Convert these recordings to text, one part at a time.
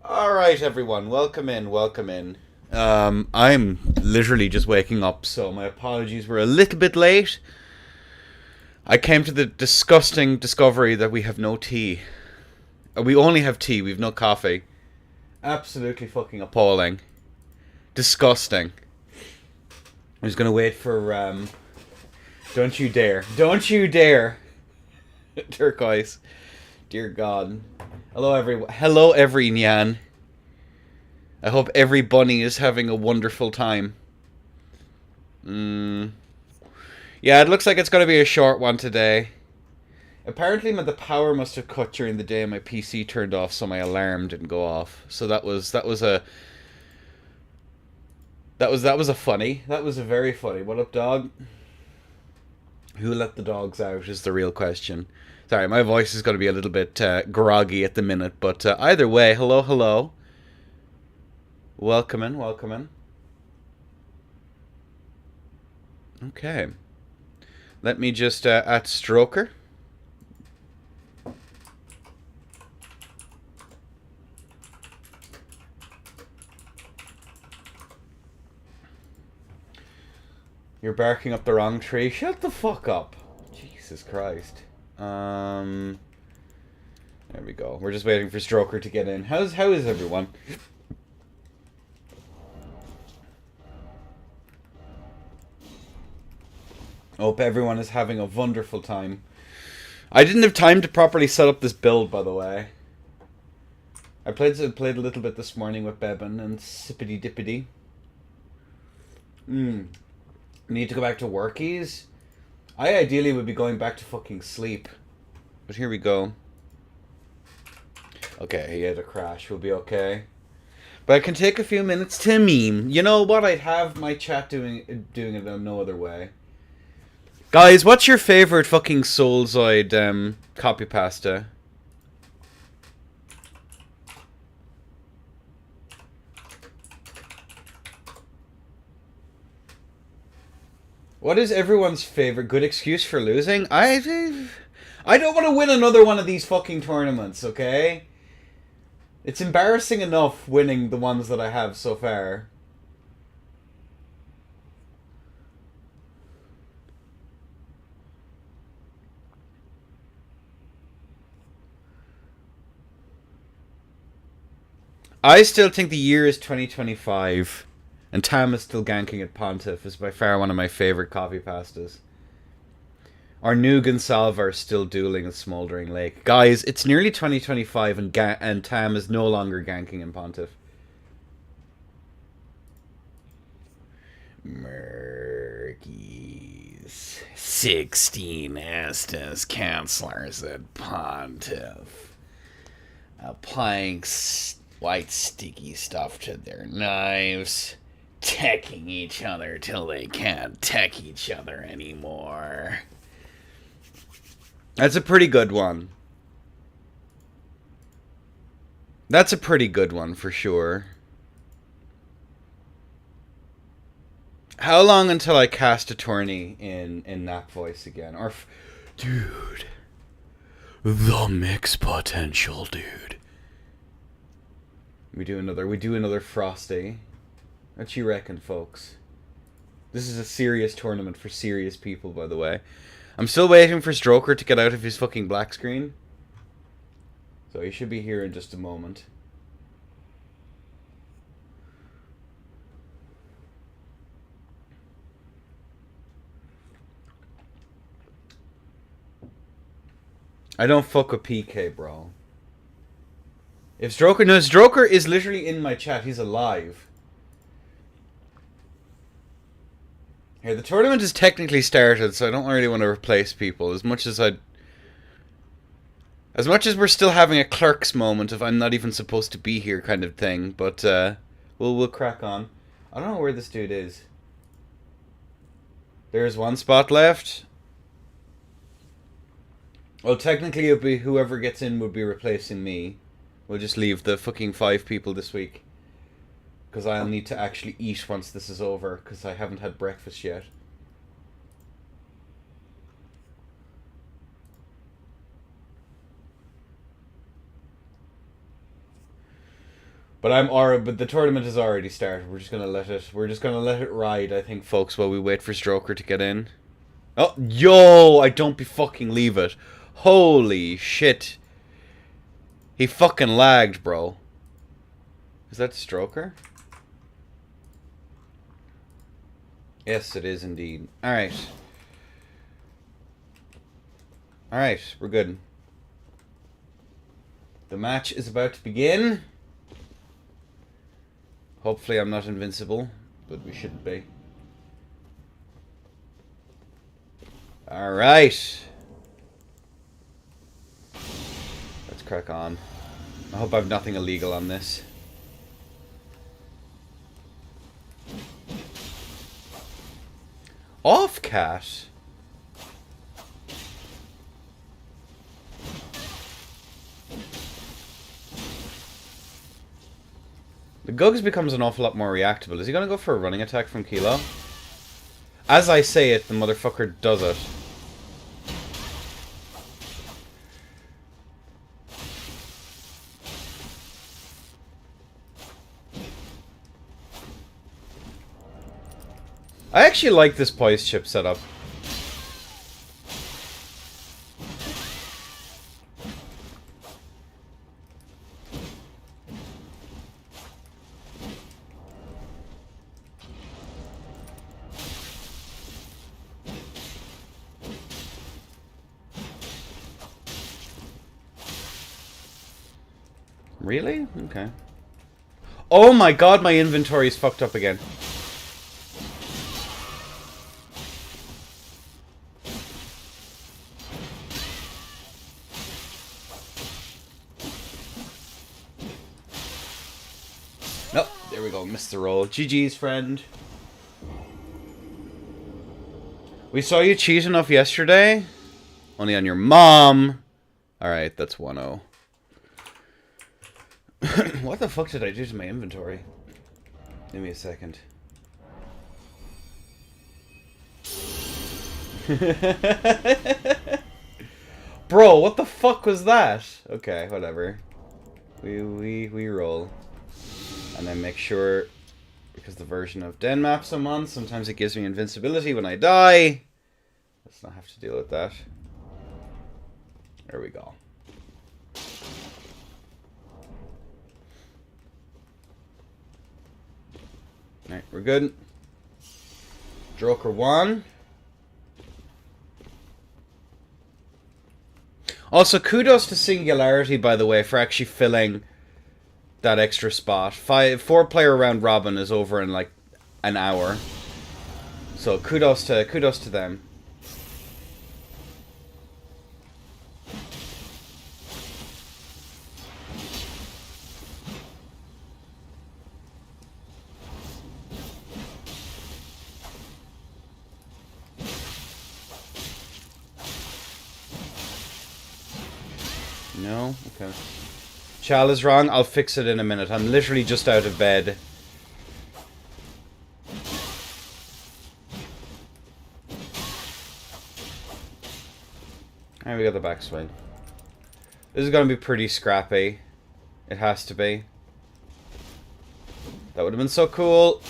All right, everyone, welcome in, welcome in. I'm literally just waking up, so my apologies. We're a little bit late. I came to the disgusting discovery that we have no tea. We only have tea. We've no coffee. Absolutely fucking appalling. Disgusting. I'm just gonna wait for. Don't you dare! Don't you dare! Turquoise. Dear God. Hello, everyone. Hello, every Nyan. I hope every bunny is having a wonderful time. Yeah, it looks like it's going to be a short one today. Apparently, the power must have cut during the day. My PC turned off, so my alarm didn't go off. So that was a funny. That was a very funny. What up, dog? Who let the dogs out is the real question. Sorry, my voice is going to be a little bit groggy at the minute, but either way, hello, hello. Welcome in, welcome in. Okay. Let me just at Stroker. You're barking up the wrong tree. Shut the fuck up. Jesus Christ. There we go. We're just waiting for Stroker to get in. How is everyone? Hope everyone is having a wonderful time. I didn't have time to properly set up this build, by the way. I played a little bit this morning with Bebin and Sippity Dippity. Need to go back to workies? I ideally would be going back to fucking sleep. But here we go. Okay, he had a crash. We'll be okay. But I can take a few minutes to meme. You know what? I'd have my chat doing it in no other way. Guys, what's your favorite fucking Soulzoid copy pasta? What is everyone's favorite good excuse for losing? I don't want to win another one of these fucking tournaments, okay? It's embarrassing enough winning the ones that I have so far. I still think the year is 2025, and Tam is still ganking at Pontiff is by far one of my favorite coffee pastas. Our Noog and Salva are still dueling at Smouldering Lake. Guys, it's nearly 2025 and Tam is no longer ganking in Pontiff. Murkies. 16 Estes counselors at Pontiff. Applying white sticky stuff to their knives. Teching each other till they can't tech each other anymore. That's a pretty good one. That's a pretty good one for sure. How long until I cast a tourney in Nap Voice again? Dude. The mix potential, dude. We do another Frosty. What you reckon, folks? This is a serious tournament for serious people, by the way. I'm still waiting for Stroker to get out of his fucking black screen. So he should be here in just a moment. I don't fuck with PK, bro. If Stroker... No, Stroker is literally in my chat. He's alive. Here, the tournament is technically started, so I don't really want to replace people. As much as we're still having a clerk's moment of I'm not even supposed to be here kind of thing. But, we'll crack on. I don't know where this dude is. There's one spot left. Well, technically, it'd be whoever gets in would be replacing me. We'll just leave the fucking 5 people this week. Because I'll need to actually eat once this is over. Because I haven't had breakfast yet. But the tournament has already started. We're just gonna let it ride, I think, folks, while we wait for Stroker to get in. Oh, yo! I don't be fucking leave it. Holy shit. He fucking lagged, bro. Is that Stroker? Yes, it is indeed. Alright. Alright, we're good. The match is about to begin. Hopefully I'm not invincible, but we shouldn't be. Alright. Let's crack on. I hope I have nothing illegal on this. Off cat? The Gugs becomes an awful lot more reactable. Is he gonna go for a running attack from Kilo? As I say it, the motherfucker does it. I actually like this poise chip setup. Really? Okay. Oh my god, my inventory is fucked up again. Nope, there we go, missed the roll. GG's, friend. We saw you cheat enough yesterday. Only on your mom. Alright, that's 1-0. What the fuck did I do to my inventory? Give me a second. Bro, what the fuck was that? Okay, whatever. We roll. And I make sure, because the version of Den maps I'm on, sometimes it gives me invincibility when I die. Let's not have to deal with that. There we go. Alright, we're good. Joker 1. Also, kudos to Singularity, by the way, for actually filling that extra spot. 4-player round robin is over in like an hour. So kudos to them. No? Okay. Chal is wrong. I'll fix it in a minute. I'm literally just out of bed. Alright, we got the backswing. This is going to be pretty scrappy. It has to be. That would have been so cool.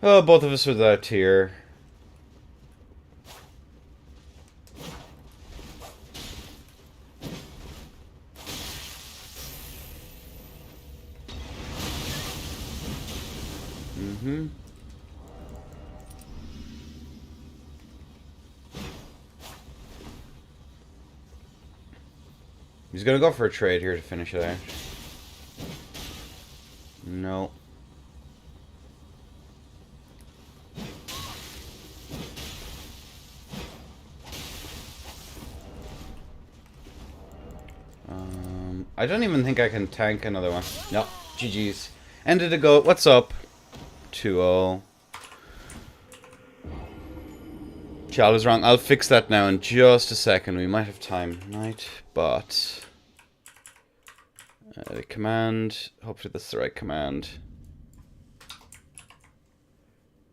Oh, both of us without tier. Mm-hmm. He's gonna go for a trade here to finish it out. No. I don't even think I can tank another one. No, GG's. Ended a go. What's up? 2-0. Chal was wrong. I'll fix that now in just a second. We might have time, right? But the command. Hopefully that's the right command.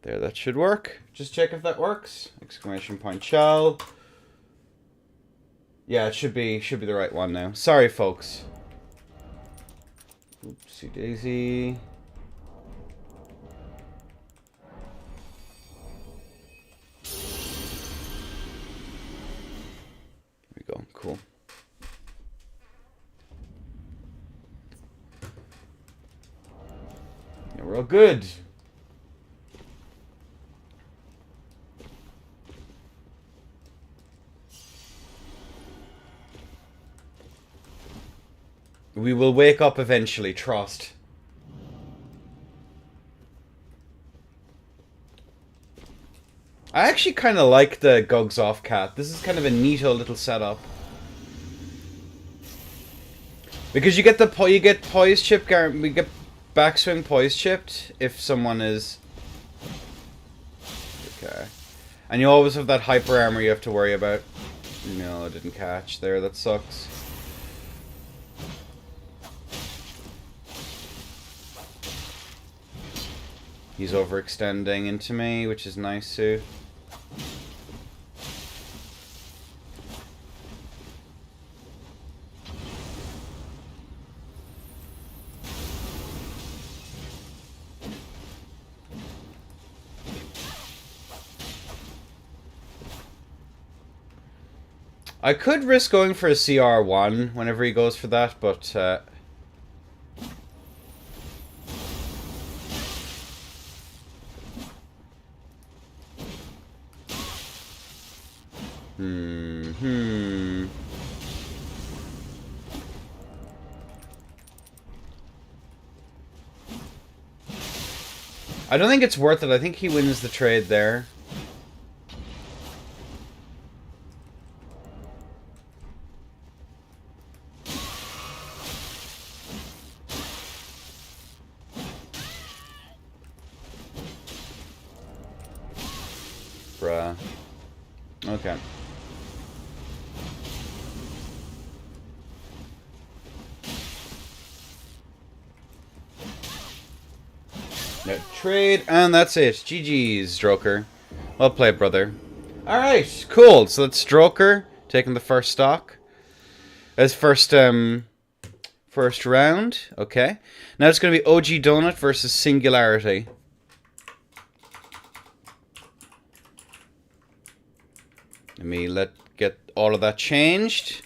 There, that should work. Just check if that works. Exclamation point Chal. Yeah, it should be the right one now. Sorry, folks. Oopsie daisy. There we go. Cool. Yeah, we're all good. We will wake up eventually, trust. I actually kind of like the Gugs Off cat. This is kind of a neato little setup. Because you get poise chip, we get backswing poise chipped if someone is... Okay. And you always have that hyper armor you have to worry about. No, it didn't catch there, that sucks. He's overextending into me, which is nice too. I could risk going for a CR1 whenever he goes for that, but... I don't think it's worth it. I think he wins the trade there. Bruh. Okay. No trade, and that's it. GG's, Stroker. Well played, brother. Alright, cool. So that's Stroker taking the first stock. As first round. Okay. Now it's going to be OG Donut versus Singularity. Let me get all of that changed.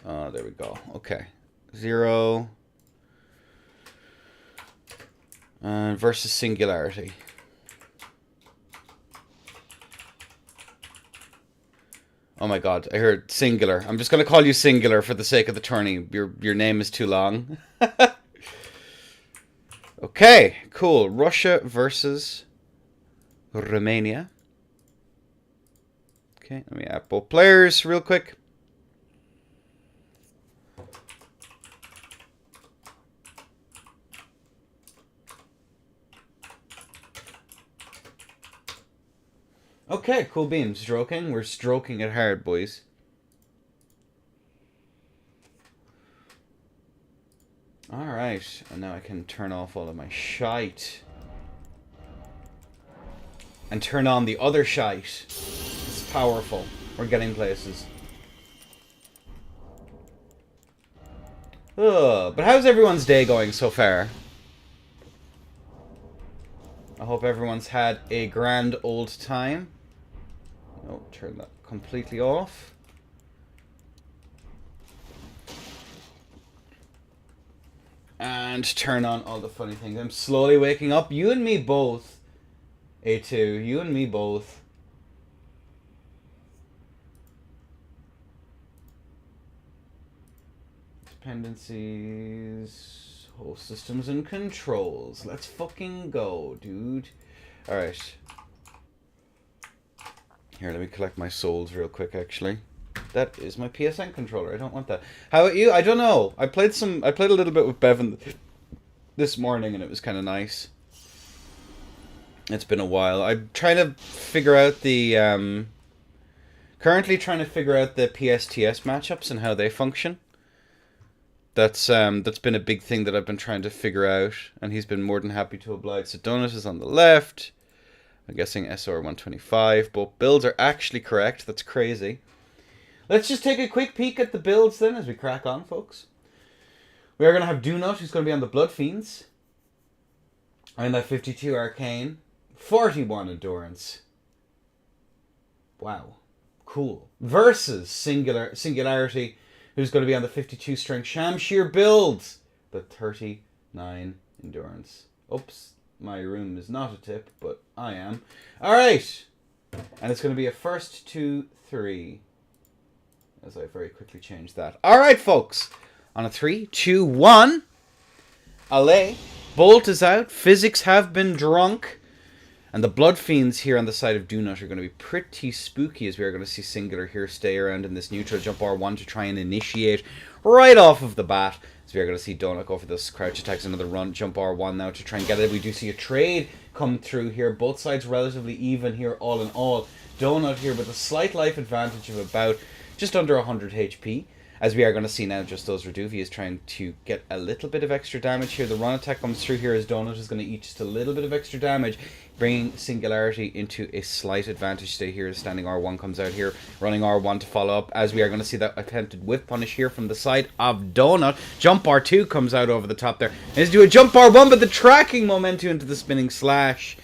Oh, there we go. Okay. 0. Versus Singularity. Oh my god, I heard Singular. I'm just going to call you Singular for the sake of the tourney. Your name is too long. Okay, cool. Russia versus Romania. Okay, let me add both players real quick. Okay, cool beans. Stroking. We're stroking it hard, boys. Alright, and now I can turn off all of my shite. And turn on the other shite. It's powerful. We're getting places. Ugh, but how's everyone's day going so far? I hope everyone's had a grand old time. No, turn that completely off. And turn on all the funny things. I'm slowly waking up. You and me both. A2, you and me both. Dependencies. Host systems and controls. Let's fucking go, dude. Alright. Here, let me collect my souls real quick, actually. That is my PSN controller. I don't want that. How about you? I don't know. I played a little bit with Bevan this morning, and it was kind of nice. It's been a while. I'm trying to figure out the currently trying to figure out the PSTS matchups and how they function. That's been a big thing that I've been trying to figure out, and he's been more than happy to oblige. So Donut is on the left. I'm guessing SR 125. Both builds are actually correct. That's crazy. Let's just take a quick peek at the builds then as we crack on, folks. We are going to have Donut, who's going to be on the Blood Fiends. And that 52 Arcane. 41 Endurance. Wow. Cool. Versus Singularity, who's going to be on the 52 Strength Shamshir build. But 39 Endurance. Oops. My room is not a tip, but I am. Alright. And it's going to be a 1st, 2, 3. As I very quickly change that. Alright, folks. On a 3, 2, 1. Allez. Bolt is out. Physics have been drunk. And the Blood Fiends here on the side of Donut are going to be pretty spooky, as we are going to see Singular here stay around in this neutral jump R1 to try and initiate right off of the bat. As we are going to see Donut go for this crouch attacks, another run, jump R1 now to try and get it. We do see a trade come through here. Both sides relatively even here all in all. Donut here with a slight life advantage of about just under 100 HP. As we are going to see now, just those Reduvias trying to get a little bit of extra damage here. The run attack comes through here as Donut is going to eat just a little bit of extra damage, bringing Singularity into a slight advantage. Stay here. Standing R1 comes out here, running R1 to follow up. As we are going to see that attempted whip punish here from the side of Donut. Jump R2 comes out over the top there. Let's do a jump R1, but the tracking momentum into the spinning slash.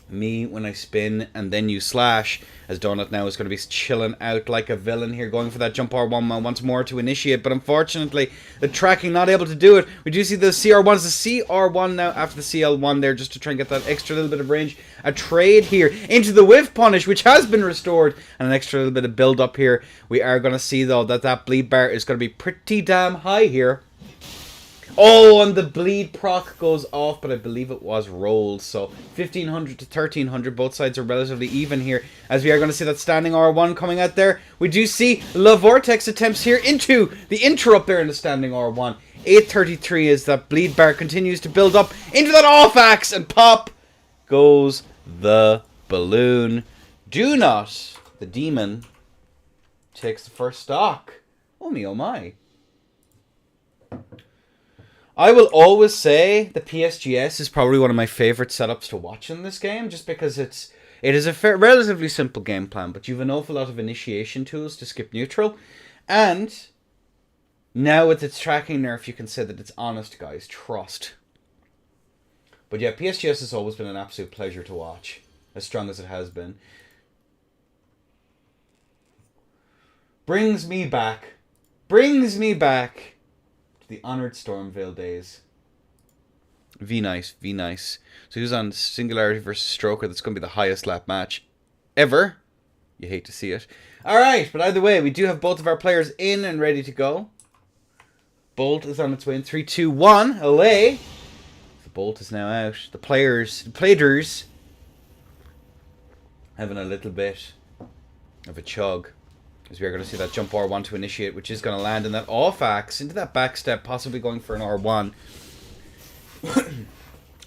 Me when I spin and then you slash, as Donut now is going to be chilling out like a villain here, going for that jump R1 once more to initiate, but unfortunately the tracking not able to do it. We do see the CR1s, the CR1 now after the CL1 there, just to try and get that extra little bit of range. A trade here into the whiff punish, which has been restored, and an extra little bit of build up here. We are going to see though that bleed bar is going to be pretty damn high here. Oh, and the bleed proc goes off, but I believe it was rolled. So 1500 to 1300, both sides are relatively even here. As we are going to see that standing R1 coming out there. We do see La Vortex attempts here into the interrupt there in the standing R1. 833 as that bleed bar continues to build up into that off axe, and pop goes the balloon. Do not, the demon, takes the first stock. Oh me, oh my. I will always say the PSGS is probably one of my favourite setups to watch in this game, just because it is a relatively simple game plan, but you have an awful lot of initiation tools to skip neutral, and now with its tracking nerf, you can say that it's honest, guys. Trust. But yeah, PSGS has always been an absolute pleasure to watch, as strong as it has been. Brings me back to the Honoured Stormvale days. V-nice. So who's on Singularity versus Stroker? That's going to be the highest lap match ever. You hate to see it. Alright, but either way, we do have both of our players in and ready to go. Bolt is on its way in 3, 2, 1. Away. The Bolt is now out. The players having a little bit of a chug. As we are going to see that jump R1 to initiate, which is going to land in that off axe into that back step, possibly going for an R1.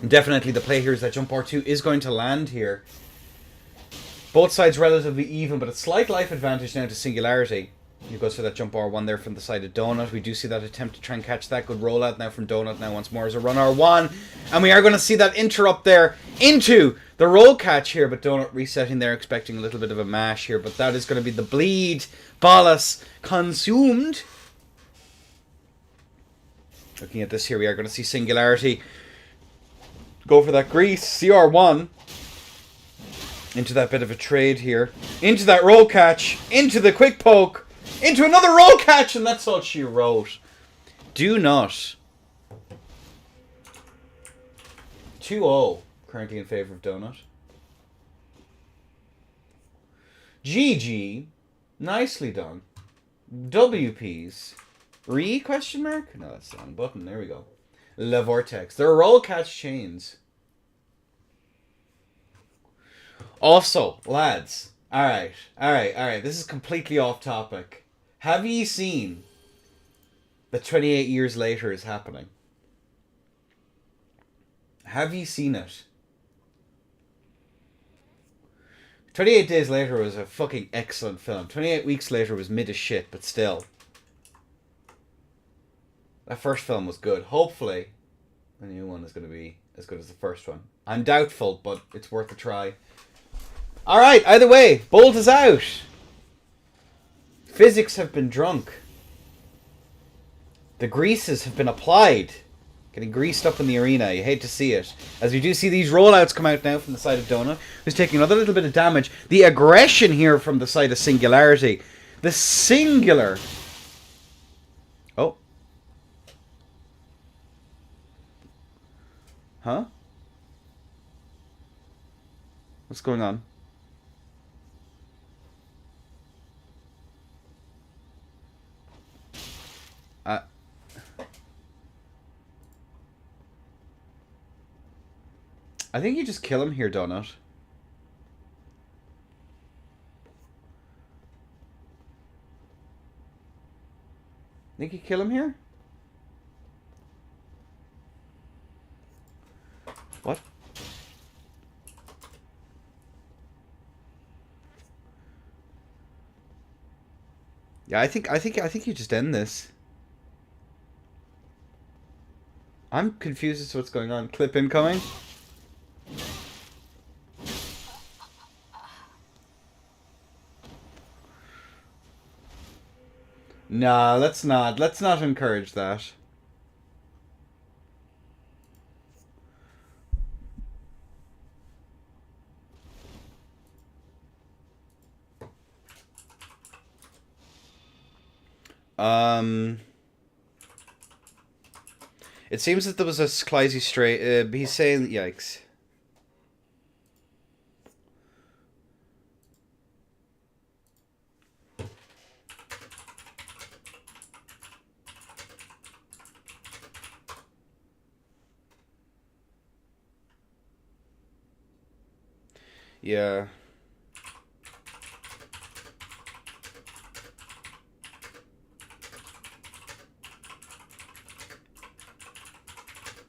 Definitely the play here is that jump R2 is going to land here. Both sides relatively even, but a slight life advantage now to Singularity. He goes for that jump R1 there from the side of Donut. We do see that attempt to try and catch that. Good rollout now from Donut now once more as a run R1. And we are going to see that interrupt there into the roll catch here, but Donut resetting there, expecting a little bit of a mash here, but that is going to be the bleed. Ballas consumed. Looking at this here, we are going to see Singularity go for that grease. CR1 into that bit of a trade here. Into that roll catch. Into the quick poke. Into another roll catch, and that's all she wrote. Do not. 2-0 currently in favour of Donut. GG. Nicely done. WPs. Question mark? No, that's the wrong button. There we go. La Vortex. There are roll catch chains. Also, lads. Alright. This is completely off topic. Have ye seen that 28 years later is happening? Have ye seen it? 28 Days Later was a fucking excellent film. 28 Weeks Later was mid as shit, but still. That first film was good. Hopefully, the new one is going to be as good as the first one. I'm doubtful, but it's worth a try. Alright, either way, Bolt is out. Physics have been drunk. The greases have been applied. Getting greased up in the arena. You hate to see it. As we do see these rollouts come out now from the side of Donut, who's taking another little bit of damage. The aggression here from the side of Singularity. The singular... Oh. Huh? What's going on? I think you just kill him here, Donut. Think you kill him here? What? Yeah, I think you just end this. I'm confused as to what's going on. Clip incoming. Nah, let's not. Let's not encourage that. It seems that there was a Clysy stray. He's saying, yikes. Yeah.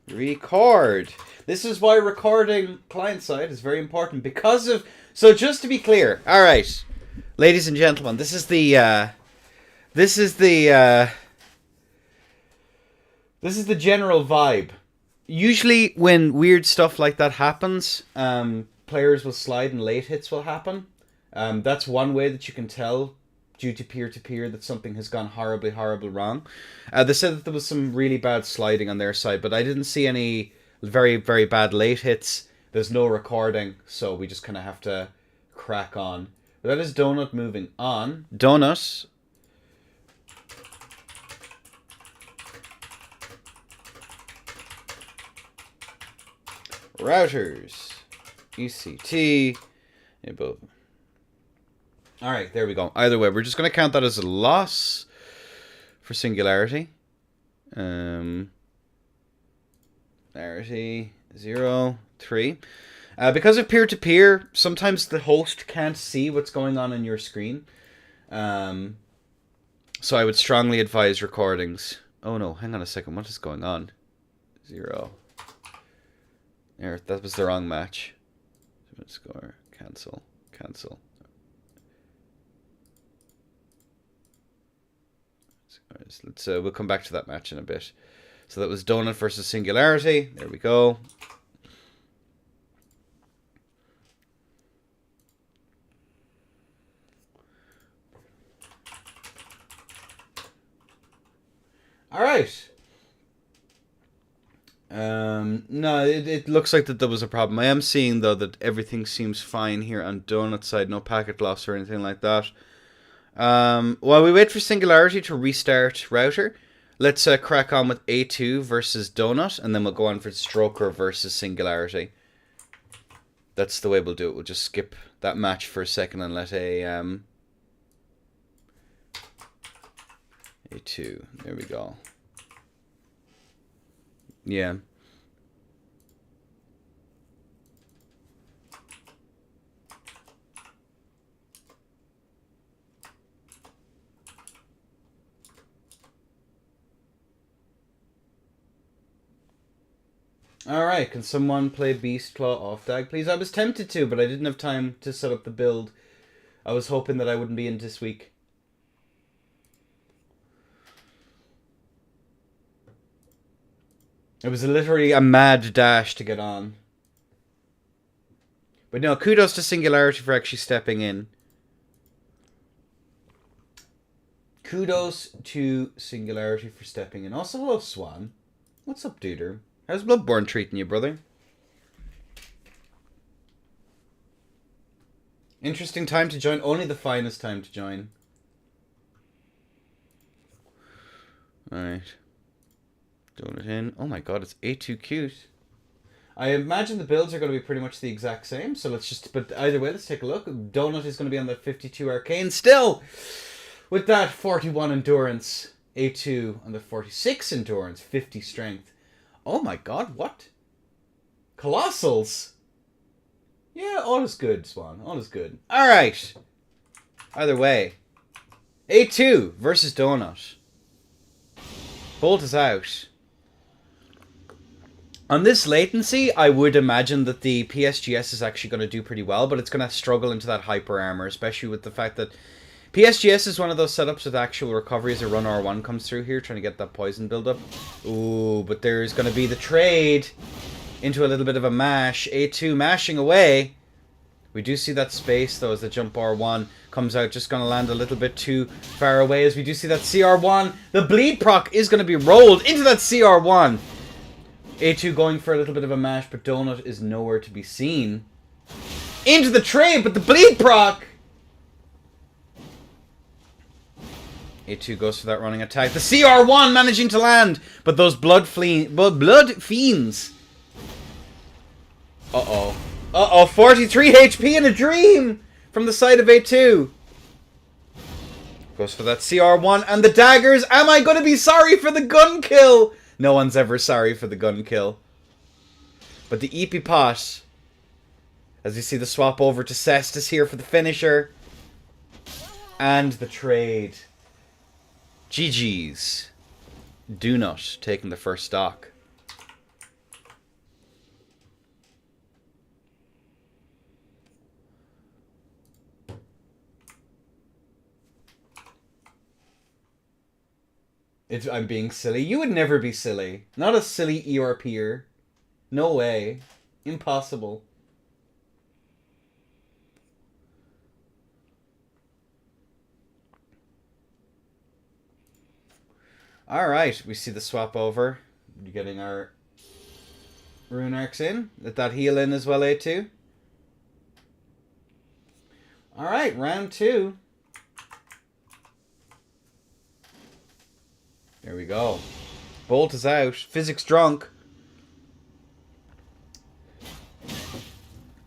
Record. This is why recording client side is very important because of... So just to be clear, all right, ladies and gentlemen, this is the general vibe. Usually when weird stuff like that happens, players will slide and late hits will happen. That's one way that you can tell due to peer-to-peer that something has gone horribly wrong. They said that there was some really bad sliding on their side, but I didn't see any very, very bad late hits. There's no recording, so we just kind of have to crack on. But that is Donut moving on. Donut. Routers. ECT. Above. Alright, there we go. Either way, we're just going to count that as a loss for Singularity. Singularity 0, 3. Because of peer-to-peer, sometimes the host can't see what's going on your screen. So I would strongly advise recordings. Oh no, hang on a second. What is going on? 0. There, that was the wrong match. Score. Cancel. Cancel. Let's we'll come back to that match in a bit. So that was Donut versus Singularity. There we go. All right. No, it looks like that there was a problem. I am seeing though that everything seems fine here on Donut side. No packet loss or anything like that. While we wait for Singularity to restart router, let's crack on with A2 versus Donut, and then we'll go on for Stroker versus Singularity. That's the way we'll do it. We'll just skip that match for a second and let A2. There we go. Yeah. Alright, can someone play Beast Claw off dag, please? I was tempted to, but I didn't have time to set up the build. I was hoping that I wouldn't be in this week. It was literally a mad dash to get on. But no, kudos to Singularity for actually stepping in. Kudos to Singularity for stepping in. Also, hello, Swan. What's up, duder? How's Bloodborne treating you, brother? Interesting time to join. Only the finest time to join. Alright. Donut in. Oh my god, it's A2 cute. I imagine the builds are going to be pretty much the exact same. So let's just... But either way, let's take a look. Donut is going to be on the 52 Arcane still. With that 41 Endurance. A2 on the 46 Endurance. 50 Strength. Oh my god, what? Colossals. Yeah, all is good, Swan. All is good. Alright. Either way. A2 versus Donut. Bolt is out. On this latency, I would imagine that the PSGS is actually going to do pretty well, but it's going to struggle into that hyper armor, especially with the fact that PSGS is one of those setups with actual recovery as a run R1 comes through here, trying to get that poison build-up. Ooh, but there's going to be the trade into a little bit of a mash. A2 mashing away. We do see that space, though, as the jump R1 comes out. Just going to land a little bit too far away, as we do see that CR1. The bleed proc is going to be rolled into that CR1. A2 going for a little bit of a mash, but Donut is nowhere to be seen. Into the trade, but the bleed proc! A2 goes for that running attack. The CR1 managing to land, but those blood fiends. Uh-oh. Uh-oh, 43 HP in a dream from the side of A2. Goes for that CR1 and the daggers. Am I going to be sorry for the gun kill? No one's ever sorry for the gun kill. But the EP pot, as you see the swap over to Cestus here for the finisher. And the trade. GG's. Do not taking the first stock. I'm being silly. You would never be silly. Not a silly ERPer. No way. Impossible. Alright, we see the swap over. We're getting our rune arcs in. Let that heal in as well, A2. Alright, round 2. There we go. Bolt is out. Physics drunk.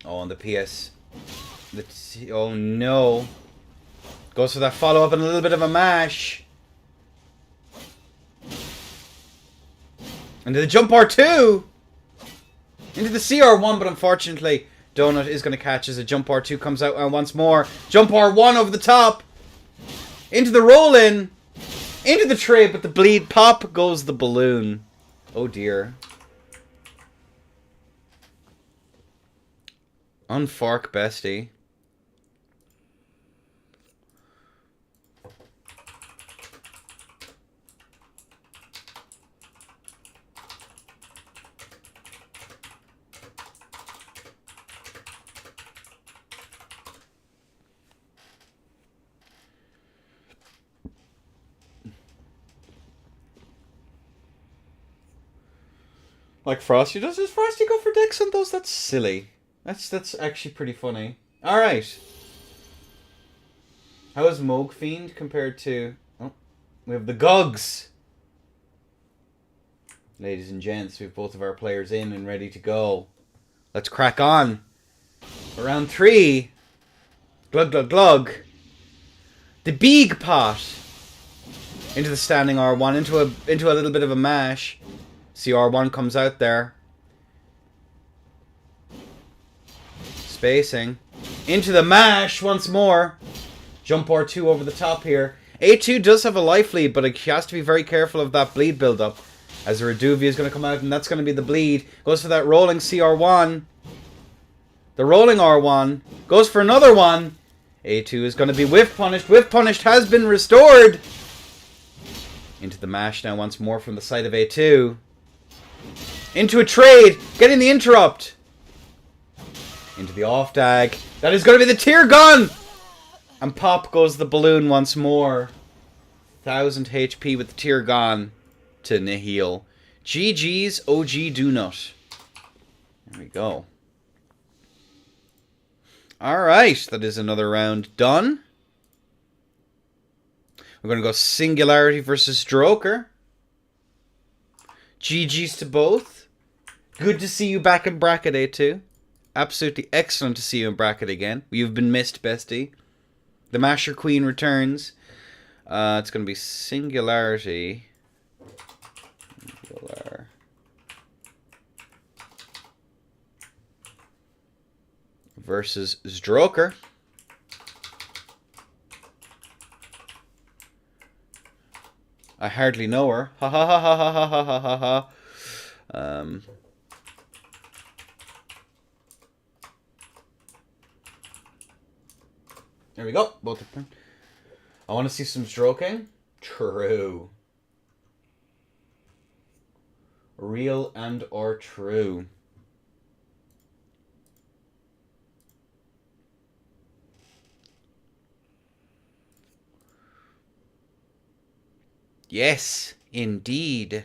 Oh, and the PS. Oh no. Goes for that follow-up and a little bit of a mash. Into the jump R2. Into the CR1, but unfortunately, Donut is going to catch as a jump R2 comes out and once more. Jump R1 over the top. Into the roll-in. Into the tray, but the bleed pop goes the balloon. Oh dear. Unfork, bestie. Like Frosty does. Does Frosty go for Dex on those? That's silly. That's actually pretty funny. Alright. How is Moog Fiend compared to... Oh, we have the Gugs. Ladies and gents, we have both of our players in and ready to go. Let's crack on. Round 3. Glug, glug, glug. The big pot. Into the standing R1. Into a little bit of a mash. CR1 comes out there. Spacing. Into the mash once more. Jump R2 over the top here. A2 does have a life lead, but he has to be very careful of that bleed build-up. As the Reduvia is going to come out, and that's going to be the bleed. Goes for that rolling CR1. The rolling R1. Goes for another one. A2 is going to be whiff punished. Whiff punished has been restored. Into the mash now once more from the side of A2. Into a trade. Getting the interrupt. Into the off dag. That is going to be the tear gun. And pop goes the balloon once more. 1000 HP with the tear gun to nihil. GG's OG Do Not. There we go. Alright, that is another round done. We're going to go Singularity versus Stroker. GG's to both. Good to see you back in bracket, A2. Absolutely excellent to see you in bracket again. You've been missed, bestie. The Masher Queen returns. It's going to be Singularity. Singular. Versus Stroker. I hardly know her. Ha ha ha ha ha ha ha ha ha. There we go. Both of them. I want to see some stroking. True. Real and or true. Yes, indeed.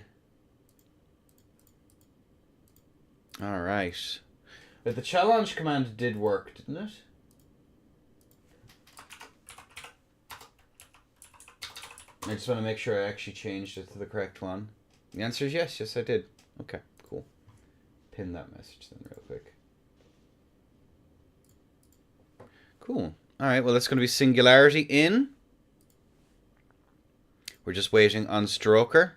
Alright. But the challenge command did work, didn't it? I just want to make sure I actually changed it to the correct one. The answer is yes. Yes, I did. Okay, cool. Pin that message then real quick. Cool. Alright, well, that's going to be Singularity in. We're just waiting on Stroker.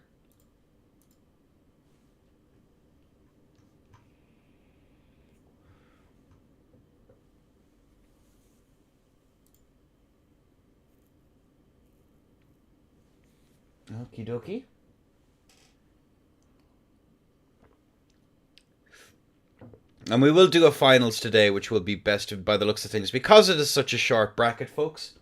Okie dokie. And we will do a finals today, which will be best of, by the looks of things, because it is such a short bracket, folks.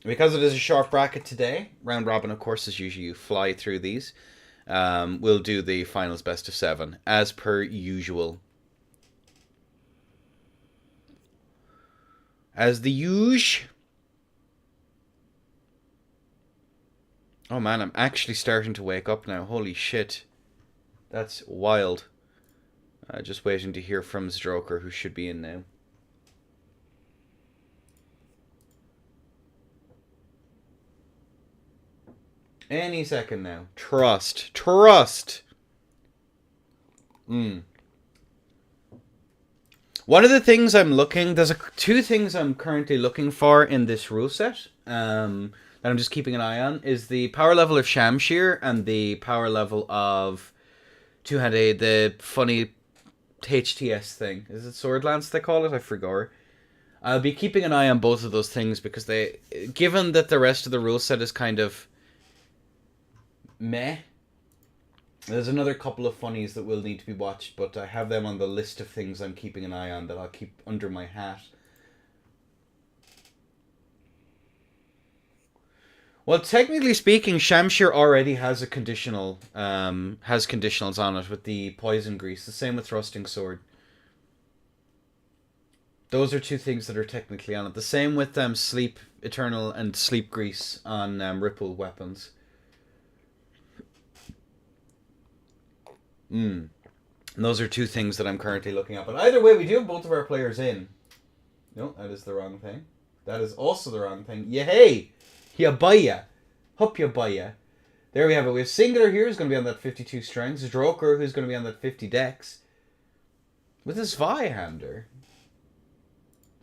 Because it is a short bracket today, round robin, of course, as usual, you fly through these. We'll do the finals best of 7, as per usual. As the usual. Oh man, I'm actually starting to wake up now. Holy shit. That's wild. Just waiting to hear from Stroker, who should be in now. Any second now. Trust. Trust. One of the things I'm looking... There's two things I'm currently looking for in this rule set. That I'm just keeping an eye on. Is the power level of Shamshir and the power level of... Two-handed, the funny HTS thing. Is it Sword Lance they call it? I forgot. I'll be keeping an eye on both of those things because they... Given that the rest of the rule set is kind of... meh. There's another couple of funnies that will need to be watched, but I have them on the list of things I'm keeping an eye on that I'll keep under my hat. Well, technically speaking, Shamshir already has a conditional, has conditionals on it with the poison grease. The same with Thrusting Sword. Those are two things that are technically on it. The same with Sleep Eternal and Sleep Grease on Ripple weapons. And those are two things that I'm currently looking at. But either way, we do have both of our players in. No, that is the wrong thing. That is also the wrong thing. Yay! Yabaya. Hup yabaya. There we have it. We have Singular here, who's going to be on that 52 strength. Stroker, who's going to be on that 50 dex. With his Zweihander.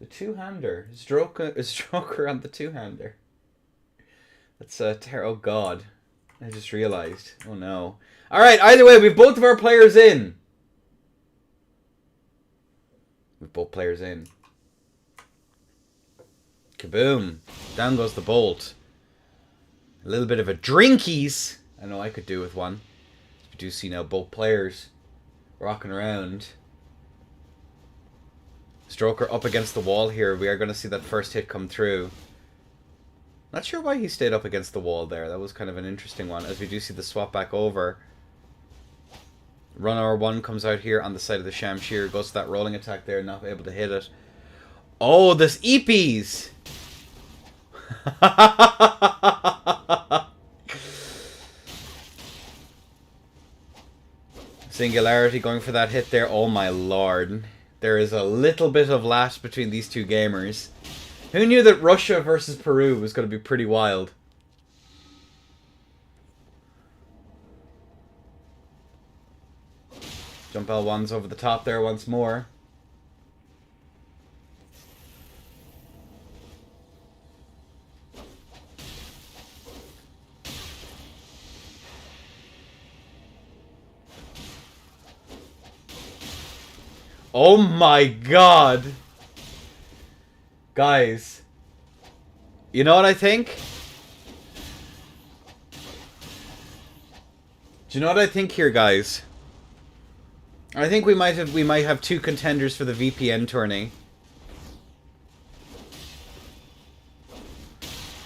The two-hander. Stroker on the two-hander. That's oh god. I just realized. Oh no. Alright, either way, we've both of our players in. We've both players in. Kaboom. Down goes the bolt. A little bit of a drinkies. I know I could do with one. We do see now both players rocking around. Stroker up against the wall here. We are going to see that first hit come through. Not sure why he stayed up against the wall there. That was kind of an interesting one, as we do see the swap back over. Run R1 comes out here on the side of the Shamshir. Goes to that rolling attack there, not able to hit it. Oh, this EPs! Singularity going for that hit there. Oh my lord. There is a little bit of lat between these two gamers. Who knew that Russia versus Peru was going to be pretty wild? Jump L1's over the top there once more. Oh my god! Guys. You know what I think? Do you know what I think here, guys? I think we might have two contenders for the VPN tourney.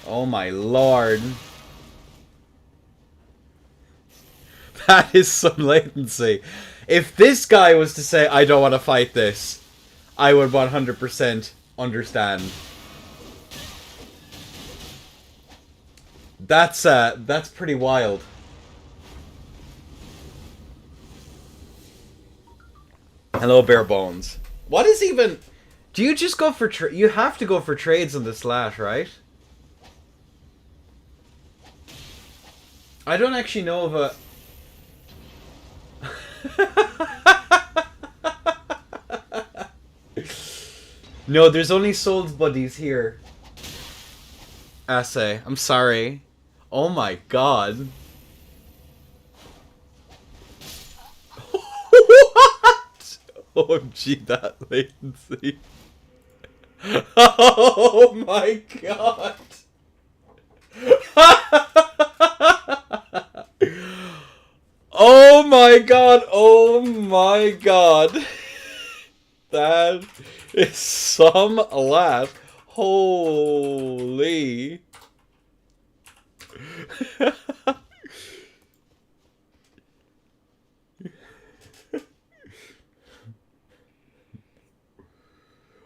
Oh my lord. That is some latency. If this guy was to say, I don't want to fight this, I would 100% understand. That's pretty wild. Hello, Bare Bones. What is even... Do you just go for... You have to go for trades on the slash, right? I don't actually know of a... No, there's only Souls Buddies here. Assay. I'm sorry. Oh my god. What? OMG, that latency. Oh my god. Oh my god. Oh my god. That is some laugh. Holy.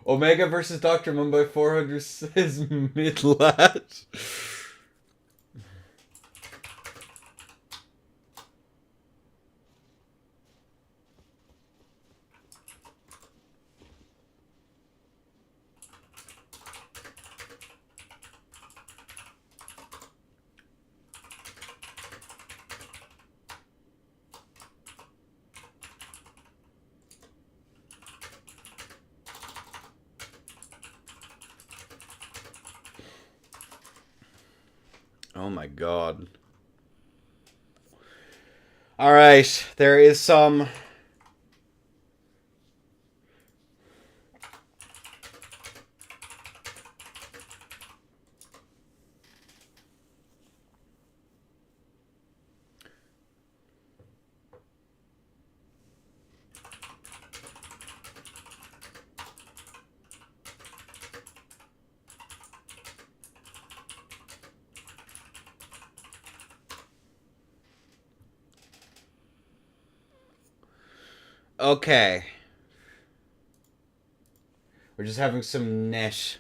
Omega versus Dr. Mumbai 400 says mid-lat. Oh my god. Alright, there is some... Okay. We're just having some net.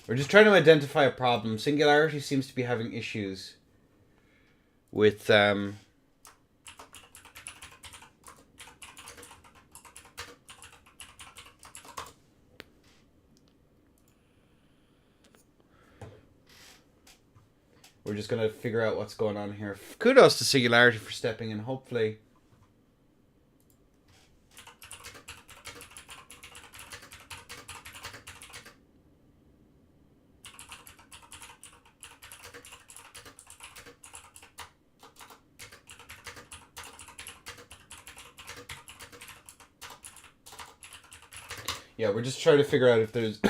We're just trying to identify a problem. Singularity seems to be having issues with we're just going to figure out what's going on here. Kudos to Singularity for stepping in, hopefully. Yeah, we're just trying to figure out if there's...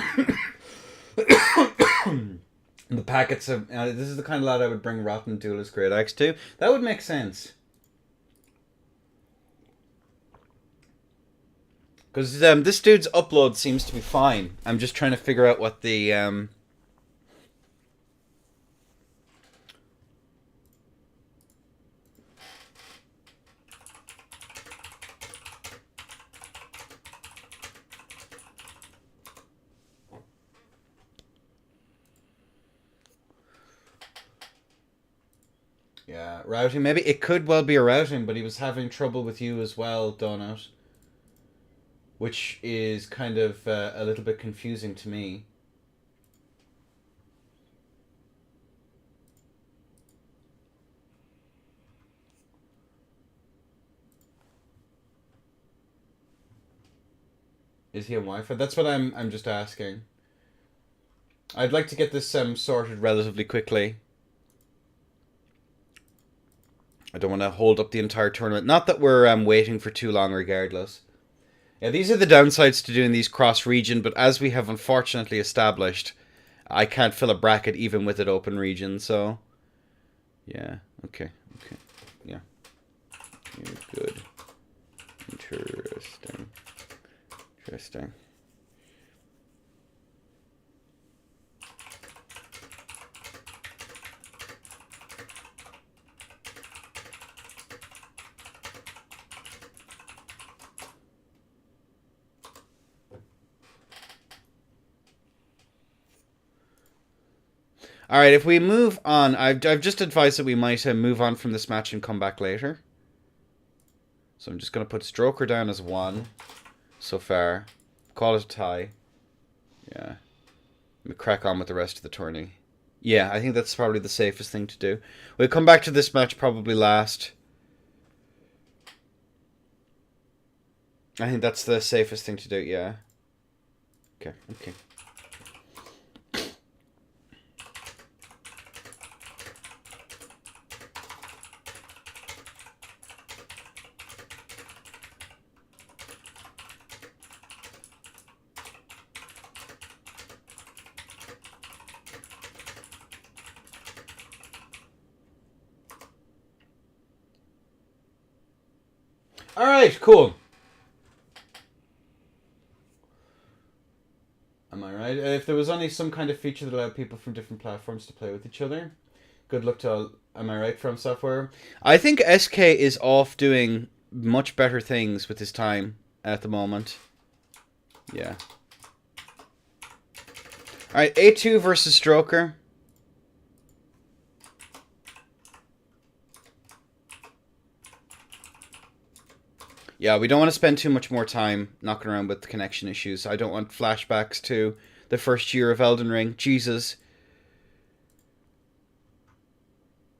the packets of... this is the kind of lad I would bring Rotten Duelist Great Axe to. That would make sense. Because this dude's upload seems to be fine. I'm just trying to figure out what the... Yeah, routing. Maybe it could well be a routing, but he was having trouble with you as well, Donut. Which is kind of a little bit confusing to me. Is he on Wi-Fi? That's what I'm just asking. I'd like to get this sorted relatively quickly. I don't want to hold up the entire tournament. Not that we're waiting for too long regardless. Yeah, these are the downsides to doing these cross-region, but as we have unfortunately established, I can't fill a bracket even with it open region, so... Yeah, okay, yeah. You're good. Interesting. Alright, if we move on, I've just advised that we might move on from this match and come back later. So I'm just going to put Stroker down as 1 so far. Call it a tie. Yeah. We crack on with the rest of the tourney. Yeah, I think that's probably the safest thing to do. We'll come back to this match probably last. I think that's the safest thing to do, yeah. Okay. Alright, cool. Am I right? If there was only some kind of feature that allowed people from different platforms to play with each other, good luck to all. Am I right, From Software? I think SK is off doing much better things with his time at the moment. Yeah. Alright, A2 versus Stroker. Yeah, we don't want to spend too much more time knocking around with connection issues. I don't want flashbacks to the first year of Elden Ring. Jesus.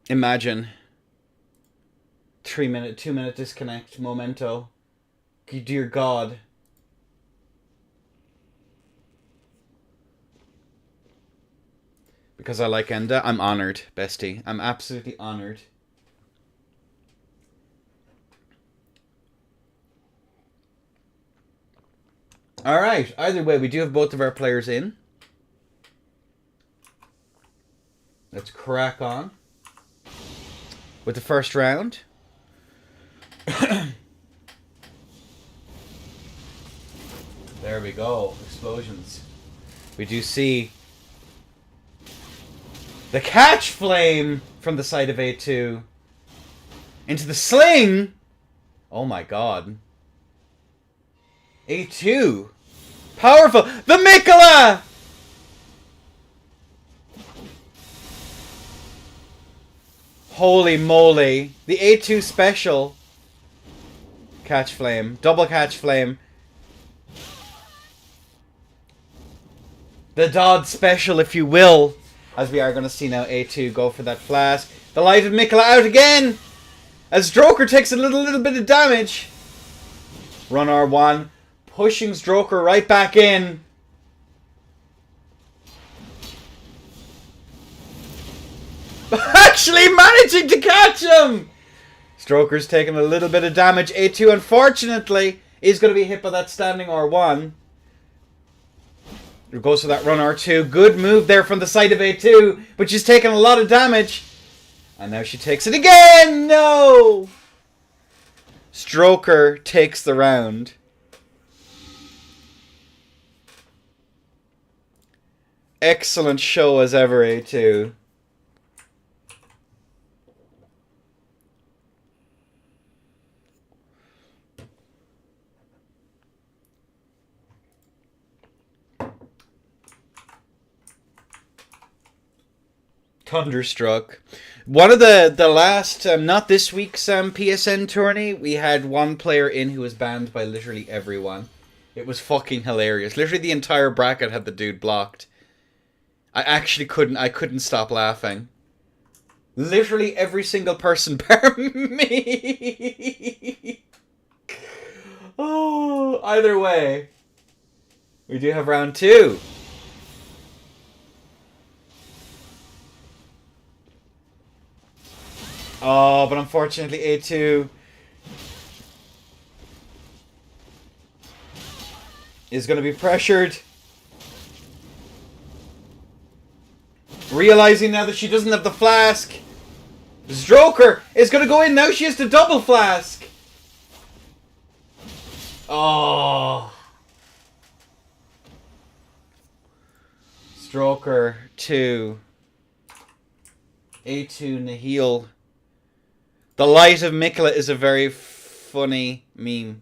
Imagine. 2-minute disconnect. Momento. Dear God. Because I like Enda, I'm honoured, bestie. I'm absolutely honoured. Alright, either way, we do have both of our players in. Let's crack on with the first round. There we go. Explosions. We do see the catch flame from the side of A2 into the sling. Oh my God. A2. Powerful. The Mikola! Holy moly. The A2 special. Catch flame. Double catch flame. The Dodd special, if you will. As we are going to see now A2 go for that flask. The light of Mikola out again. As Stroker takes a little bit of damage. Run R1. Pushing Stroker right back in. Actually managing to catch him! Stroker's taking a little bit of damage. A2, unfortunately, is going to be hit by that standing R1. There goes for that run R2. Good move there from the side of A2, but she's taking a lot of damage. And now she takes it again! No! Stroker takes the round. Excellent show as ever, A2. Thunderstruck. One of the last, not this week's PSN tourney, we had one player in who was banned by literally everyone. It was fucking hilarious. Literally the entire bracket had the dude blocked. I actually couldn't stop laughing. Literally every single person bar me. Oh, either way. We do have round 2. Oh, but unfortunately A2 is going to be pressured. Realizing now that she doesn't have the flask. Stroker is going to go in. Now she has to double flask. Oh. Stroker 2. A2 Nihil. The Light of Mikla is a very funny meme.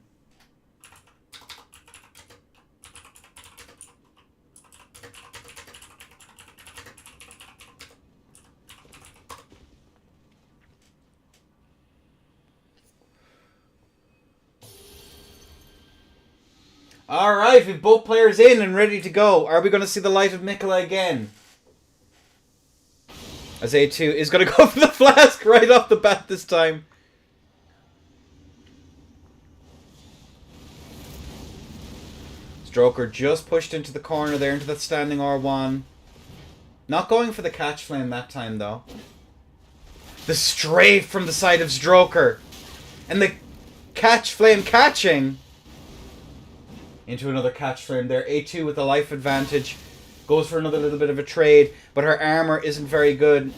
Alright, we've both players in and ready to go. Are we going to see the Light of Mikla again? As A2 is going to go for the flask right off the bat this time. Stroker just pushed into the corner there, into that standing R1. Not going for the catch flame that time, though. The strafe from the side of Stroker. And the catch flame catching. Into another catch flame there. A2 with the life advantage. Goes for another little bit of a trade, but her armor isn't very good.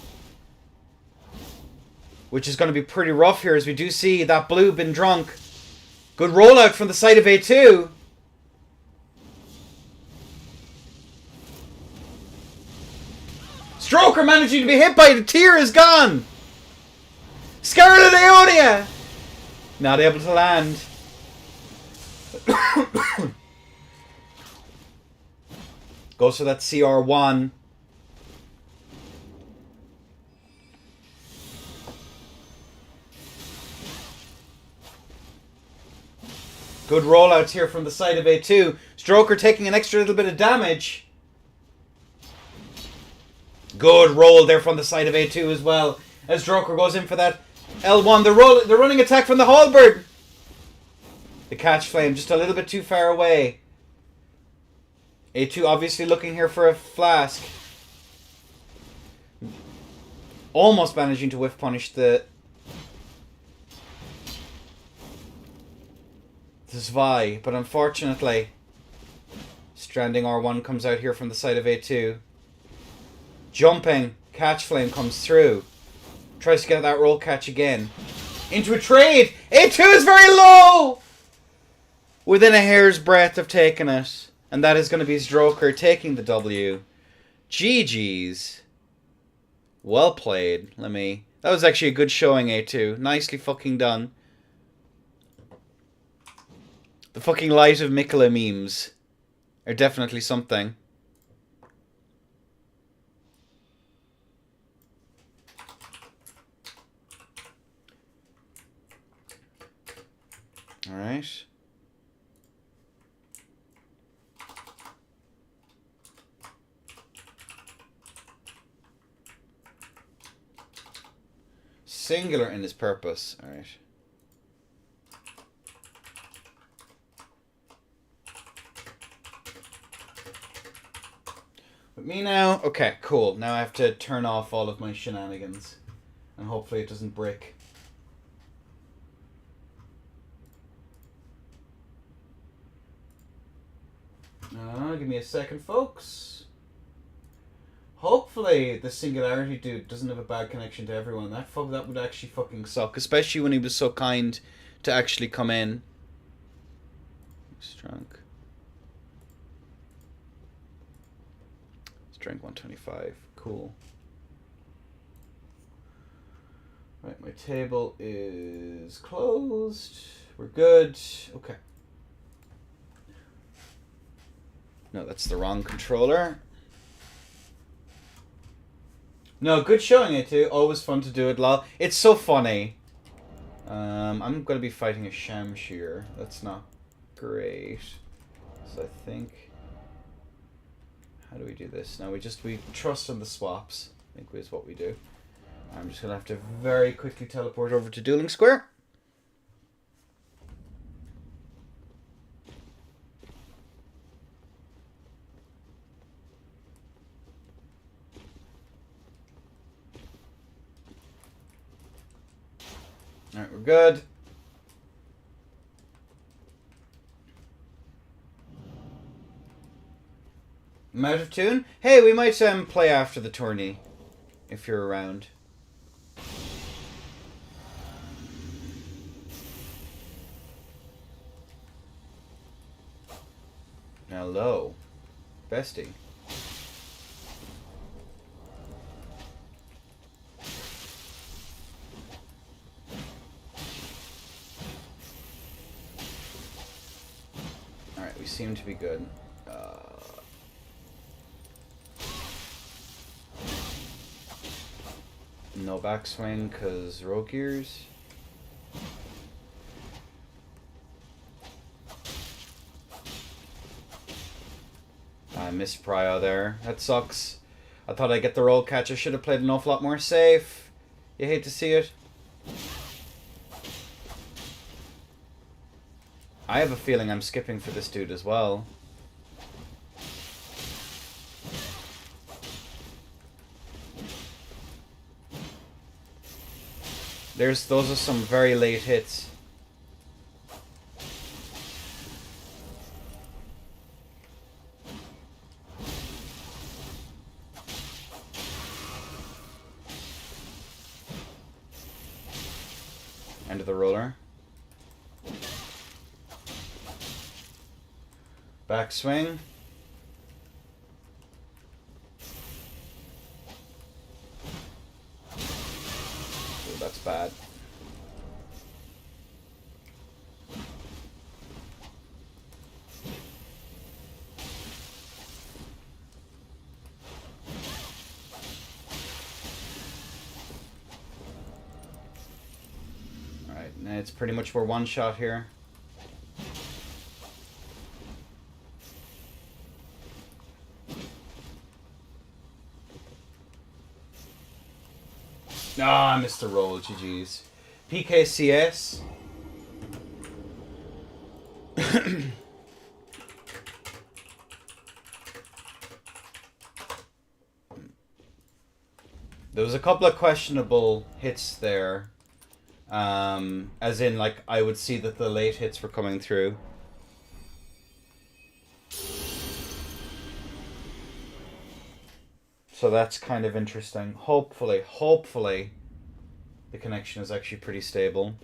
Which is going to be pretty rough here, as we do see that blue been drunk. Good rollout from the side of A2. Stroker managing to be hit by it. The tear is gone. Scarlet Aeonia. Not able to land. Goes for that CR1. Good rollouts here from the side of A2. Stroker taking an extra little bit of damage. Good roll there from the side of A2 as well. As Stroker goes in for that L1. The running attack from the halberd. The catch flame just a little bit too far away. A2 obviously looking here for a flask. Almost managing to whiff punish the Zwei, but unfortunately stranding R1 comes out here from the side of A2. Jumping catch flame comes through. Tries to get that roll catch again. Into a trade. A2 is very low. Within a hair's breadth of taking it. And that is going to be Stroker taking the W. GG's. Well played. That was actually a good showing, A2. Nicely fucking done. The fucking Light of Mikla memes are definitely something. Alright. Singular in his purpose. Alright. With me now? Okay, cool. Now I have to turn off all of my shenanigans. And hopefully it doesn't break. Give me a second, folks. Hopefully the Singularity dude doesn't have a bad connection to everyone. That would actually fucking suck. Especially when he was so kind to actually come in. Strength 125. Cool. Right, my table is closed. We're good. Okay. No, that's the wrong controller. No, good showing it too. Always fun to do it, lol. It's so funny. I'm going to be fighting a Shamshir. That's not great. So I think... How do we do this? Now we trust in the swaps. I think is what we do. I'm just going to have to very quickly teleport over to Dueling Square. Alright, we're good. I'm out of tune? Hey, we might play after the tourney. If you're around. Hello. Bestie. Alright, we seem to be good. No backswing, because rogue gears. I missed Prio there. That sucks. I thought I'd get the roll catch. I should have played an awful lot more safe. You hate to see it. I have a feeling I'm skipping for this dude as well. Those are some very late hits. End of the roller. Backswing. Ooh, that's bad. Alright, it's pretty much we're one shot here. Ah, I missed the roll, GG's. PKCS. There was a couple of questionable hits there. As in, like, I would see that the late hits were coming through. So that's kind of interesting. Hopefully, the connection is actually pretty stable.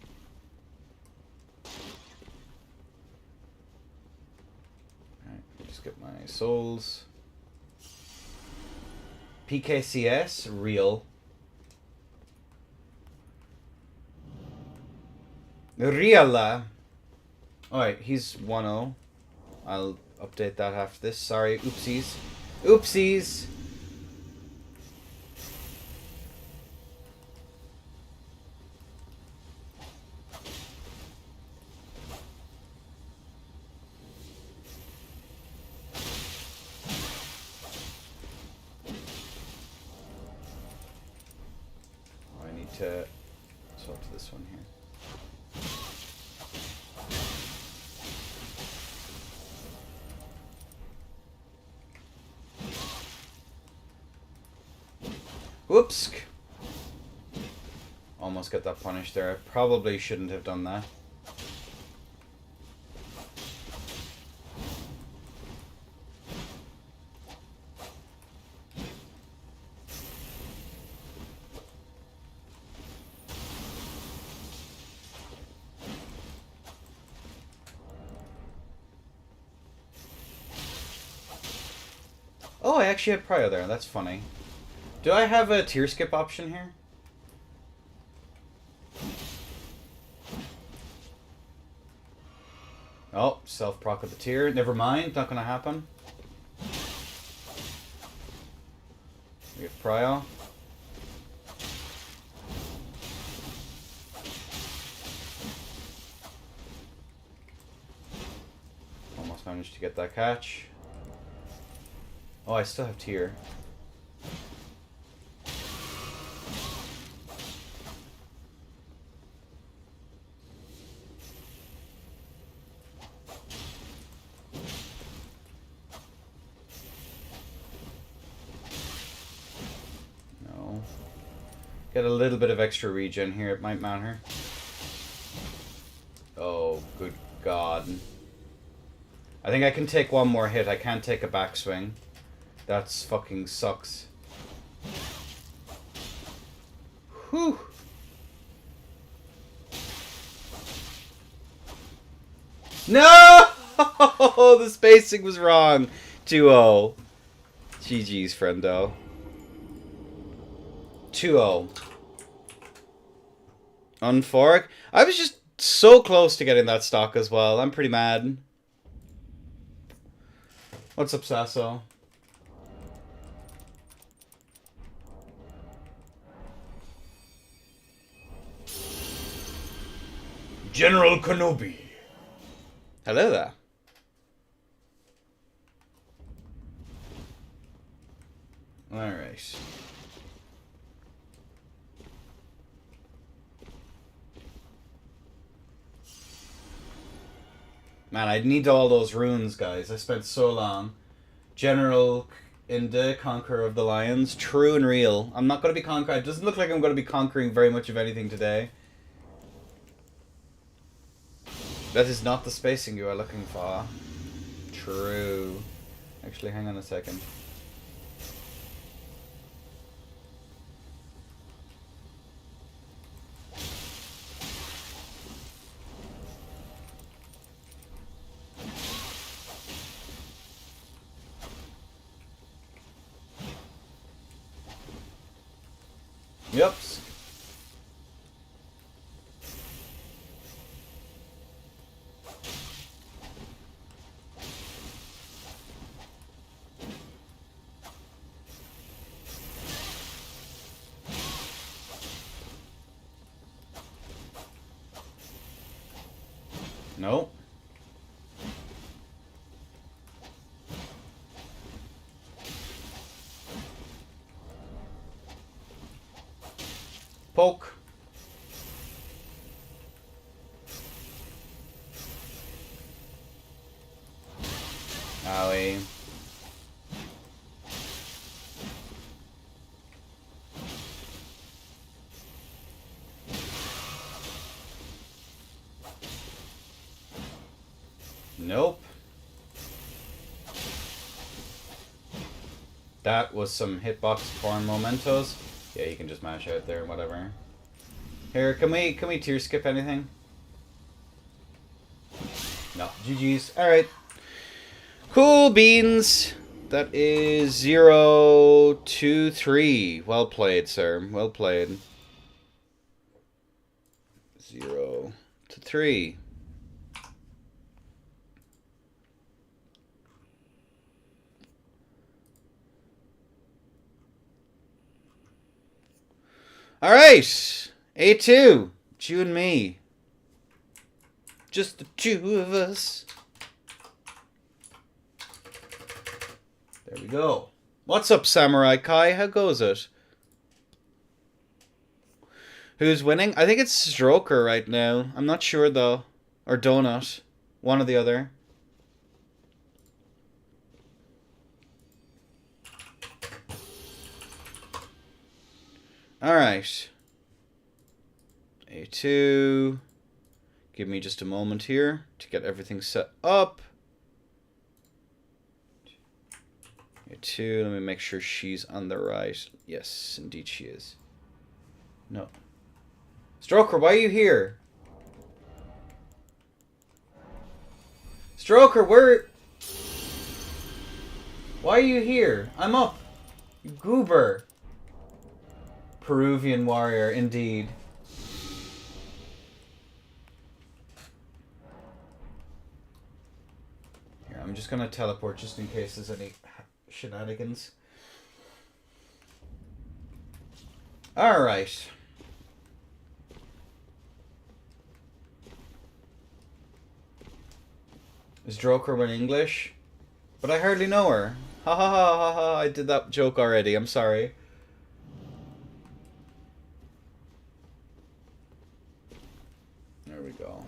Alright, just get my souls. PKCS, real. Real. Alright, he's 1-0. I'll update that after this. Sorry, oopsies. Oopsies! To swap to this one here. Whoops! Almost got that punished there. I probably shouldn't have done that. Oh, I actually had Prio there. That's funny. Do I have a tier skip option here? Oh, self-proc of the tier. Never mind. Not going to happen. We have Prio. Almost managed to get that catch. Oh, I still have tier. No. Get a little bit of extra regen here. It might matter. Oh, good God. I think I can take one more hit. I can't take a backswing. That's fucking sucks. Whew. No! The spacing was wrong. 2-0. GG's, friendo. 2-0. Unfork. I was just so close to getting that stock as well. I'm pretty mad. What's up, Sasso? General Kenobi. Hello there. Alright. Man, I need all those runes, guys. I spent so long. General Inde, Conqueror of the Lions. True and real. I'm not going to be conquering. It doesn't look like I'm going to be conquering very much of anything today. That is not the spacing you are looking for. True. Actually, hang on a second. Yep. No. Poke. Owie. Nope. That was some hitbox foreign mementos. Yeah, you can just mash out there, whatever. Here, can we tier skip anything? No. GG's. Alright. Cool beans. That is 0-2-3. Well played, sir. Well played. 0-3. Alright. A2. It's you and me. Just the two of us. There we go. What's up, Samurai Kai? How goes it? Who's winning? I think it's Stroker right now. I'm not sure, though. Or Donut. One or the other. Alright. A2. Give me just a moment here to get everything set up. A2. Let me make sure she's on the right. Yes, indeed she is. No. Stroker, why are you here? Stroker, Why are you here? I'm up. You goober. Peruvian warrior, indeed. Here, I'm just gonna teleport just in case there's any shenanigans. Alright. Is Droker in English? But I hardly know her. Ha ha ha ha ha, I did that joke already, I'm sorry. There we go.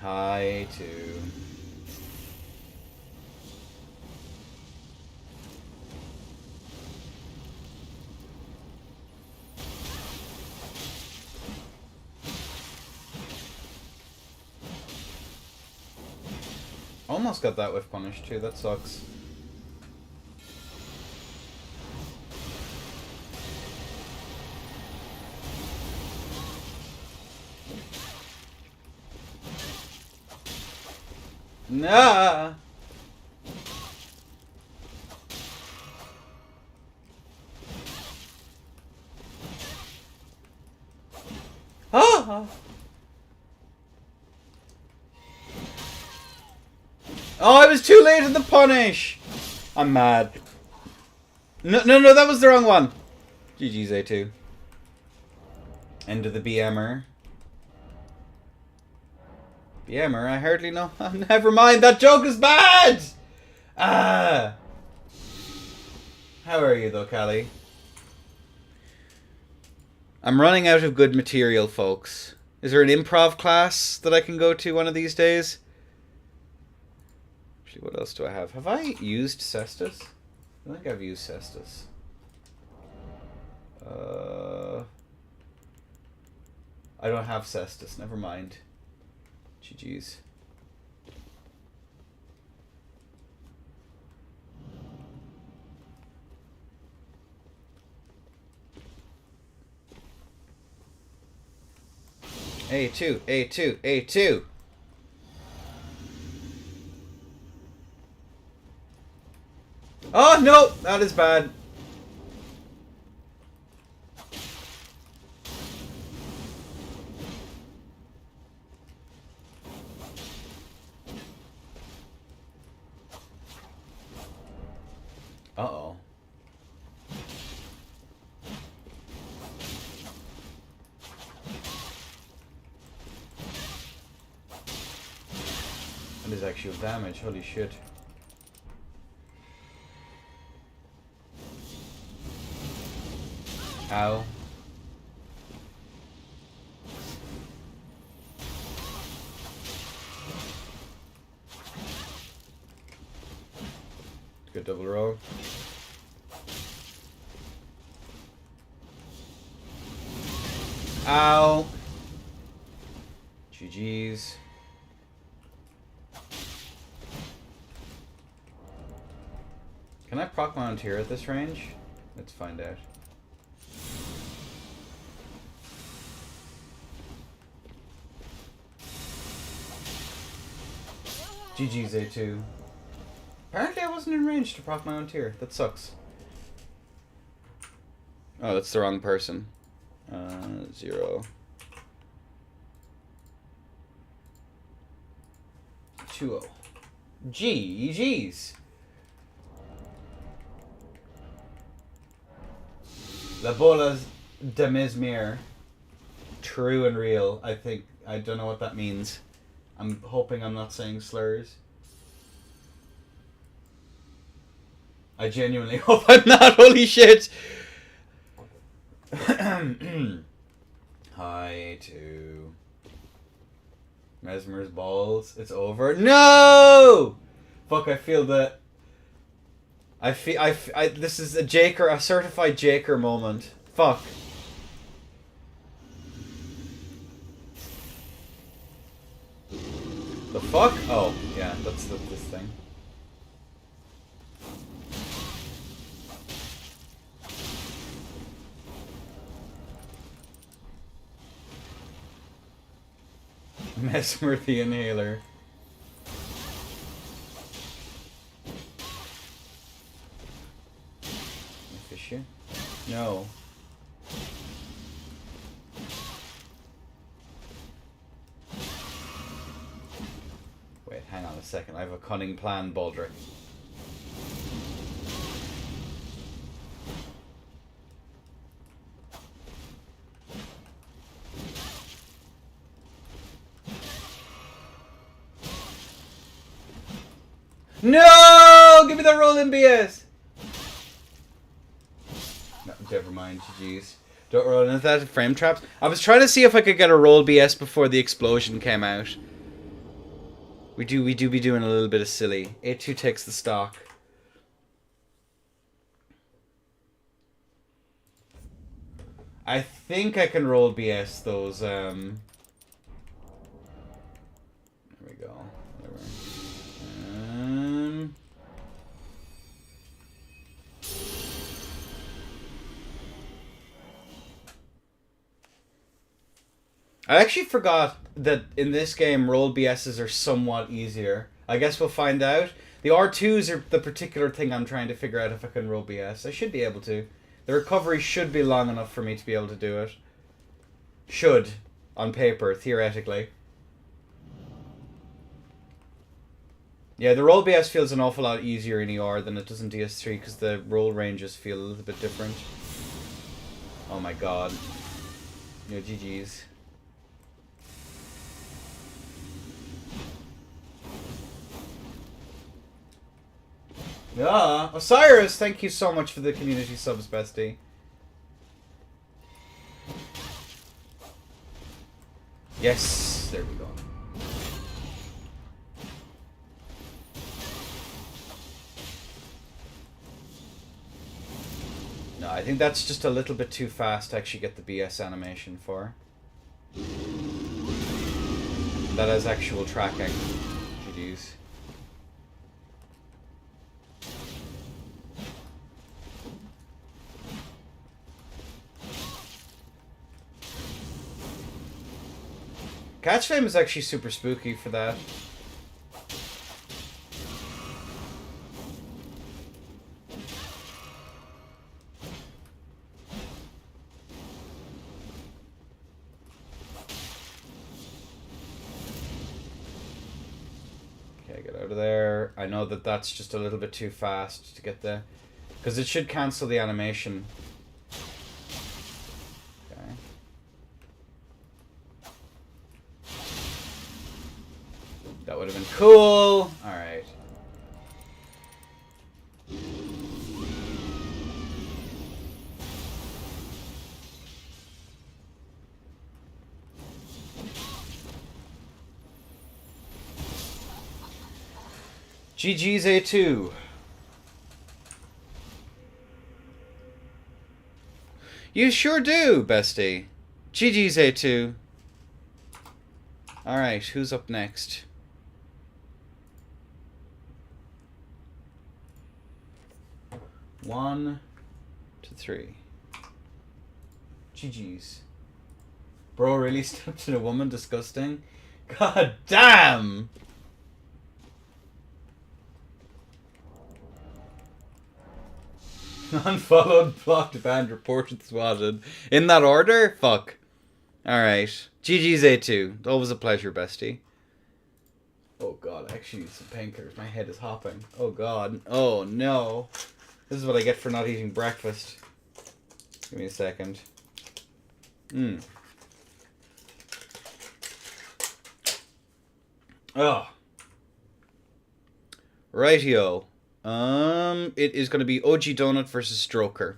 Hi, too. Almost got that with punish too, that sucks. Nah. Ah. Oh, I was too late in the punish. I'm mad. No, that was the wrong one. GG's A2. End of the BMer. BMer, I hardly know. Never mind, that joke is bad! Ah! How are you though, Callie? I'm running out of good material, folks. Is there an improv class that I can go to one of these days? Actually, what else do I have? Have I used Cestus? I don't think I've used Cestus. I don't have Cestus, never mind. GG's. A2, A2, A2. Oh, no! That is bad. Uh-oh. That is actual damage, holy shit. Ow. Good double roll. Ow. GG's. Can I proc Mountaineer at this range? Let's find out. GG's A2. Apparently I wasn't in range to proc my own tier. That sucks. Oh, that's the wrong person. 0. 2-0. GG's. La bolas de Mesmer. True and real. I think. I don't know what that means. I'm hoping I'm not saying slurs. I genuinely hope I'm not. Holy shit. Hi to Mesmer's balls. It's over. No! Fuck, I feel that. I this is a Jaker, a certified Jaker moment. Fuck. The fuck? Oh, yeah, that's this thing. Mesmer the Inhaler. aren't you? No. Wait, hang on a second. I have a cunning plan, Baldric. No! Give me that roll in BS! No, never mind, GG's. Don't roll into that. Frame traps. I was trying to see if I could get a roll BS before the explosion came out. We do be doing a little bit of silly. A2 takes the stock. I think I can roll BS those, There we go. Whatever. I actually forgot that in this game, roll BSs are somewhat easier. I guess we'll find out. The R2s are the particular thing I'm trying to figure out if I can roll BS. I should be able to. The recovery should be long enough for me to be able to do it. Should, on paper, theoretically. Yeah, the roll BS feels an awful lot easier in ER than it does in DS3 because the roll ranges feel a little bit different. Oh my god. Yeah, GG's. Yeah, Osiris, thank you so much for the community subs, bestie. Yes, there we go. No, I think that's just a little bit too fast to actually get the BS animation for. That has actual tracking. GG's. Catch Flame is actually super spooky for that. Okay, get out of there. I know that that's just a little bit too fast to get the... Because it should cancel the animation. Okay. That would have been cool. Alright. GG's A2. You sure do, bestie. GG's A2. Alright, who's up next? One, two, three. GG's. Bro really stepped in a woman? Disgusting. God damn! Unfollowed, blocked, banned, reported, swatted. In that order? Fuck. Alright. GG's A2. Always a pleasure, bestie. Oh god, I actually need some painkillers. My head is hopping. Oh god. Oh no. This is what I get for not eating breakfast. Give me a second. Oh. Rightio. It is going to be OG Donut versus Stroker.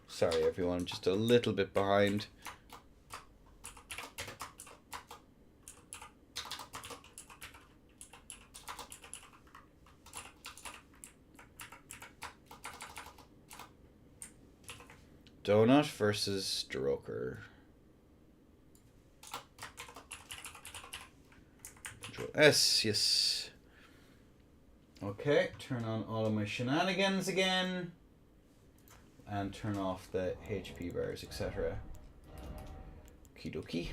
Sorry, everyone. I'm just a little bit behind. Donut versus Stroker. Control S, yes. Okay, turn on all of my shenanigans again. And turn off the HP bars, etc. Okie dokie.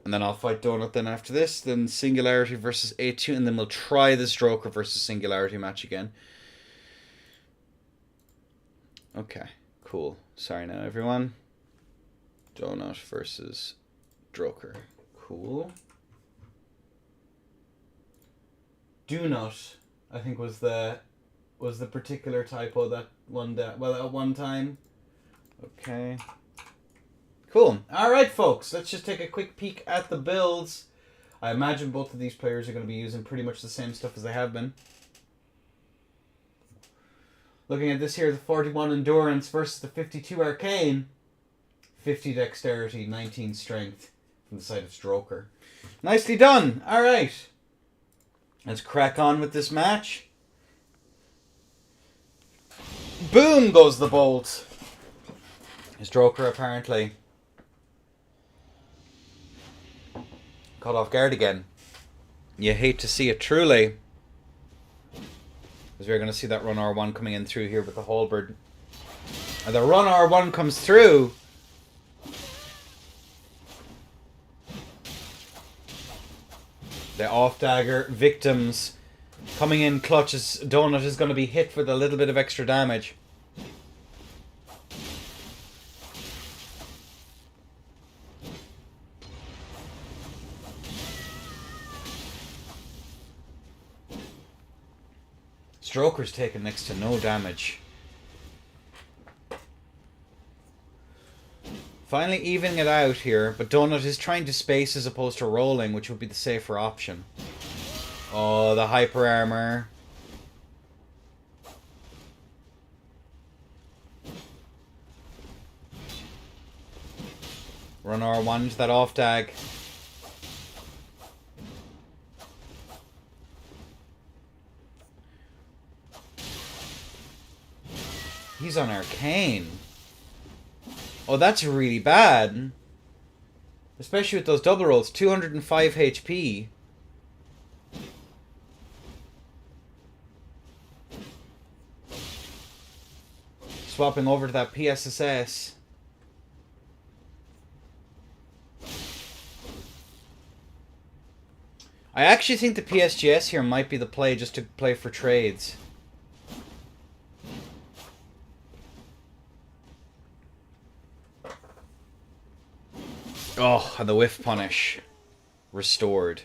And then I'll fight Donut then after this. Then Singularity versus A2. And then we'll try this Joker versus Singularity match again. Okay, cool. Sorry now, everyone. Donut versus Joker. Cool. Do not, I think, was the particular typo that at one time. Okay. Cool. Alright, folks. Let's just take a quick peek at the builds. I imagine both of these players are going to be using pretty much the same stuff as they have been. Looking at this here, the 41 Endurance versus the 52 Arcane. 50 Dexterity, 19 Strength from the side of Stroker. Nicely done. Alright. Let's crack on with this match. Boom goes the bolt. Stroker apparently caught off guard again. You hate to see it, truly. Because we're going to see that run R1 coming in through here with the halberd. And the run R1 comes through. The off dagger victims coming in clutch as Donut is going to be hit with a little bit of extra damage. Stroker's taking next to no damage. Finally evening it out here, but Donut is trying to space as opposed to rolling, which would be the safer option. Oh, the hyper armor. Run R1 to that off dag. He's on Arcane. Oh, that's really bad. Especially with those double rolls. 205 HP. Swapping over to that PSSS. I actually think the PSGS here might be the play just to play for trades. Oh, and the whiff punish. Restored.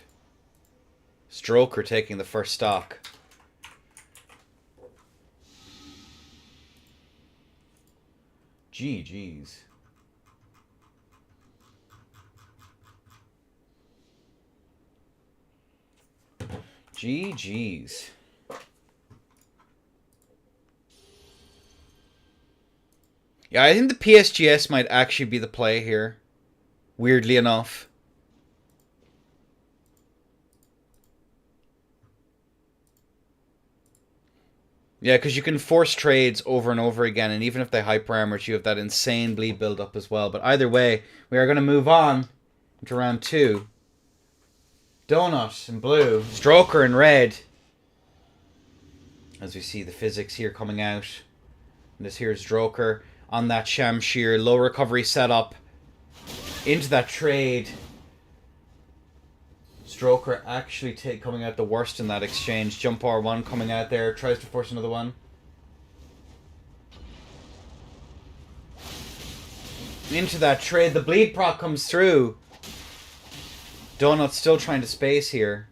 Stroker taking the first stock. GG's. GG's. Yeah, I think the PSGS might actually be the play here. Weirdly enough. Yeah, because you can force trades over and over again, and even if they hyper armor, you have that insane bleed build up as well. But either way, we are going to move on to round 2. Donut in blue, Stroker in red. As we see the physics here coming out. And this here is Stroker on that Shamshir, low recovery setup. Into that trade. Stroker actually coming out the worst in that exchange. Jump R1 coming out there. Tries to force another one. Into that trade. The bleed proc comes through. Donut still trying to space here.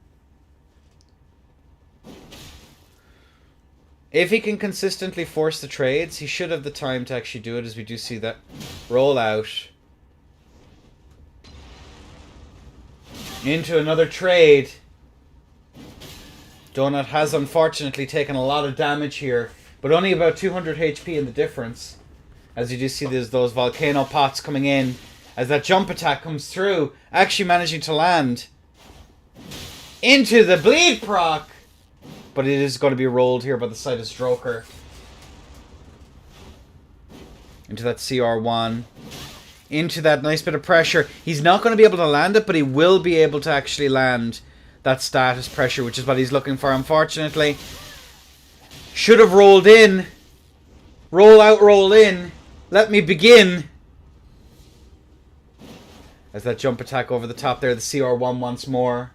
If he can consistently force the trades, he should have the time to actually do it, as we do see that rollout. Into another trade. Donut has unfortunately taken a lot of damage here, but only about 200 HP in the difference. As you do see those volcano pots coming in. As that jump attack comes through, actually managing to land into the bleed proc. But it is going to be rolled here by the side of Stroker. Into that CR1. Into that nice bit of pressure. He's not going to be able to land it, but he will be able to actually land that status pressure, which is what he's looking for, unfortunately. Should have rolled in. Roll out, roll in. Let me begin. As that jump attack over the top there, the CR1 once more.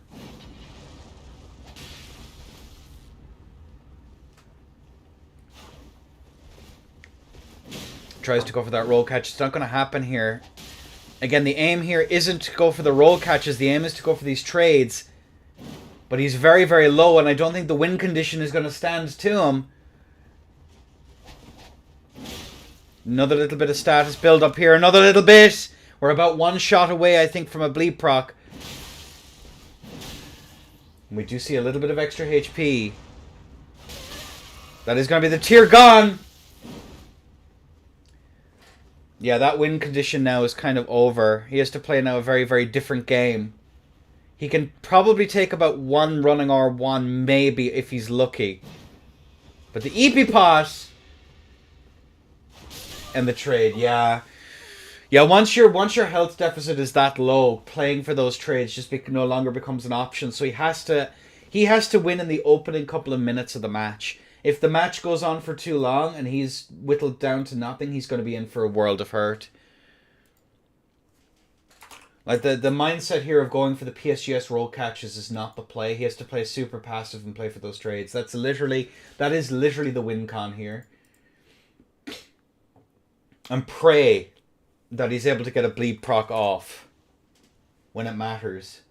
Tries to go for that roll catch. It's not going to happen here. Again, the aim here isn't to go for the roll catches. The aim is to go for these trades. But he's very, very low, and I don't think the win condition is going to stand to him. Another little bit of status build up here. Another little bit. We're about one shot away, I think, from a bleed proc. And we do see a little bit of extra HP. That is going to be the tier gone. Yeah, that win condition now is kind of over. He has to play now a very, very different game. He can probably take about one running R1, maybe, if he's lucky. But the EP pot and the trade, yeah. Yeah, once your health deficit is that low, playing for those trades just no longer becomes an option. So he has to win in the opening couple of minutes of the match. If the match goes on for too long and he's whittled down to nothing, he's going to be in for a world of hurt. Like, the mindset here of going for the PSGS roll catches is not the play. He has to play super passive and play for those trades. That is literally the win con here. And pray that he's able to get a bleed proc off when it matters.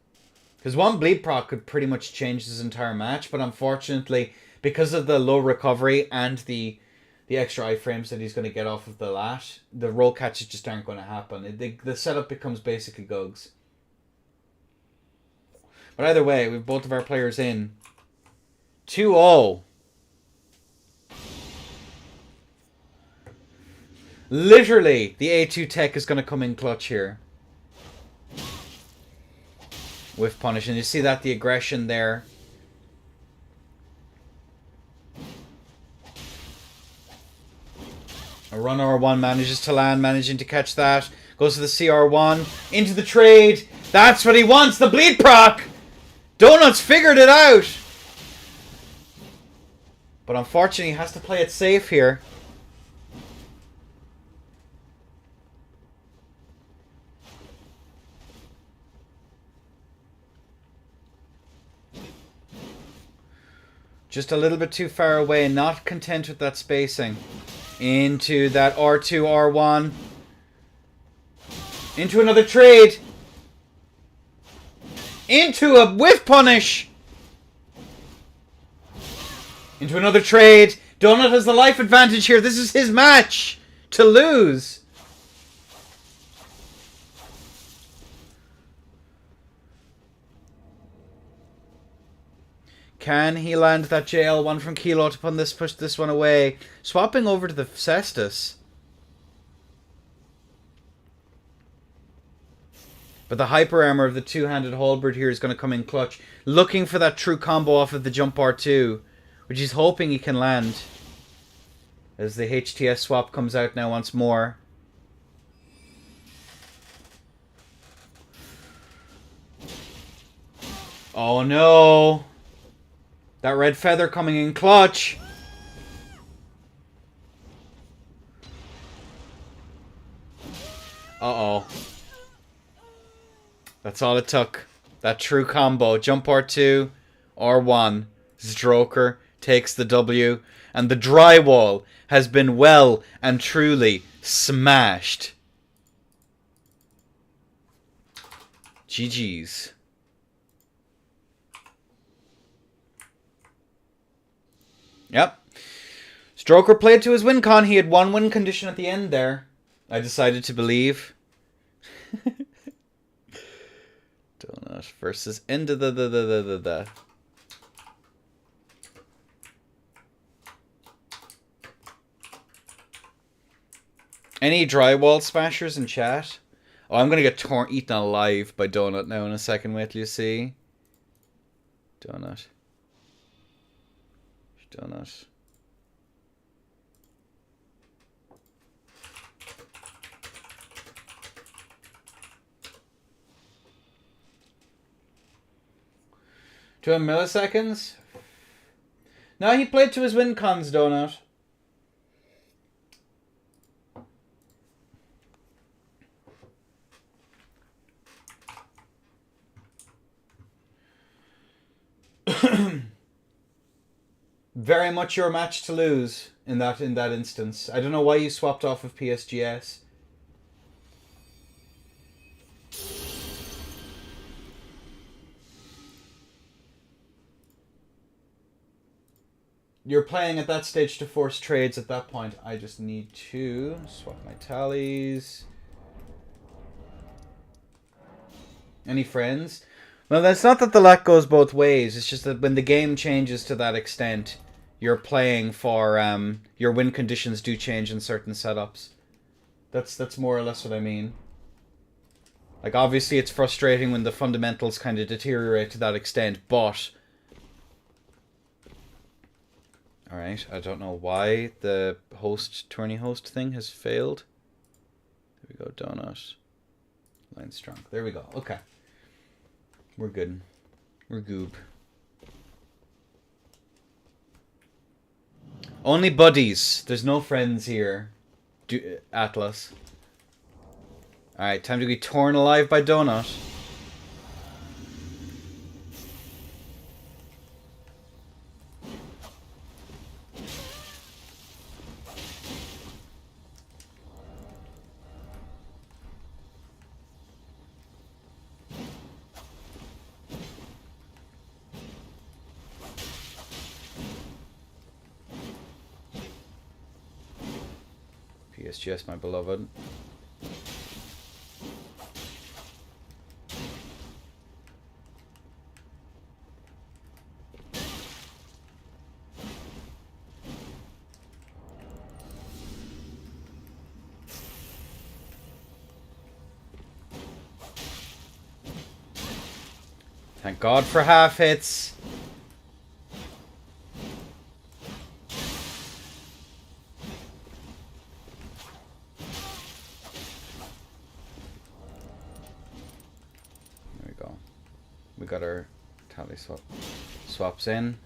Because one bleed proc could pretty much change his entire match, but unfortunately, because of the low recovery and the extra iframes that he's going to get off of the lat, the roll catches just aren't going to happen. The setup becomes basically Gugs. But either way, we've both of our players in. 2-0. Literally, the A2 tech is going to come in clutch here. With punish. And you see that, the aggression there. A run R1 manages to land, managing to catch that. Goes to the CR1. Into the trade. That's what he wants, the bleed proc! Donuts figured it out! But unfortunately, he has to play it safe here. Just a little bit too far away, not content with that spacing. Into that R2, R1. Into another trade. Into a whiff punish. Into another trade. Donut has the life advantage here. This is his match to lose. Can he land that JL1 from Kilo to push this one away? Swapping over to the Cestus. But the hyper armor of the two-handed halberd here is going to come in clutch. Looking for that true combo off of the jump R2, which he's hoping he can land. As the HTS swap comes out now once more. Oh no! That red feather coming in clutch. Uh-oh. That's all it took. That true combo. Jump R2, R1. Stroker takes the W. And the drywall has been well and truly smashed. GG's. Yep. Stroker played to his win con. He had one win condition at the end there. I decided to believe. Donut versus into the. Any drywall smashers in chat? Oh, I'm going to get eaten alive by Donut now in a second. Wait till you see. Donut. Donut. To a milliseconds? No, he played to his win cons, Donut. Very much your match to lose in that instance. I don't know why you swapped off of PSGS. You're playing at that stage to force trades at that point. I just need to swap my tallies. Any friends? Well, that's not that the luck goes both ways. It's just that when the game changes to that extent, you're playing for your win conditions do change in certain setups. That's more or less what I mean. Like, obviously it's frustrating when the fundamentals kind of deteriorate to that extent, but alright, I don't know why the tourney host thing has failed. There we go, donut. Line strong. There we go. Okay. We're good. We're goob. Only buddies. There's no friends here. Atlas. Alright, time to be torn alive by Donut. PSGS, my beloved. Thank God for half hits. We got our tally swaps in.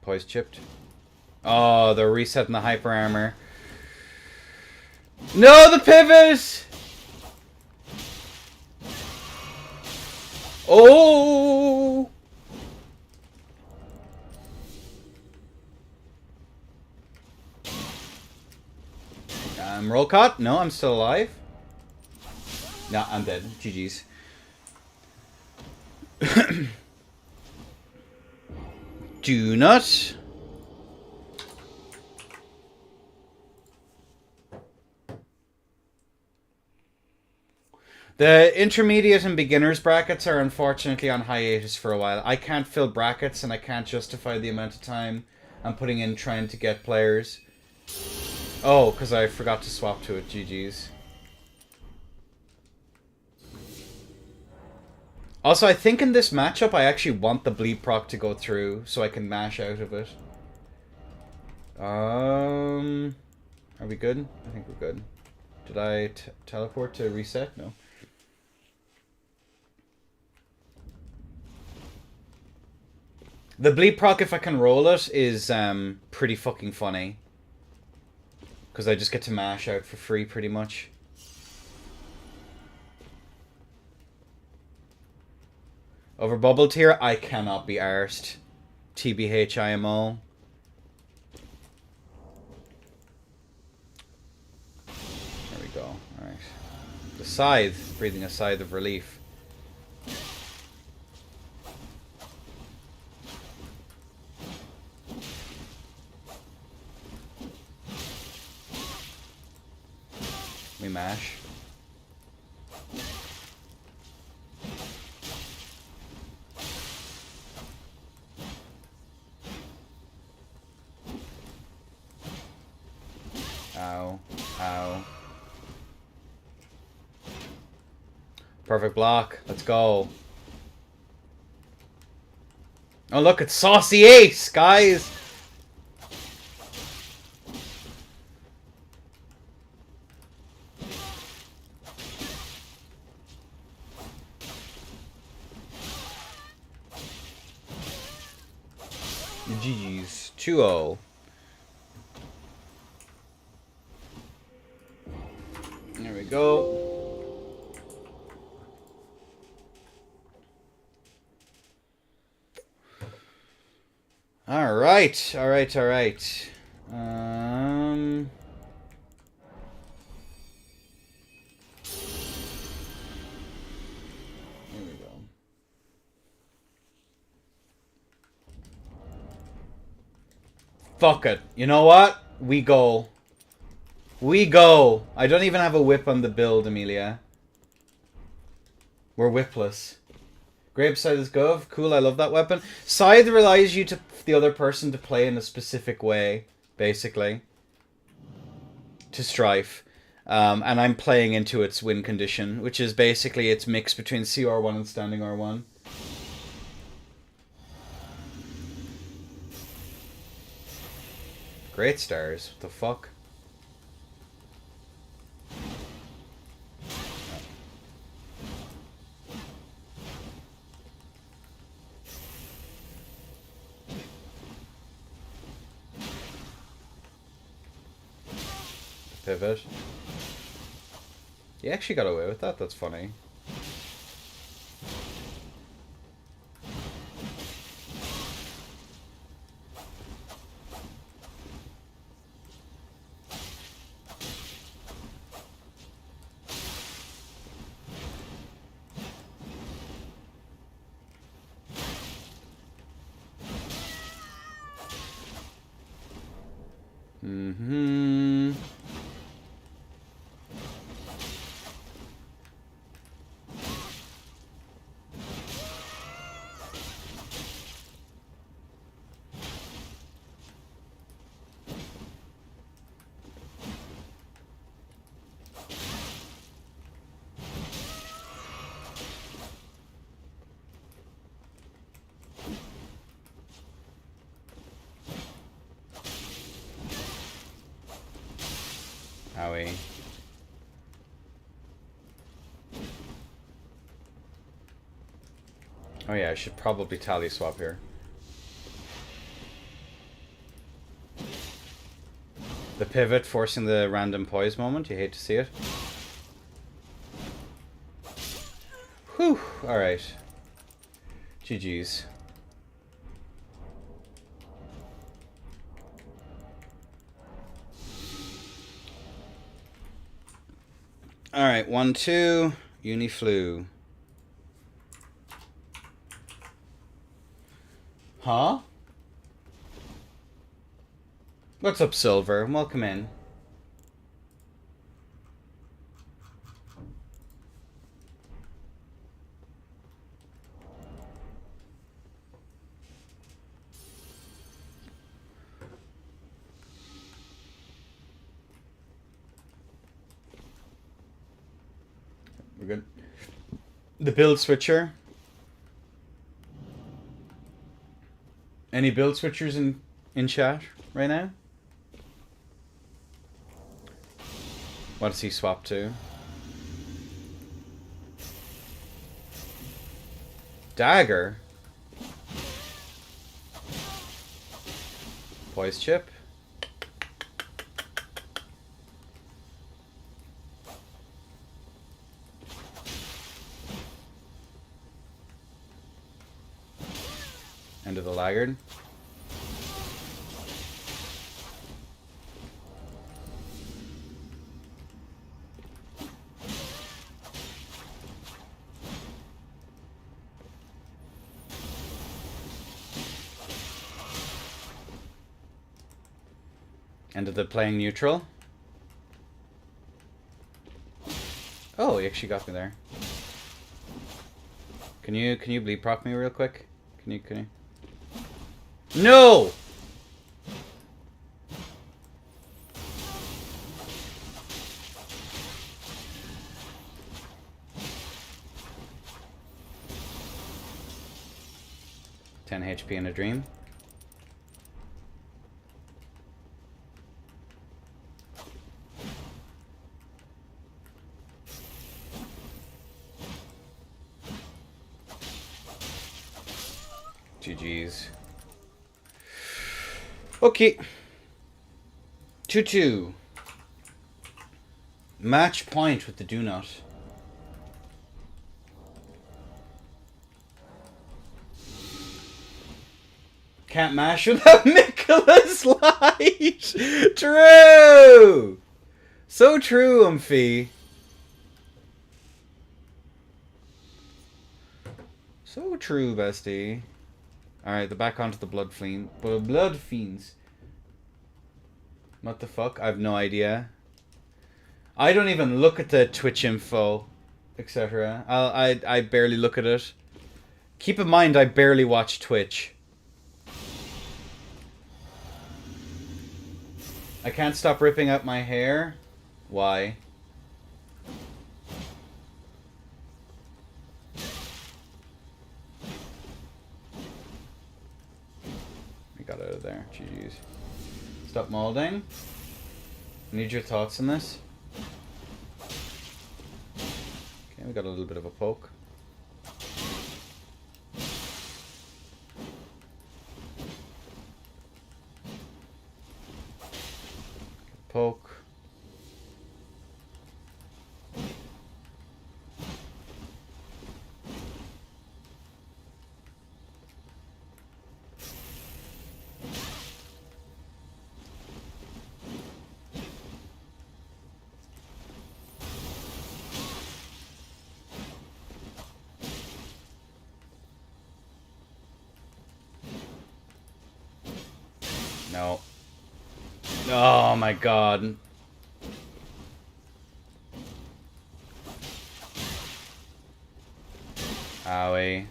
Poise chipped. Oh, they're resetting the hyper armor. No, the pivot! Oh! Roll cut? No, I'm still alive. No, I'm dead. GG's. Do not. The intermediate and beginners brackets are unfortunately on hiatus for a while. I can't fill brackets and I can't justify the amount of time I'm putting in trying to get players. Oh, because I forgot to swap to it. GG's. Also, I think in this matchup, I actually want the bleed proc to go through so I can mash out of it. Are we good? I think we're good. Did I teleport to reset? No. The bleed proc, if I can roll it, is pretty fucking funny. Because I just get to mash out for free, pretty much. Over bubble tier, I cannot be arsed. TBH IMO. There we go. Alright. The scythe, breathing a scythe of relief. We mash. Ow. Ow. Perfect block. Let's go. Oh look, it's Saucy Ace, guys! GG's. 2-0. There we go. Alright, alright, alright. Here we go. Fuck it. You know what? We go. We go. I don't even have a whip on the build, Amelia. We're whipless. Grape Scythe is Gov. Cool, I love that weapon. Scythe relies you to the other person to play in a specific way, basically. To Strife. And I'm playing into its win condition, which is basically its mix between CR1 and standing R1. Great stars. What the fuck? Pivot. He actually got away with that. That's funny. Owie. Oh yeah, I should probably tally swap here. The pivot forcing the random poise moment. You hate to see it. Whew. Alright. GG's. Alright, 1-2. Uniflu. Huh? What's up, Silver? Welcome in. We're good. The build switcher. Any build switchers in chat right now? What does he swap to? Dagger. Poise chip. End of the laggard. End of the playing neutral. Oh, he actually got me there. Can you bleed proc me real quick? Can you? No! HP in a dream. GG's. Okay. 2-2. Match point with the do not. Can't mash without Nicholas Light. True. So true, Umphy. So true, bestie. Alright, they're back onto the blood fiends. What the fuck? I have no idea. I don't even look at the Twitch info, etc. I barely look at it. Keep in mind, I barely watch Twitch. I can't stop ripping out my hair. Why? I got out of there. GG's. Stop molding. Need your thoughts on this. Okay, we got a little bit of a poke. Poke. No. Oh my god. Owie.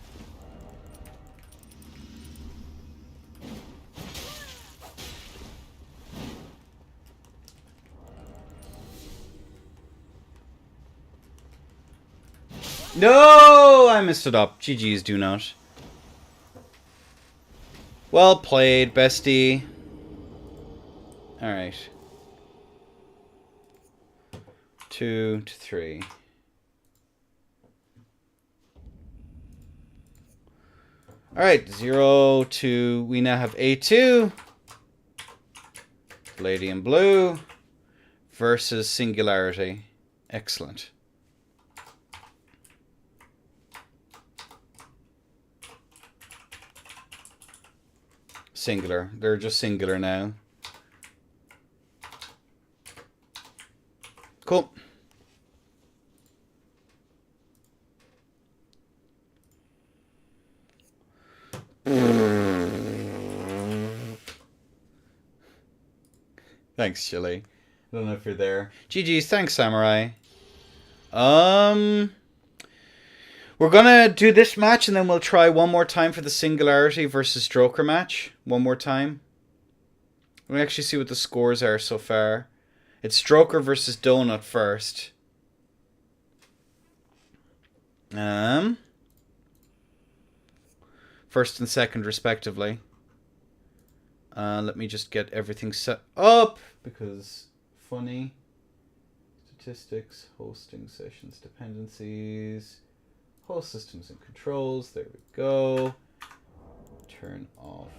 No! I messed it up. GG's, do not. Well played, bestie. Alright. 2 to 3. Alright, 0 to... We now have A2. Lady in Blue versus Singularity. Excellent. Singular. They're just singular now. Cool. Thanks, Chili. I don't know if you're there. GG's, thanks, Samurai. We're gonna do this match and then we'll try one more time for the Singularity versus Stroker match. One more time. Let me actually see what the scores are so far. It's Stroker versus Donut first. First and second, respectively. Let me just get everything set up because funny. Statistics, hosting sessions, dependencies, host systems and controls. There we go. Turn off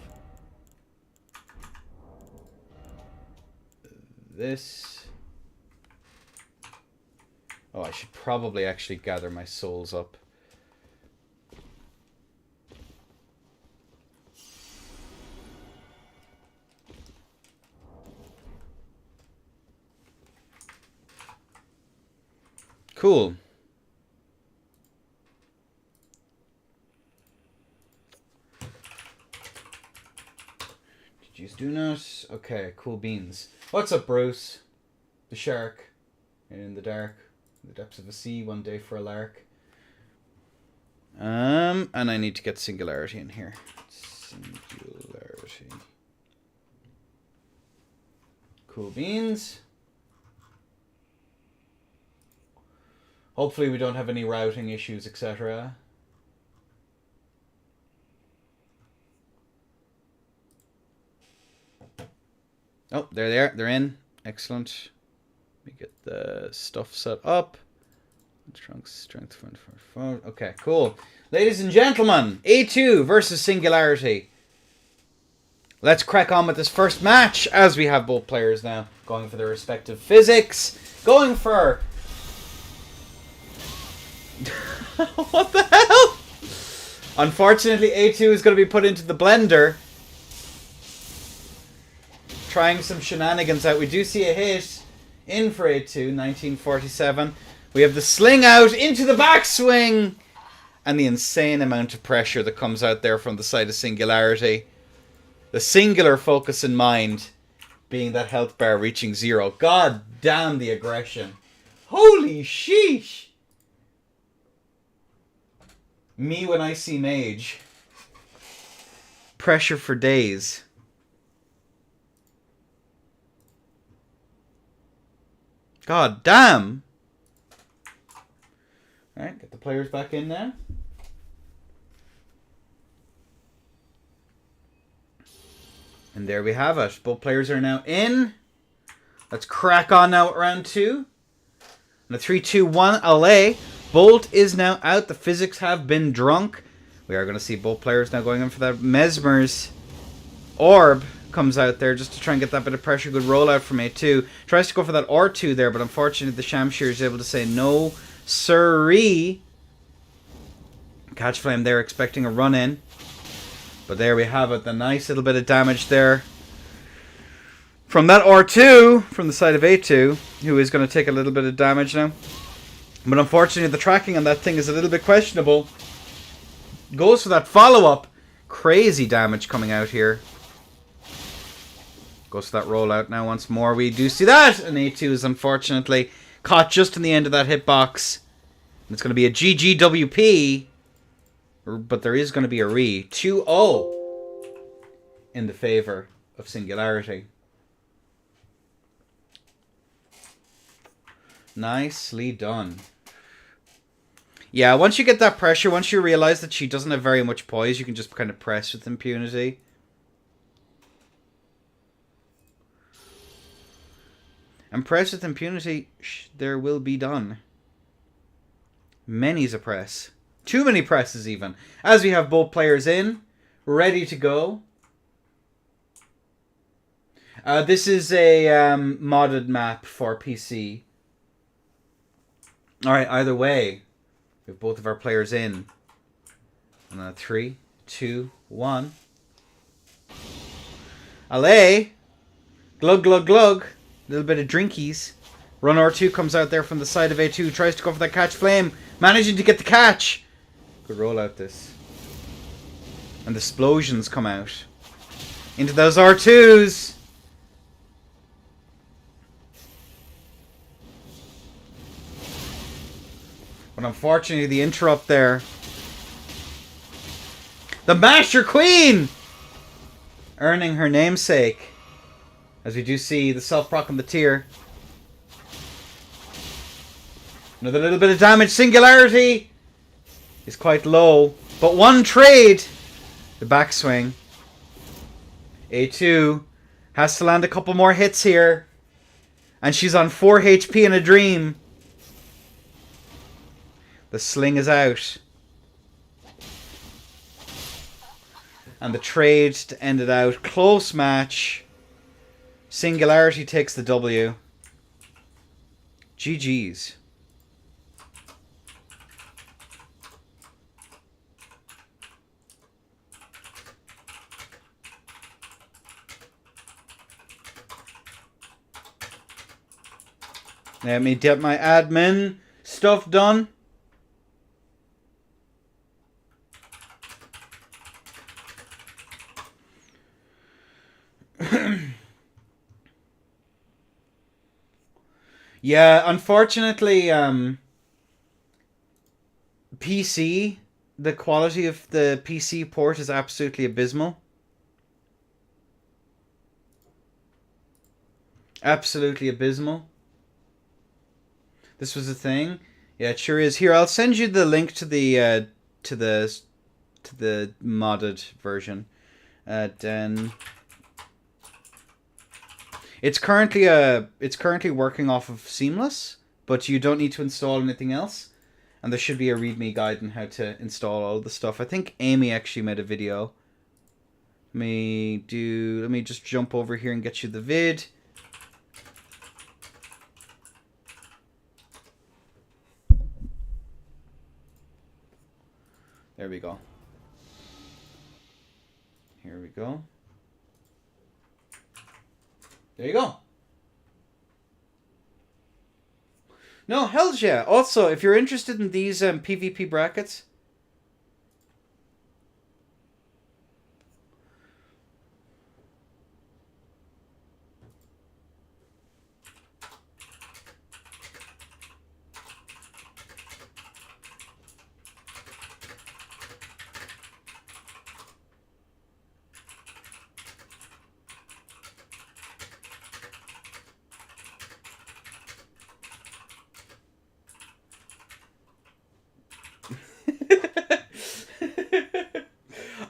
this. Oh, I should probably actually gather my souls up. Cool. GG's do not. Okay, cool beans. What's up, Bruce? The shark. In the dark. In the depths of the sea, one day for a lark. And I need to get Singularity in here. Singularity. Cool beans. Hopefully we don't have any routing issues, etc. Oh, there they are. They're in. Excellent. Let me get the stuff set up. Strength front for phone. Okay, cool. Ladies and gentlemen, A2 versus Singularity. Let's crack on with this first match as we have both players now going for their respective physics. Going for... What the hell? Unfortunately, A2 is going to be put into the blender. trying some shenanigans out. We do see a hit in for A2, 1947. We have the sling out into the backswing. And the insane amount of pressure that comes out there from the side of Singularity. The singular focus in mind being that health bar reaching 0. God damn the aggression. Holy sheesh. Me when I see Mage. Pressure for days. God damn. Alright, get the players back in now. And there we have it. Both players are now in. Let's crack on now at round 2. And a 3-2-1 LA. Bolt is now out. The physics have been drunk. We are going to see both players now going in for that. Mesmer's Orb comes out there just to try and get that bit of pressure. Good rollout from A2. Tries to go for that R2 there, but unfortunately the Shamshir is able to say no siree. Catch Flame there expecting a run in. But there we have it. The nice little bit of damage there from that R2 from the side of A2, who is going to take a little bit of damage now. But unfortunately the tracking on that thing is a little bit questionable. Goes for that follow-up. Crazy damage coming out here. Goes for that rollout now once more. We do see that. And A2 is unfortunately caught just in the end of that hitbox. And it's going to be a GGWP. But there is going to be a re. 2-0 in the favor of Singularity. Nicely done. Yeah, once you get that pressure, once you realize that she doesn't have very much poise, you can just kind of press with impunity. And press with impunity, there will be done. Many's a press. Too many presses even. As we have both players in, ready to go. This is a modded map for PC. Alright, either way, we have both of our players in. And a 3, 2, 1. LA. Glug, glug, glug. A little bit of drinkies. Run R2 comes out there from the side of A2. Tries to go for that catch flame. Managing to get the catch. Good roll out this. And the explosions come out. Into those R2s. But unfortunately the interrupt there. The Master Queen! Earning her namesake. As we do see the self-proclamateer. Another little bit of damage. Singularity is quite low. But one trade. The backswing. A2 has to land a couple more hits here. And she's on 4 HP in a dream. The sling is out. And the trade to end it out. Close match. Singularity takes the W. GG's. Let me get my admin stuff done. Yeah, unfortunately, PC, the quality of the PC port is absolutely abysmal. Absolutely abysmal. This was a thing. Yeah, it sure is. Here, I'll send you the link to the modded version. Then it's currently working off of Seamless, but you don't need to install anything else. And there should be a README guide on how to install all the stuff. I think Amy actually made a video. Let me just jump over here and get you the vid. There we go. Here we go. There you go. No, hell yeah. Also, if you're interested in these PvP brackets...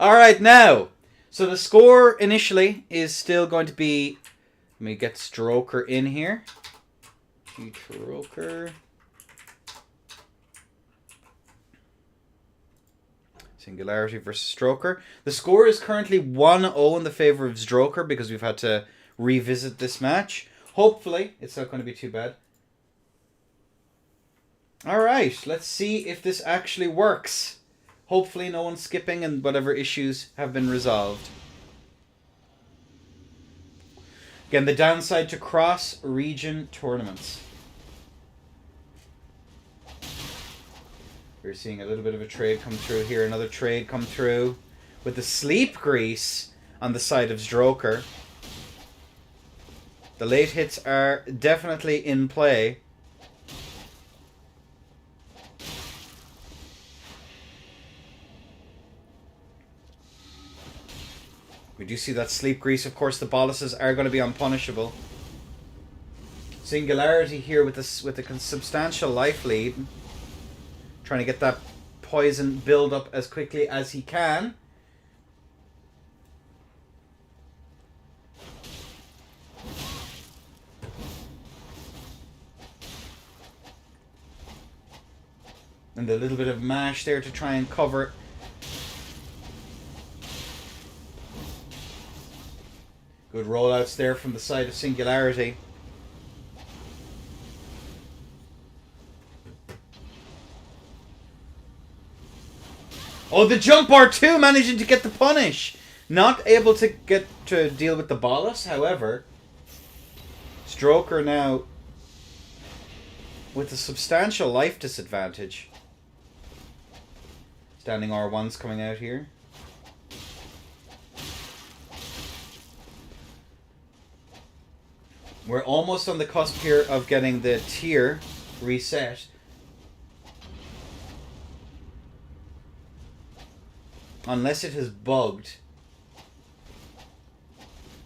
Alright, now. So the score initially is still going to be... Let me get Stroker in here. Stroker. Singularity versus Stroker. The score is currently 1-0 in the favor of Stroker because we've had to revisit this match. Hopefully, it's not going to be too bad. Alright, let's see if this actually works. Hopefully no one's skipping and whatever issues have been resolved. Again, the downside to cross-region tournaments. We're seeing a little bit of a trade come through here. Another trade come through with the sleep grease on the side of Stroker. The late hits are definitely in play. We do see that sleep grease. Of course, the boluses are going to be unpunishable. Singularity here with a substantial life lead. Trying to get that poison build up as quickly as he can. And a little bit of mash there to try and cover. Good rollouts there from the side of Singularity. Oh, the jump R2 managing to get the punish. Not able to get to deal with the bolus, however. Stroker now with a substantial life disadvantage. Standing R1's coming out here. We're almost on the cusp here of getting the tier reset. Unless it has bugged.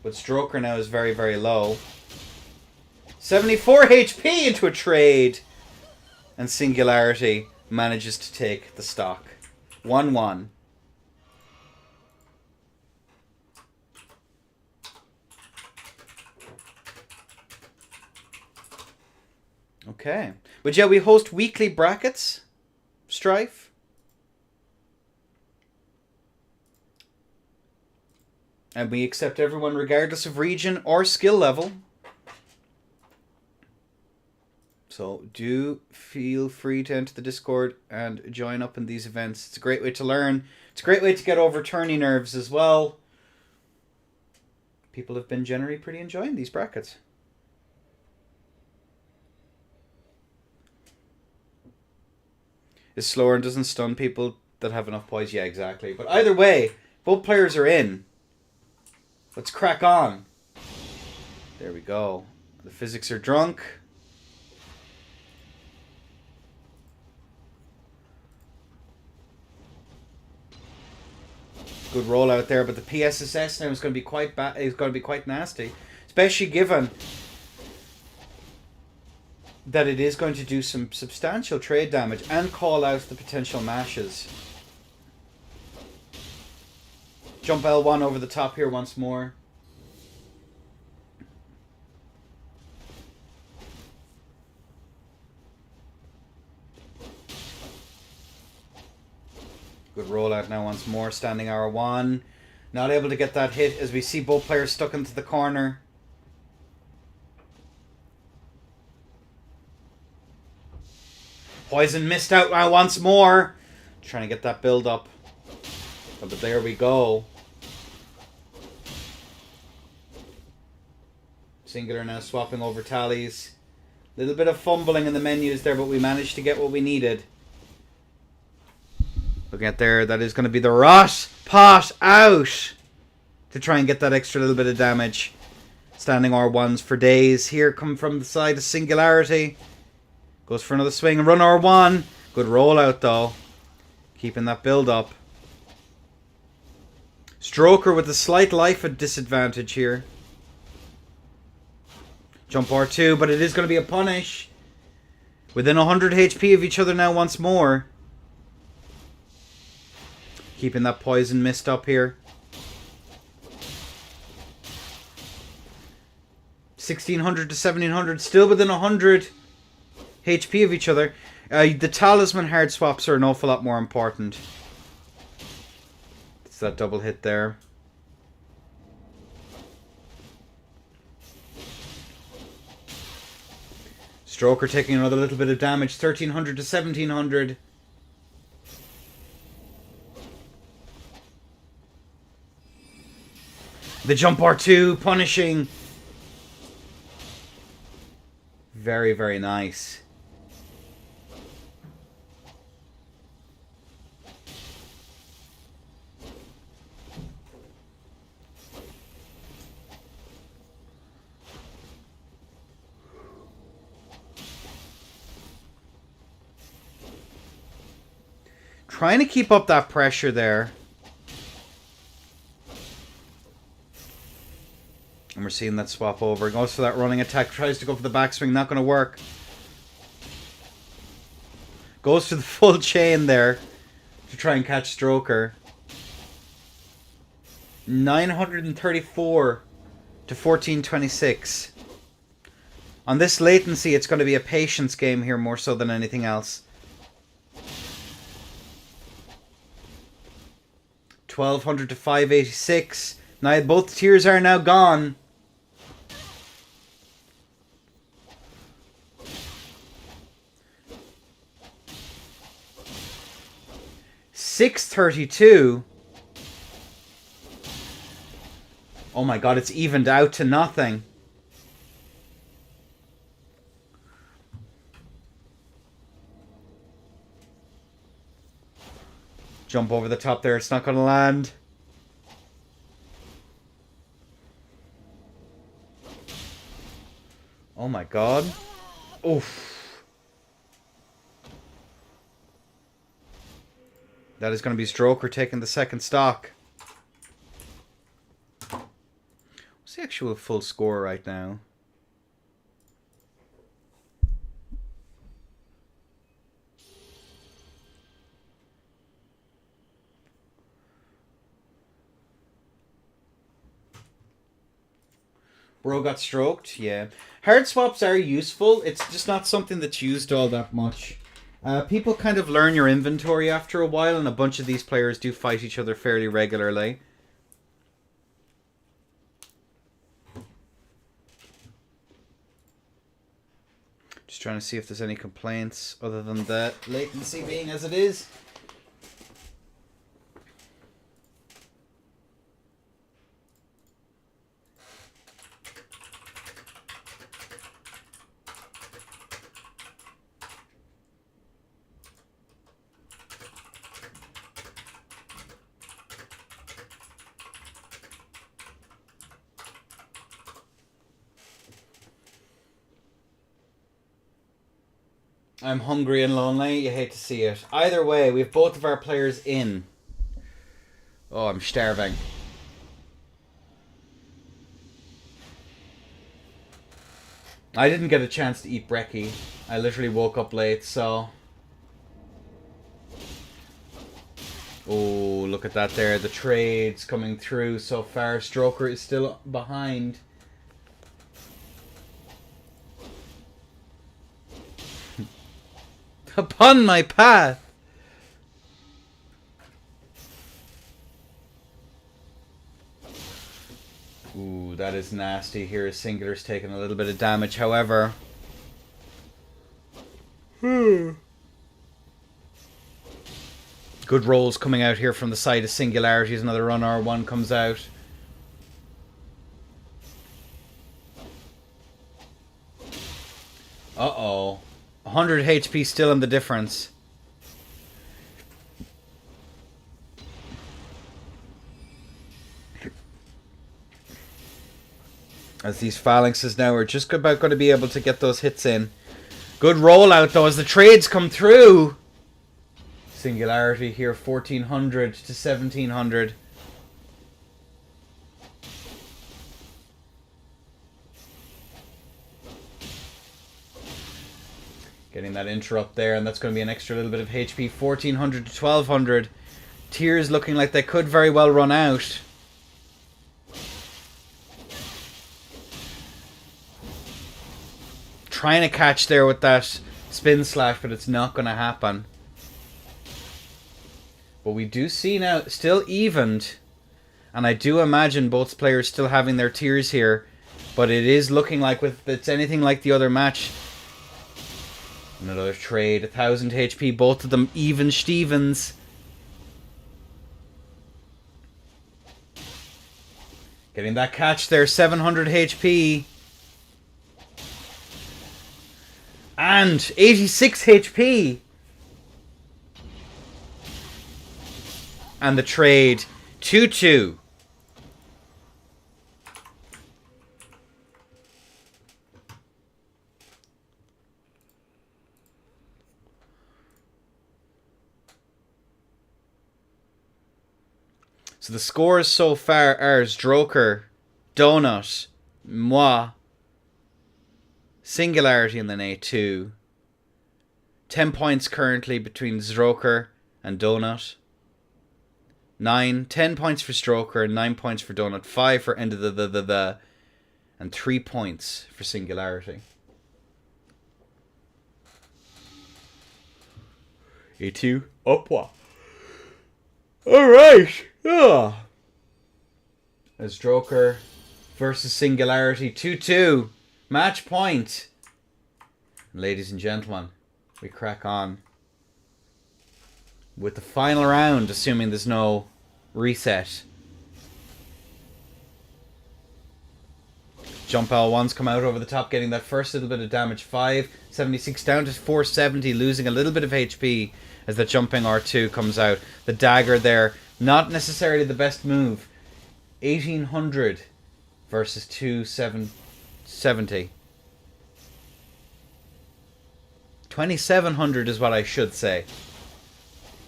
But Stroker now is very, very low. 74 HP into a trade. And Singularity manages to take the stock. 1-1. Okay. But yeah, we host weekly brackets. Strife. And we accept everyone regardless of region or skill level. So do feel free to enter the Discord and join up in these events. It's a great way to learn. It's a great way to get over tourney nerves as well. People have been generally pretty enjoying these brackets. Is slower and doesn't stun people that have enough poise? Yeah, exactly. But either way, both players are in. Let's crack on. There we go. The physics are drunk. Good rollout there, but the PSSS now is going to be quite bad. Is going to be quite nasty, especially given that it is going to do some substantial trade damage and call out the potential mashes. Jump L1 over the top here once more. Good rollout now once more. Standing R1. Not able to get that hit as we see both players stuck into the corner. Poison missed out now once more. Trying to get that build up. But there we go. Singular now swapping over tallies. Little bit of fumbling in the menus there, but we managed to get what we needed. Looking at there, that is going to be the rot pot out to try and get that extra little bit of damage. Standing R1s for days. Here come from the side of Singularity. Goes for another swing and run R1. Good rollout though. Keeping that build up. Stroker with a slight life at disadvantage here. Jump R2, but it is going to be a punish. Within 100 HP of each other now once more. Keeping that poison mist up here. 1600 to 1700, still within 100 HP of each other. The talisman hard swaps are an awful lot more important. It's that double hit there. Stroker taking another little bit of damage. 1300 to 1700. The jump R2 punishing. Very, very nice. Trying to keep up that pressure there. And we're seeing that swap over. Goes for that running attack. Tries to go for the backswing. Not going to work. Goes for the full chain there. To try and catch Stroker. 934 to 1426. On this latency, it's going to be a patience game here more so than anything else. 1200 to 586. Now both tiers are now gone. $632. Oh my god, it's evened out to nothing. Jump over the top there. It's not going to land. Oh my god. Oof. That is going to be Stroker taking the second stock. What's the actual full score right now? Bro got stroked, yeah. Hard swaps are useful. It's just not something that's used all that much. People kind of learn your inventory after a while, and a bunch of these players do fight each other fairly regularly. Just trying to see if there's any complaints other than that latency being as it is. I'm hungry and lonely. You hate to see it. Either way, we have both of our players in. Oh, I'm starving. I didn't get a chance to eat brekkie. I literally woke up late, so... Oh, look at that there. The trades coming through so far. Stroker is still behind. Upon my path. Ooh, that is nasty. Here, Singular's taking a little bit of damage, however. Good rolls coming out here from the side of Singularities. Another run R1 comes out. Uh-oh. 100 HP still in the difference. As these phalanxes now are just about going to be able to get those hits in. Good rollout though as the trades come through. Singularity here, 1400 to 1700. Getting that interrupt there, and that's going to be an extra little bit of HP. 1400 to 1200. Tears looking like they could very well run out. Trying to catch there with that spin slash, but it's not going to happen. But we do see now, still evened. And I do imagine both players still having their tears here. But it is looking like, if it's anything like the other match, another trade, 1000 HP, both of them even Stevens. Getting that catch there, 700 HP. And 86 HP. And the trade, 2-2. So the scores so far are Stroker, Donut, Moi, Singularity, and then A2. 10 points currently between Stroker and Donut. 10 points for Stroker, 9 points for Donut, 5 for End of the, and 3 points for Singularity. A2, upwa. Alright. As Stroker versus Singularity, 2-2. Match point. Ladies and gentlemen, we crack on with the final round, assuming there's no reset. Jump L1's come out over the top, getting that first little bit of damage. 576 down to 470, losing a little bit of HP as the jumping R2 comes out. The dagger there, not necessarily the best move. 1800 versus 2770. 2700 is what I should say.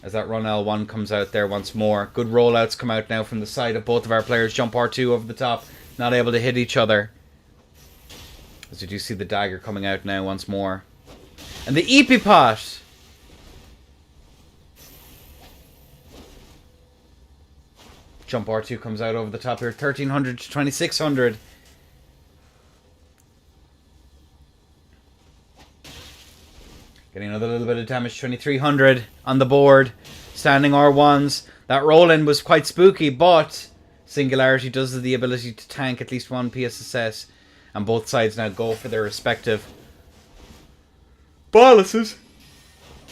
As that run L1 comes out there once more. Good rollouts come out now from the side of both of our players. Jump R2 over the top. Not able to hit each other. As we do see the dagger coming out now once more. And the EP pot. Jump R2 comes out over the top here. 1300 to 2600. Getting another little bit of damage. 2300 on the board. Standing R1s. That roll-in was quite spooky, but Singularity does have the ability to tank at least one PSSS. And both sides now go for their respective boluses.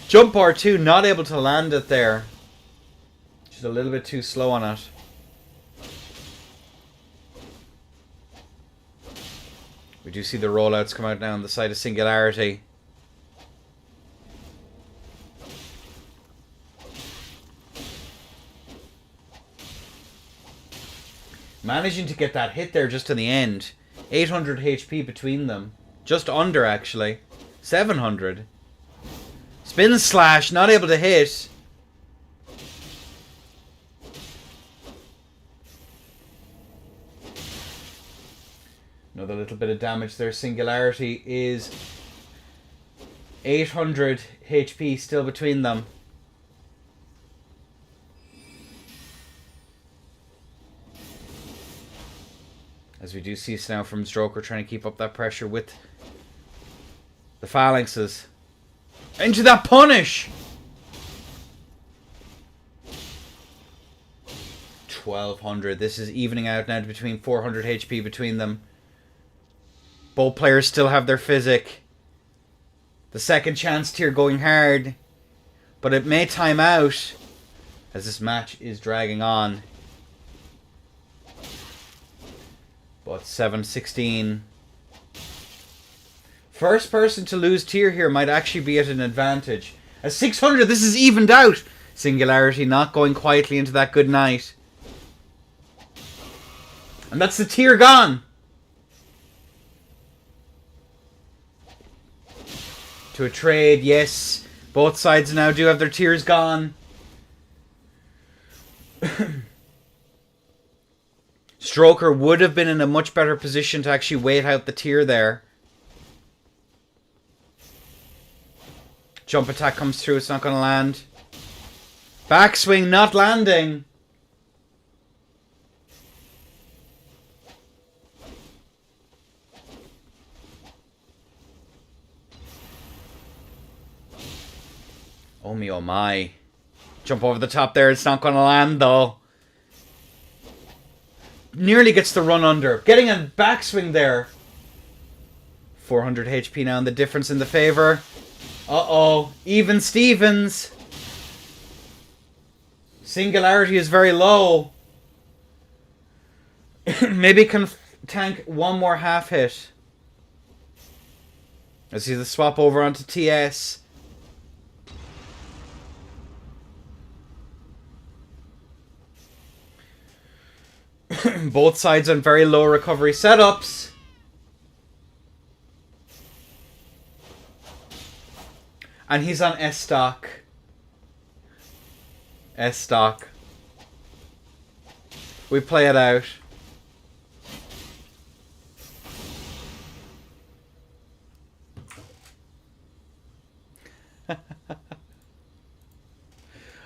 Jump R2 not able to land it there. Just a little bit too slow on it. We do see the rollouts come out now on the side of Singularity. Managing to get that hit there just in the end. 800 HP between them. Just under, actually. 700. Spin slash, not able to hit. Another little bit of damage there. Singularity is 800 HP still between them. As we do see now from Stroker trying to keep up that pressure with the phalanxes. Into that punish! 1200. This is evening out now to between 400 HP between them. Both players still have their physic. The second chance tier going hard. But it may time out as this match is dragging on. But 716. First person to lose tier here might actually be at an advantage. At 600, this is evened out. Singularity not going quietly into that good night. And that's the tier gone. To a trade, yes. Both sides now do have their tiers gone. Stroker would have been in a much better position to actually wait out the tier there. Jump attack comes through, it's not going to land. Backswing not landing. Oh me, oh my. Jump over the top there, it's not going to land though. Nearly gets the run under. Getting a backswing there. 400 HP now and the difference in the favor. Uh-oh. Even Stevens. Singularity is very low. Maybe can tank one more half hit. I see the swap over onto TS. Both sides on very low recovery setups. And he's on S-Stock. S-Stock. We play it out.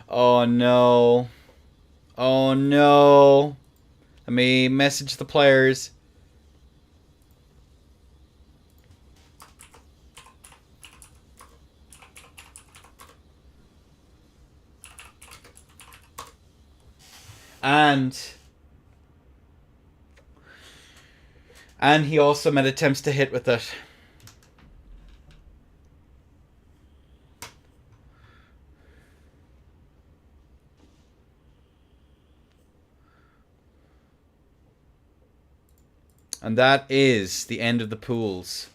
Oh no. Oh no. Let me message the players. And he also made attempts to hit with it. And that is the end of the pools.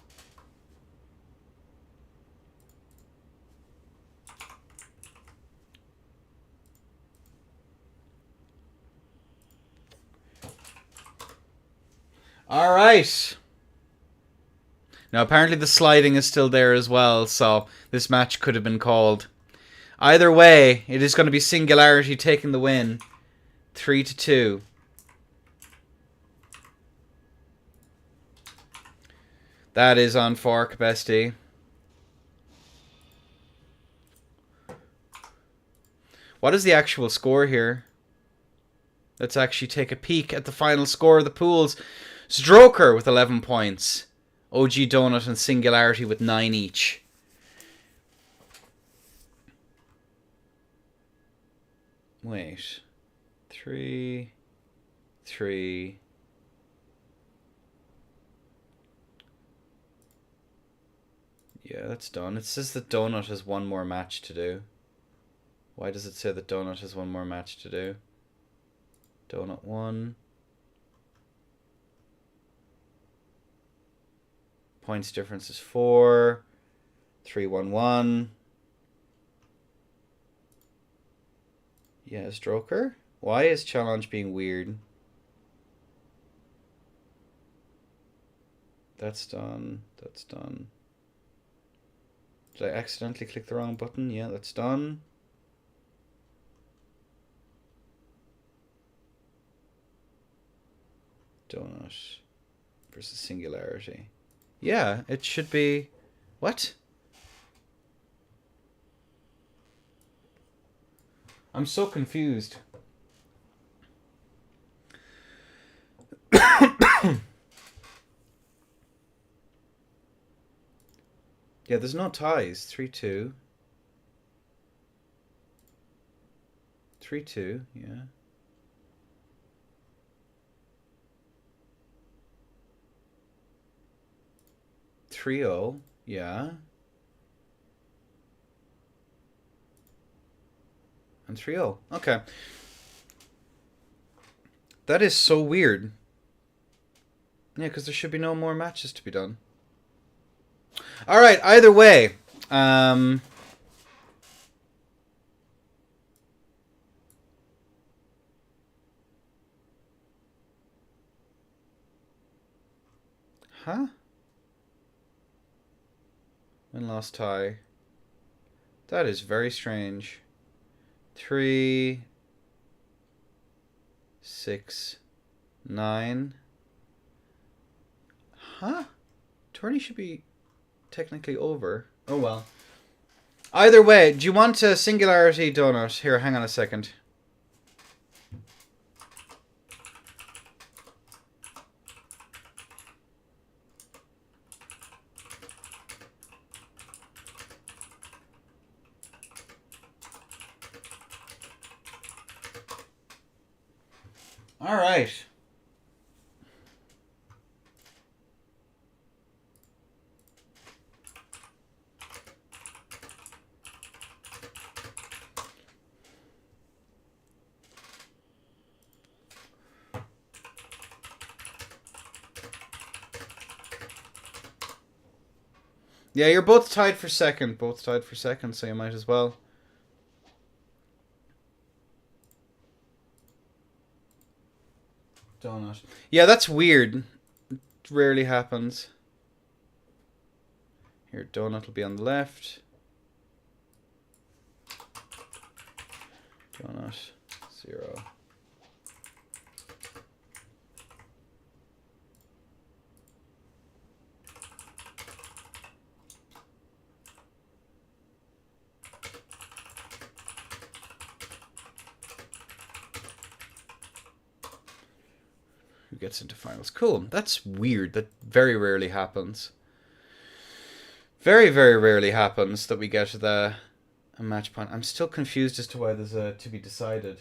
All right. Now, apparently the sliding is still there as well, so this match could have been called. Either way, it is going to be Singularity taking the win. 3-2. That is on fork, bestie. What is the actual score here? Let's actually take a peek at the final score of the pools. Stroker with 11 points. OG Donut and Singularity with 9 each. Wait. 3. Yeah, that's done. It says that Donut has one more match to do. Why does it say that Donut has one more match to do? Donut 1. Points difference is 4. 3-1-1. Yeah, Stroker? Why is challenge being weird? That's done. That's done. Did I accidentally click the wrong button? Yeah, that's done. Donut versus Singularity. Yeah, it should be... What? I'm so confused. Yeah, there's no ties. 3-2. 3-2, yeah. 3-0, yeah. And 3-0. Okay. That is so weird. Yeah, because there should be no more matches to be done. All right. Either way. Huh? Win-loss tie. That is very strange. 3, 6, 9. Huh? Tourney should be technically over. Oh well. Either way, do you want a singularity donut? Here, hang on a second. All right. Yeah, you're both tied for second. Both tied for second, so you might as well. Donut. Yeah, that's weird. It rarely happens. Here, donut will be on the left. Donut, 0. Who gets into finals? Cool. That's weird. That very rarely happens. Very, very rarely happens that we get a match point. I'm still confused as to why there's a to be decided.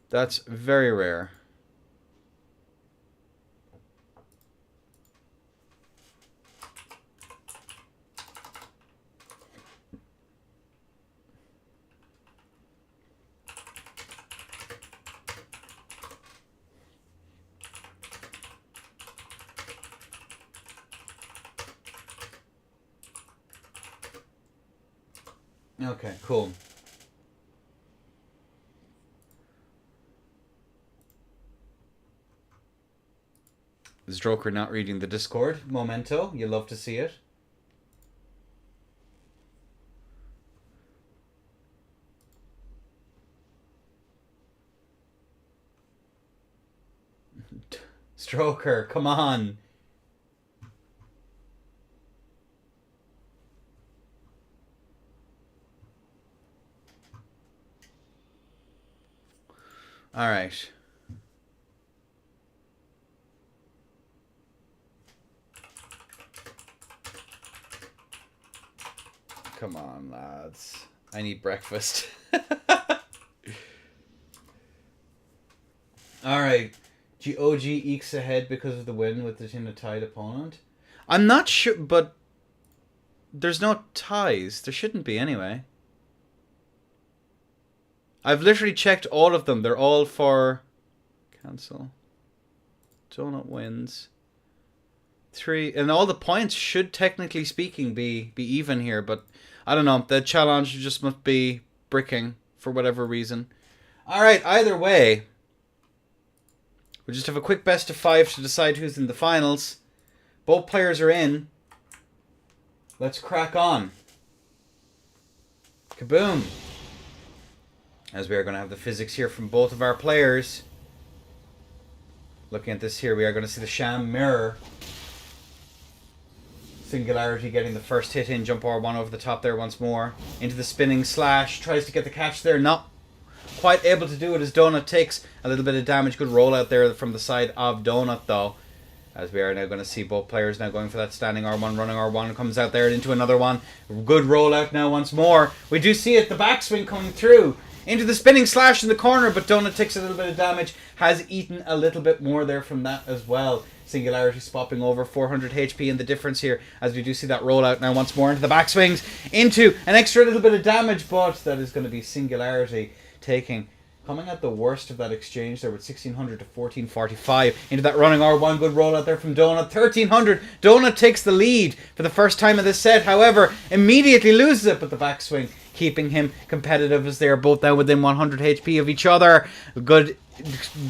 That's very rare. Okay, cool. Is Droker not reading the Discord? Memento, you love to see it. Stroker, come on. All right. Come on, lads. I need breakfast. All right. OG ekes ahead because of the win with the team of tied opponent. I'm not sure, but there's no ties. There shouldn't be anyway. I've literally checked all of them. They're all for cancel. Donut wins. 3, and all the points should technically speaking be even here, but I don't know. The challenge just must be bricking for whatever reason. All right. Either way, we'll just have a quick best of 5 to decide who's in the finals. Both players are in. Let's crack on. Kaboom. As we are going to have the physics here from both of our players. Looking at this here, we are going to see the sham mirror. Singularity getting the first hit in. Jump R1 over the top there once more. Into the spinning slash. Tries to get the catch there. Not quite able to do it as Donut takes a little bit of damage. Good roll out there from the side of Donut though. As we are now going to see both players now going for that standing R1, running R1, comes out there into another one. Good rollout now once more. We do see it, the backswing coming through. Into the spinning slash in the corner, but Donut takes a little bit of damage. Has eaten a little bit more there from that as well. Singularity swapping over 400 HP in the difference here. As we do see that rollout now once more into the backswings. Into an extra little bit of damage, but that is going to be Singularity taking Coming at the worst of that exchange there with 1600 to 1445 into that running R1. Good roll out there from Donut. 1300. Donut takes the lead for the first time in this set. However, immediately loses it, but the backswing keeping him competitive as they are both now within 100 HP of each other. A good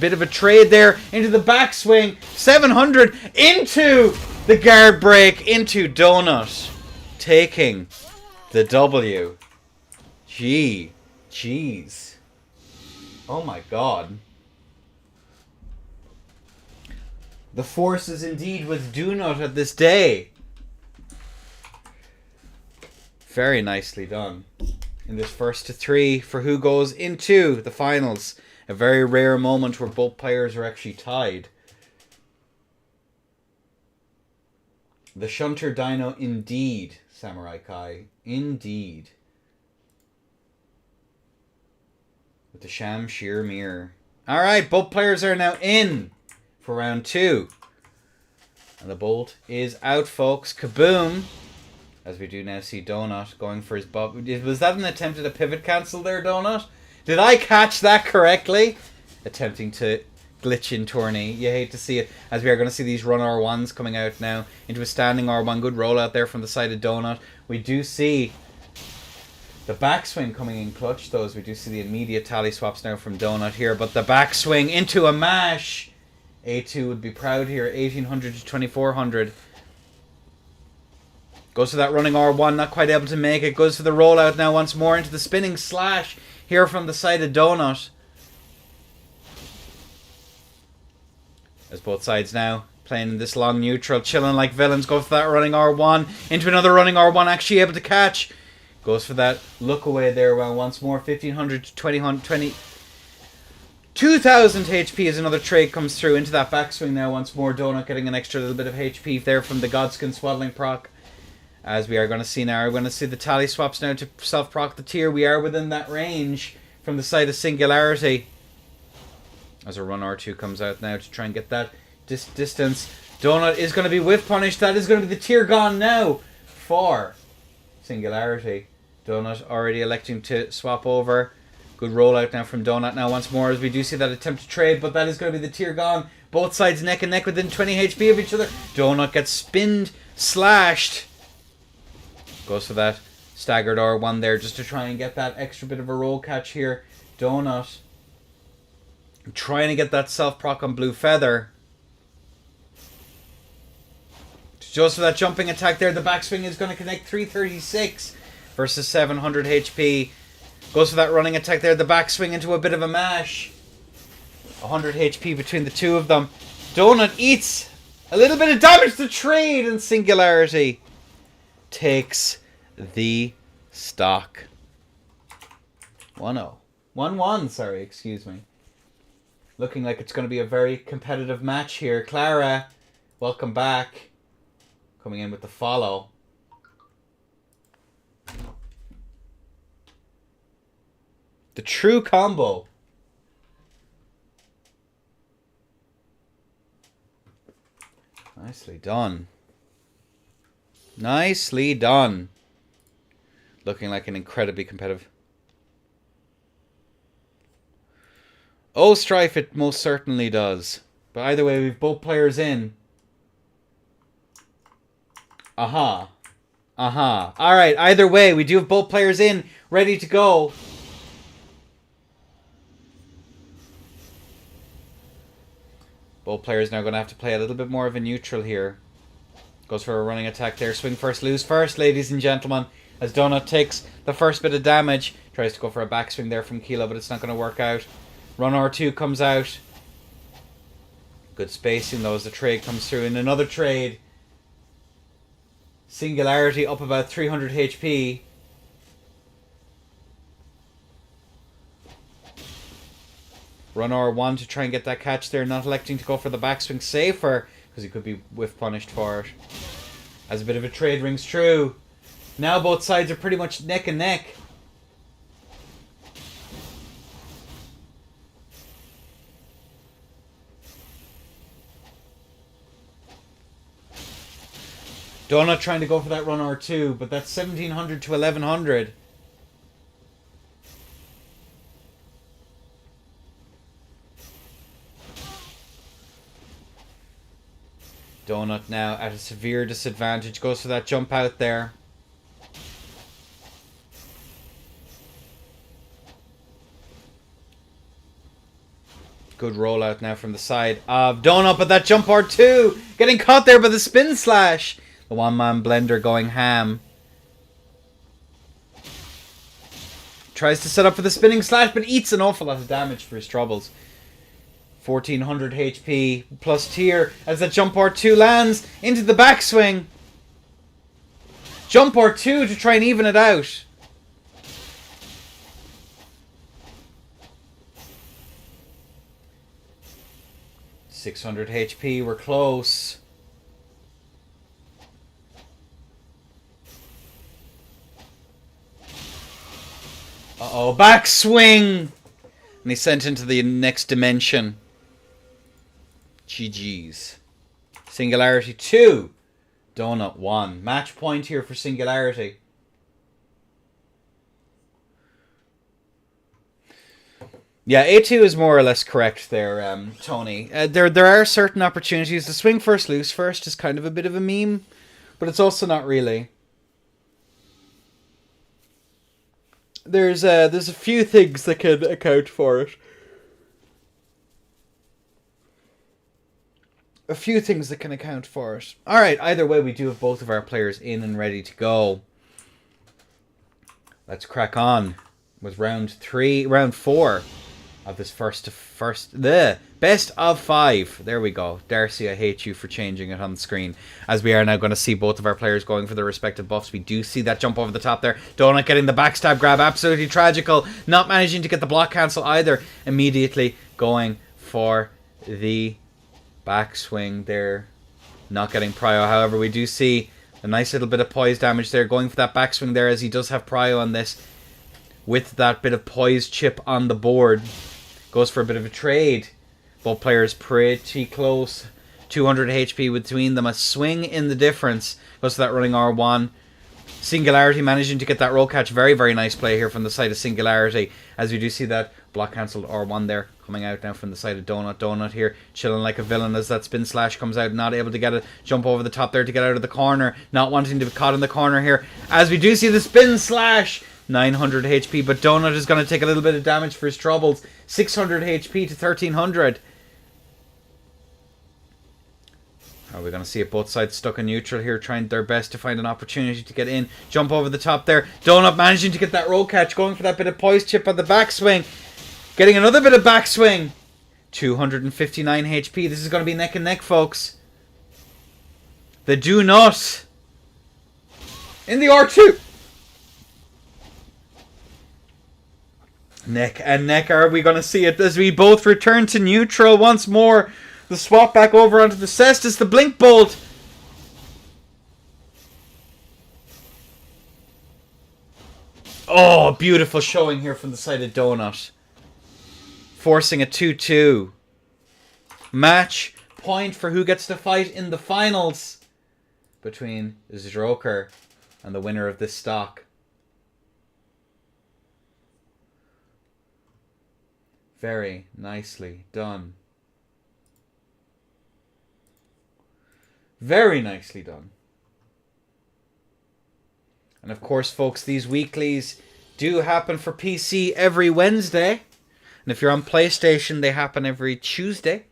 bit of a trade there into the backswing. 700 into the guard break into Donut, taking the W. Jeez. Oh my god. The force is indeed with Donut at this day. Very nicely done. In this first to 3 for who goes into the finals. A very rare moment where both players are actually tied. The Shunter Dino indeed, Samurai Kai. Indeed. With the Sham Sheer Mirror. Alright, both players are now in for round 2. And the bolt is out, folks. Kaboom! As we do now see Donut going for his bob. Was that an attempt at a pivot cancel there, Donut? Did I catch that correctly? Attempting to glitch in tourney. You hate to see it. As we are going to see these run R1s coming out now into a standing R1. Good roll out there from the side of Donut. We do see the backswing coming in clutch, though, as we do see the immediate tally swaps now from Donut here. But the backswing into a mash. A2 would be proud here. 1800 to 2400. Goes for that running R1, not quite able to make it. Goes for the rollout now once more into the spinning slash here from the side of Donut. As both sides now playing in this long neutral, chilling like villains. Go for that running R1 into another running R1, actually able to catch. Goes for that look away there. Well, once more, 1500 to 2000 HP as another trade comes through into that backswing now once more. Donut getting an extra little bit of HP there from the Godskin Swaddling proc. As we are going to see now, we're going to see the tally swaps now to self-proc the tier. We are within that range from the side of Singularity. As a run R2 comes out now to try and get that distance. Donut is going to be whiff punished. That is going to be the tier gone now for Singularity. Donut already electing to swap over. Good rollout now from Donut now once more as we do see that attempt to trade, but that is going to be the tier gone. Both sides neck and neck within 20 HP of each other. Donut gets spinned, slashed. Goes for that staggered R1 there just to try and get that extra bit of a roll catch here. Donut trying to get that self-proc on Blue Feather. Just for that jumping attack there. The backswing is going to connect. 336 versus 700 HP. Goes for that running attack there. The backswing into a bit of a mash. 100 HP between the two of them. Donut eats a little bit of damage to trade, and Singularity takes the stock. 1-0. 1-1, sorry, excuse me. Looking like it's going to be a very competitive match here. Clara, welcome back. Coming in with the follow. The true combo. Nicely done. Nicely done. Looking like an incredibly competitive. Oh, Strife, it most certainly does. But either way, we've both players in. Aha. Aha. Alright, either way, we do have both players in, ready to go. Both players now going to have to play a little bit more of a neutral here. Goes for a running attack there. Swing first, lose first, ladies and gentlemen. As Donut takes the first bit of damage. Tries to go for a backswing there from Kilo, but it's not going to work out. Run R2 comes out. Good spacing though as the trade comes through. And another trade. Singularity up about 300 HP. Run R1 to try and get that catch there. Not electing to go for the backswing. Safer, because he could be whiff punished for it. As a bit of a trade rings true. Now both sides are pretty much neck and neck. Donut trying to go for that run R2, but that's 1700 to 1100. Donut now at a severe disadvantage. Goes for that jump out there. Good rollout now from the side of Donut, but that jump R2 getting caught there by the spin slash. The one-man blender going ham. Tries to set up for the spinning slash, but eats an awful lot of damage for his troubles. 1400 HP plus tier as that jump R2 lands into the backswing. Jump R2 to try and even it out. .600 HP, we're close. Uh-oh, backswing! And he's sent into the next dimension. GG's. Singularity 2. Donut 1. Match point here for Singularity. Yeah, A2 is more or less correct there, Tony. There are certain opportunities. The swing first, loose first is kind of a bit of a meme, but it's also not really. There's a few things that can account for it. A few things that can account for it. Alright, either way, we do have both of our players in and ready to go. Let's crack on with round 4 of this the best of 5. There we go. Darcy, I hate you for changing it on the screen. As we are now going to see both of our players going for their respective buffs. We do see that jump over the top there. Donut getting the backstab grab. Absolutely tragical. Not managing to get the block cancel either. Immediately going for the backswing there. Not getting prio. However, we do see a nice little bit of poise damage there. Going for that backswing there as he does have prio on this. With that bit of poise chip on the board. Goes for a bit of a trade. Both players pretty close. 200 HP between them. A swing in the difference. Goes for that running R1. Singularity managing to get that roll catch. Very, very nice play here from the side of Singularity. As we do see that block cancelled R1 there. Coming out now from the side of Donut. Donut here chilling like a villain as that spin slash comes out. Not able to get a jump over the top there to get out of the corner. Not wanting to be caught in the corner here. As we do see the spin slash. 900 HP, but Donut is going to take a little bit of damage for his troubles. 600 HP to 1300. Are we going to see it? Both sides stuck in neutral here, trying their best to find an opportunity to get in. Jump over the top there. Donut managing to get that roll catch, going for that bit of poise chip on the backswing. Getting another bit of backswing. 259 HP. This is going to be neck and neck, folks. The do not. In the R2. Neck and neck. Are we going to see it as we both return to neutral once more? The swap back over onto the Cestus. The blink bolt. Oh, beautiful showing here from the side of Donut. Forcing a 2-2. Match point for who gets to fight in the finals between Zroker and the winner of this stock. Very nicely done. Very nicely done. And of course, folks, these weeklies do happen for PC every Wednesday. And if you're on PlayStation, they happen every Tuesday.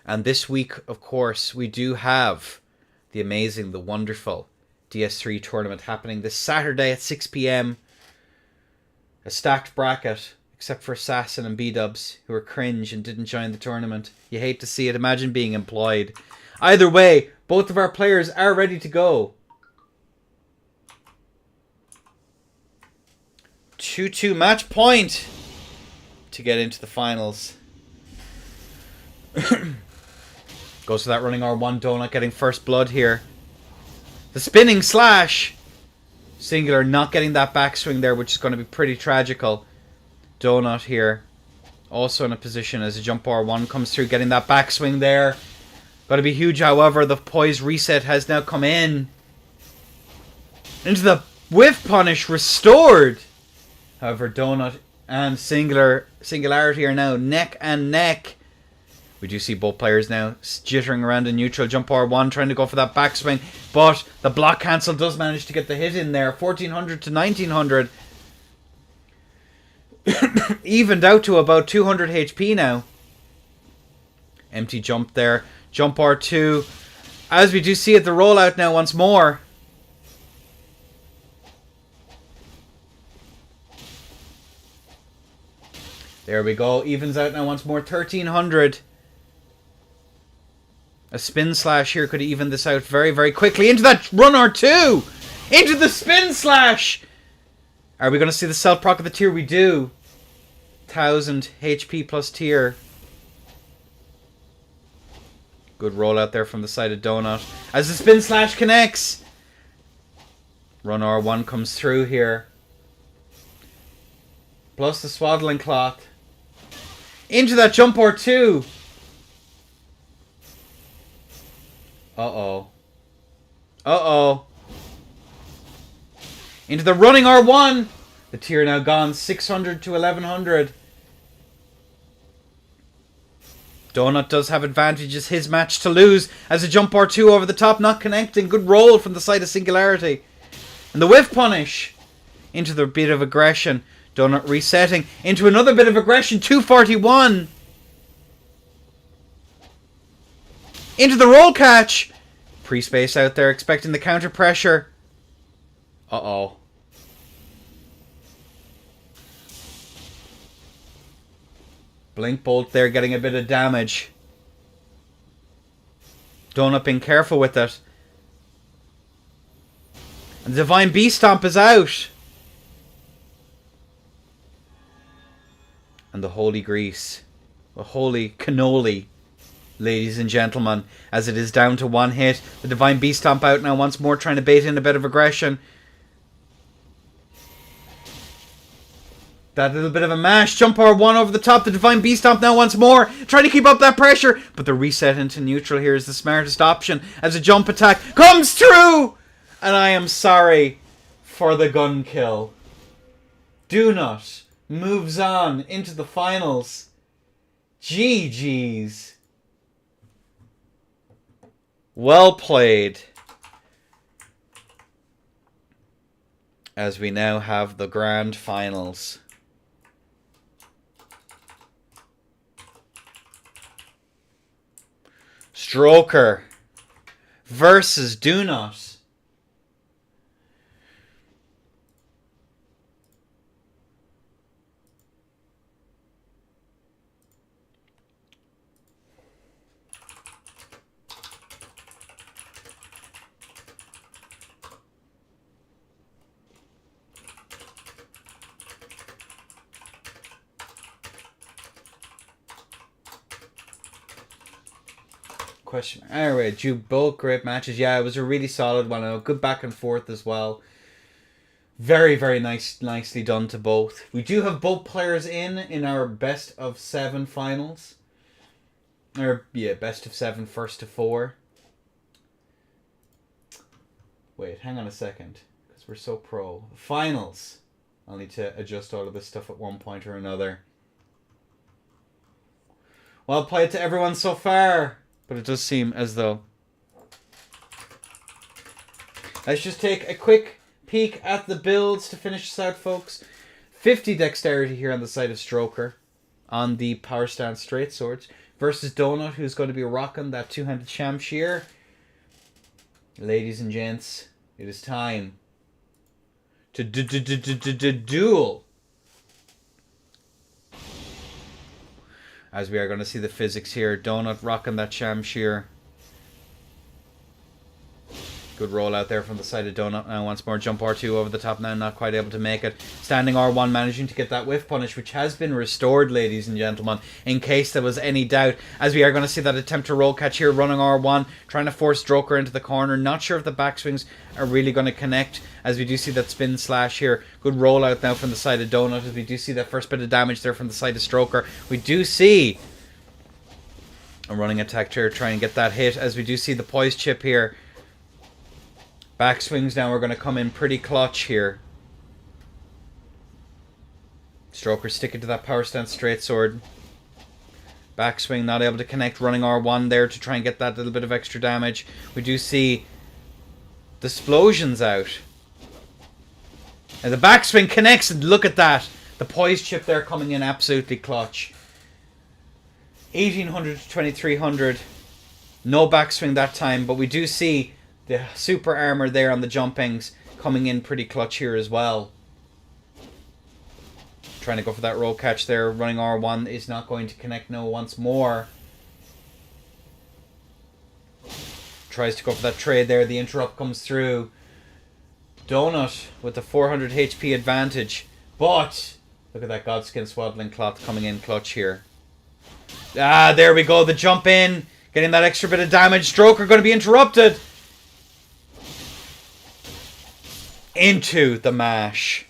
And this week, of course, we do have the amazing, the wonderful DS3 tournament happening this Saturday at 6 p.m. A stacked bracket. Except for Assassin and B-Dubs, who are cringe and didn't join the tournament. You hate to see it. Imagine being employed. Either way, both of our players are ready to go. 2-2 match point to get into the finals. Goes for that running R1. Donut getting first blood here. The spinning slash. Singular not getting that backswing there, which is going to be pretty tragical. Donut here. Also in a position as a jump R1 comes through, getting that backswing there. Got to be huge, however. The poise reset has now come in. Into the whiff punish restored. However, Donut and Singularity are now neck and neck We do see both players now jittering around in neutral. Jump R1 trying to go for that backswing. But the block cancel does manage to get the hit in there. 1400 to 1900. Evened out to about 200 HP now. Empty jump there. Jump R2. As we do see it, the rollout now once more. There we go. Evens out now once more. 1300. A spin slash here could even this out very, very quickly. Into that run R2! Into the spin slash! Are we going to see the self-proc of the tier? We do. 1000 HP plus tier. Good rollout there from the side of Donut. As the spin slash connects. Run R1 comes through here. Plus the swaddling cloth. Into that jump R2. Uh-oh. Uh-oh. Into the running R1. The tier now gone 600 to 1100. Donut does have advantages. His match to lose as a jump R2 over the top, not connecting. Good roll from the side of Singularity. And the whiff punish. Into the bit of aggression. Donut resetting. Into another bit of aggression. 241. Into the roll catch. Pre-space out there expecting the counter pressure. Uh-oh. Blink Bolt there getting a bit of damage. Donut being careful with it. And Divine Beast Stomp is out. And the Holy Grease. The Holy Cannoli. Ladies and gentlemen. As it is down to one hit. The Divine Beast Stomp out now once more. Trying to bait in a bit of aggression. That little bit of a mash. Jump R1 over the top. The Divine Beast Stomp now once more. Trying to keep up that pressure. But the reset into neutral here is the smartest option. As a jump attack comes through. And I am sorry for the gun kill. Donut moves on into the finals. GG's. Well played. As we now have the grand finals. Stroker versus Donut. Question. Anyway, both great matches. Yeah, it was a really solid one. A good back and forth as well. Very, very nicely done to both. We do have both players in our best of 7 finals. Or, yeah, best of 7, first to 4. Wait, hang on a second. Because we're so pro. Finals. I'll need to adjust all of this stuff at one point or another. Well played to everyone so far. But it does seem as though... Let's just take a quick peek at the builds to finish this out, folks. 50 dexterity here on the side of Stroker. On the power stance straight swords. Versus Donut, who's going to be rocking that two-handed Shamshir. Ladies and gents, it is time to duel. As we are going to see the physics here. Donut rocking that Shamshir. Good roll out there from the side of Donut. Now once more jump R2 over the top now. Not quite able to make it. Standing R1 managing to get that whiff punish, which has been restored, ladies and gentlemen. In case there was any doubt. As we are going to see that attempt to roll catch here. Running R1. Trying to force Stroker into the corner. Not sure if the backswings are really going to connect. As we do see that spin slash here. Good roll out now from the side of Donut. As we do see that first bit of damage there from the side of Stroker. We do see a running attack here. Trying to get that hit. As we do see the poise chip here. Backswings now are going to come in pretty clutch here. Stroker sticking to that power stance straight sword. Backswing not able to connect, running R1 there to try and get that little bit of extra damage. We do see the explosions out. And the backswing connects, and look at that. The poise chip there coming in absolutely clutch. 1800 to 2300. No backswing that time, but we do see the super armor there on the jumpings coming in pretty clutch here as well. Trying to go for that roll catch there. Running R1 is not going to connect no once more. Tries to go for that trade there. The interrupt comes through. Donut with the 400 HP advantage. But look at that Godskin Swaddling Cloth coming in clutch here. Ah, there we go. The jump in. Getting that extra bit of damage. Stroker going to be interrupted. Into the mash.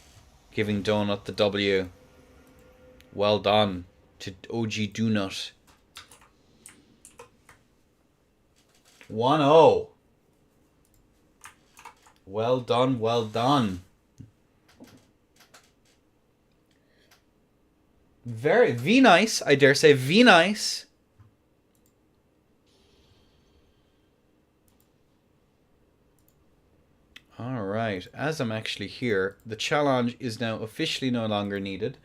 Giving Donut the W. Well done to OG Donut. 1-0. Well done, well done. Very V-nice, I dare say. V-nice. Alright, as I'm actually here, the challenge is now officially no longer needed.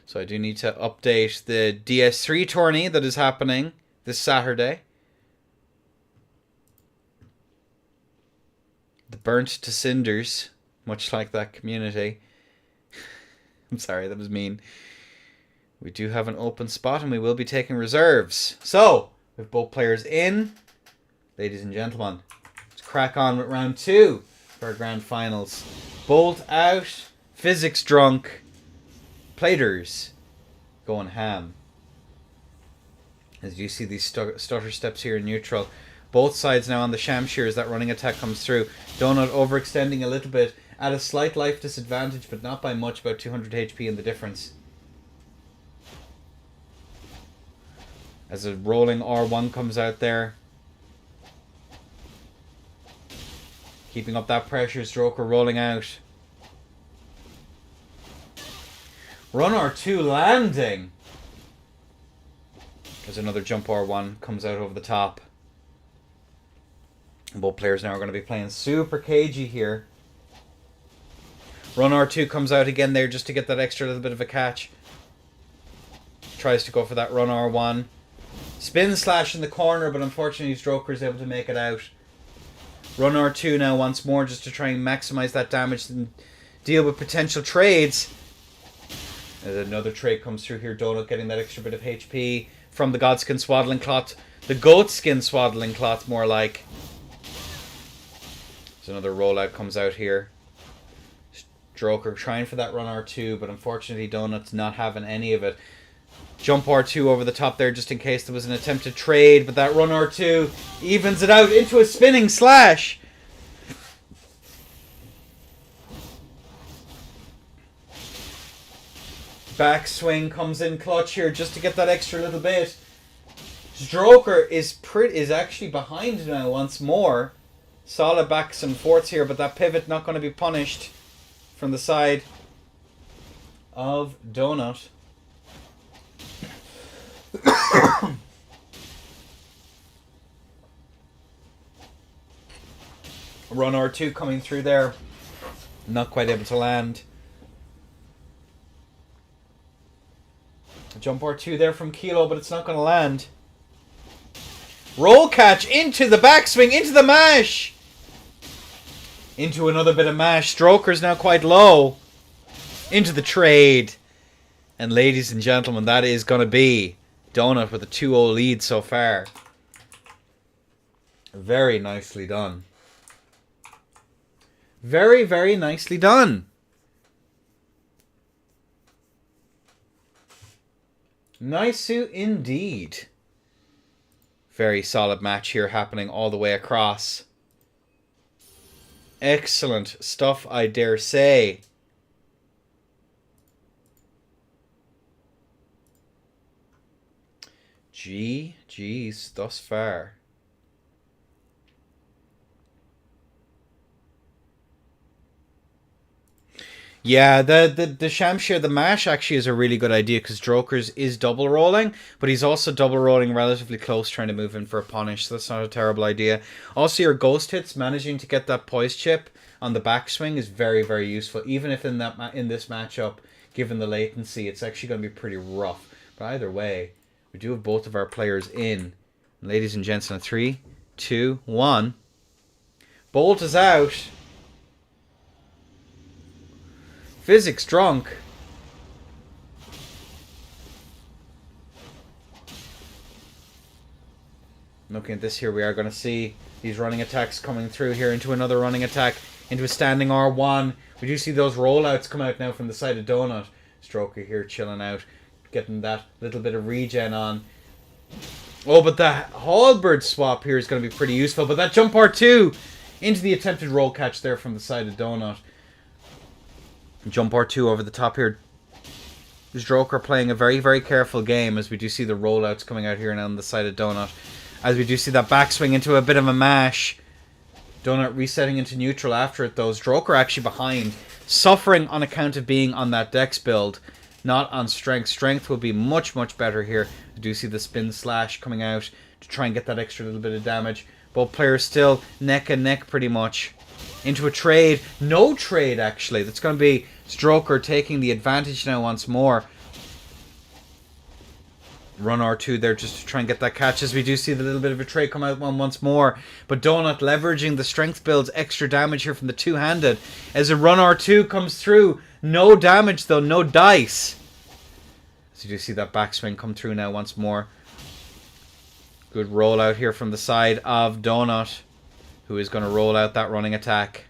So I do need to update the DS3 tourney that is happening this Saturday. The burnt to cinders, much like that community. I'm sorry, that was mean. We do have an open spot and we will be taking reserves. So, with both players in, ladies and gentlemen, let's crack on with round 2 for our grand finals. Bolt out, physics drunk, platers going ham. As you see these stutter steps here in neutral. Both sides now on the Shamshir as that running attack comes through. Donut overextending a little bit. At a slight life disadvantage, but not by much. About 200 HP in the difference. As a rolling R1 comes out there. Keeping up that pressure. Stroker rolling out. Run R2 landing. There's another jump R1 comes out over the top. Both players now are going to be playing super cagey here. Run R2 comes out again there just to get that extra little bit of a catch. Tries to go for that run R1. Spin slash in the corner, but unfortunately Stroker is able to make it out. Run R2 now once more just to try and maximize that damage and deal with potential trades. As another trade comes through here, Donut getting that extra bit of HP from the Godskin Swaddling Cloth. The Goatskin Swaddling Cloth, more like. There's another rollout comes out here. Stroker trying for that run R2, but unfortunately Donut's not having any of it. Jump R2 over the top there just in case there was an attempted trade, but that run R2 evens it out into a spinning slash. Backswing comes in clutch here just to get that extra little bit. Stroker is actually behind now once more. Solid backs and forths here, but that pivot not going to be punished from the side of Donut. Run R2 coming through there. Not quite able to land. Jump R2 there from Kilo, but it's not going to land. Roll catch into the backswing, into the mash. Into another bit of mash. Stroker's now quite low. Into the trade. And ladies and gentlemen, that is going to be Donut with a 2-0 lead so far. Very nicely done. Very, very nicely done. Nice suit indeed. Very solid match here happening all the way across. Excellent stuff, I dare say. GG's thus far. Yeah, the Shamshir, the mash actually is a really good idea because Drokers is double rolling, but he's also double rolling relatively close, trying to move in for a punish, so that's not a terrible idea. Also, your ghost hits, managing to get that poise chip on the backswing is very, very useful, even if in this matchup, given the latency, it's actually going to be pretty rough. But either way, we do have both of our players in. Ladies and gents, on 3, 2, 1. Bolt is out. Physics drunk. Looking at this here, we are going to see these running attacks coming through here into another running attack, into a standing R1. We do see those rollouts come out now from the side of Donut. Stroker here chilling out, getting that little bit of regen on. Oh, but the Halberd swap here is going to be pretty useful. But that jump R2 into the attempted roll catch there from the side of Donut. Jump R2 over the top here. Stroker playing a very, very careful game as we do see the rollouts coming out here now on the side of Donut. As we do see that backswing into a bit of a mash. Donut resetting into neutral after it though. Stroker actually behind. Suffering on account of being on that dex build. Not on strength. Strength will be much, much better here. We do see the spin slash coming out to try and get that extra little bit of damage. Both players still neck and neck pretty much. Into a trade. No trade, actually. That's going to be Stroker taking the advantage now once more. Run R2 there just to try and get that catch, as we do see the little bit of a trade come out once more. But Donut leveraging the strength build's extra damage here from the two-handed. As a run R2 comes through. No damage though, no dice. So you do see that backswing come through now once more. Good rollout here from the side of Donut, who is going to roll out that running attack.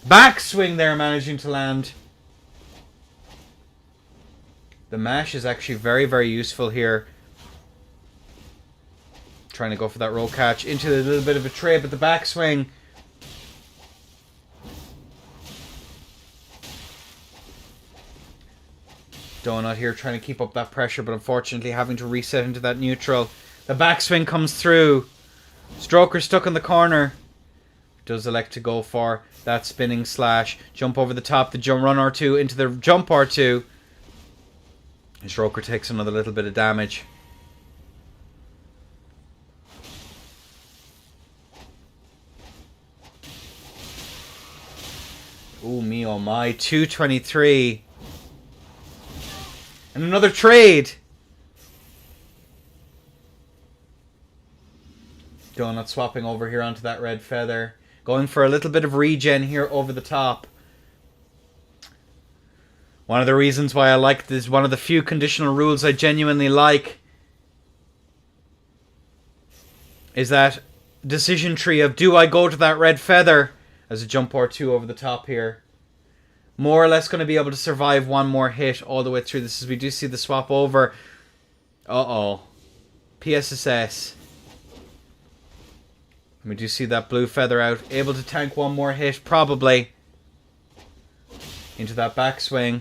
Backswing there, managing to land. The mash is actually very, very useful here. Trying to go for that roll catch into a little bit of a trade, but the backswing. Donut here trying to keep up that pressure, but unfortunately having to reset into that neutral. The backswing comes through. Stroker stuck in the corner. Does elect to go for that spinning slash. Jump over the top, the jump run R2 into the jump R2. And Stroker takes another little bit of damage. Oh me oh my, 223. And another trade. Donut swapping over here onto that red feather. Going for a little bit of regen here over the top. One of the reasons why I like this, one of the few conditional rules I genuinely like, is that decision tree of do I go to that red feather as a jump R2 over the top here. More or less going to be able to survive one more hit all the way through this, as we do see the swap over. Uh-oh. PSSS. And we do see that blue feather out. Able to tank one more hit, probably. Into that backswing.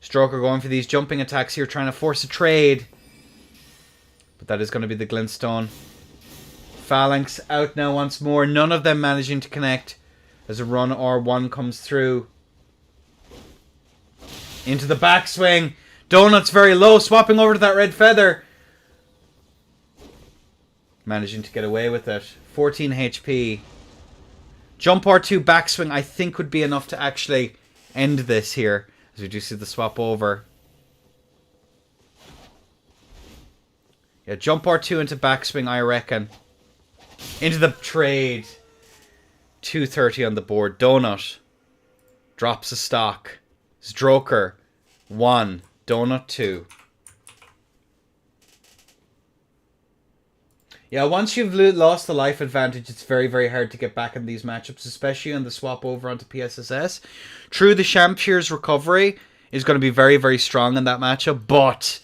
Stroker going for these jumping attacks here, trying to force a trade. But that is going to be the glintstone. Phalanx out now once more. None of them managing to connect as a run R1 comes through. Into the backswing. Donut's very low, swapping over to that red feather. Managing to get away with it. 14 HP. Jump R2 backswing I think would be enough to actually end this here. As we do see the swap over. Yeah, jump R2 into backswing I reckon. Into the trade. 230 on the board. Donut drops a stock. Stroker 1. Donut 2. Yeah, once you've lost the life advantage, it's very, very hard to get back in these matchups, especially on the swap over onto PSSS. True, the Shamshir's recovery is going to be very, very strong in that matchup, but.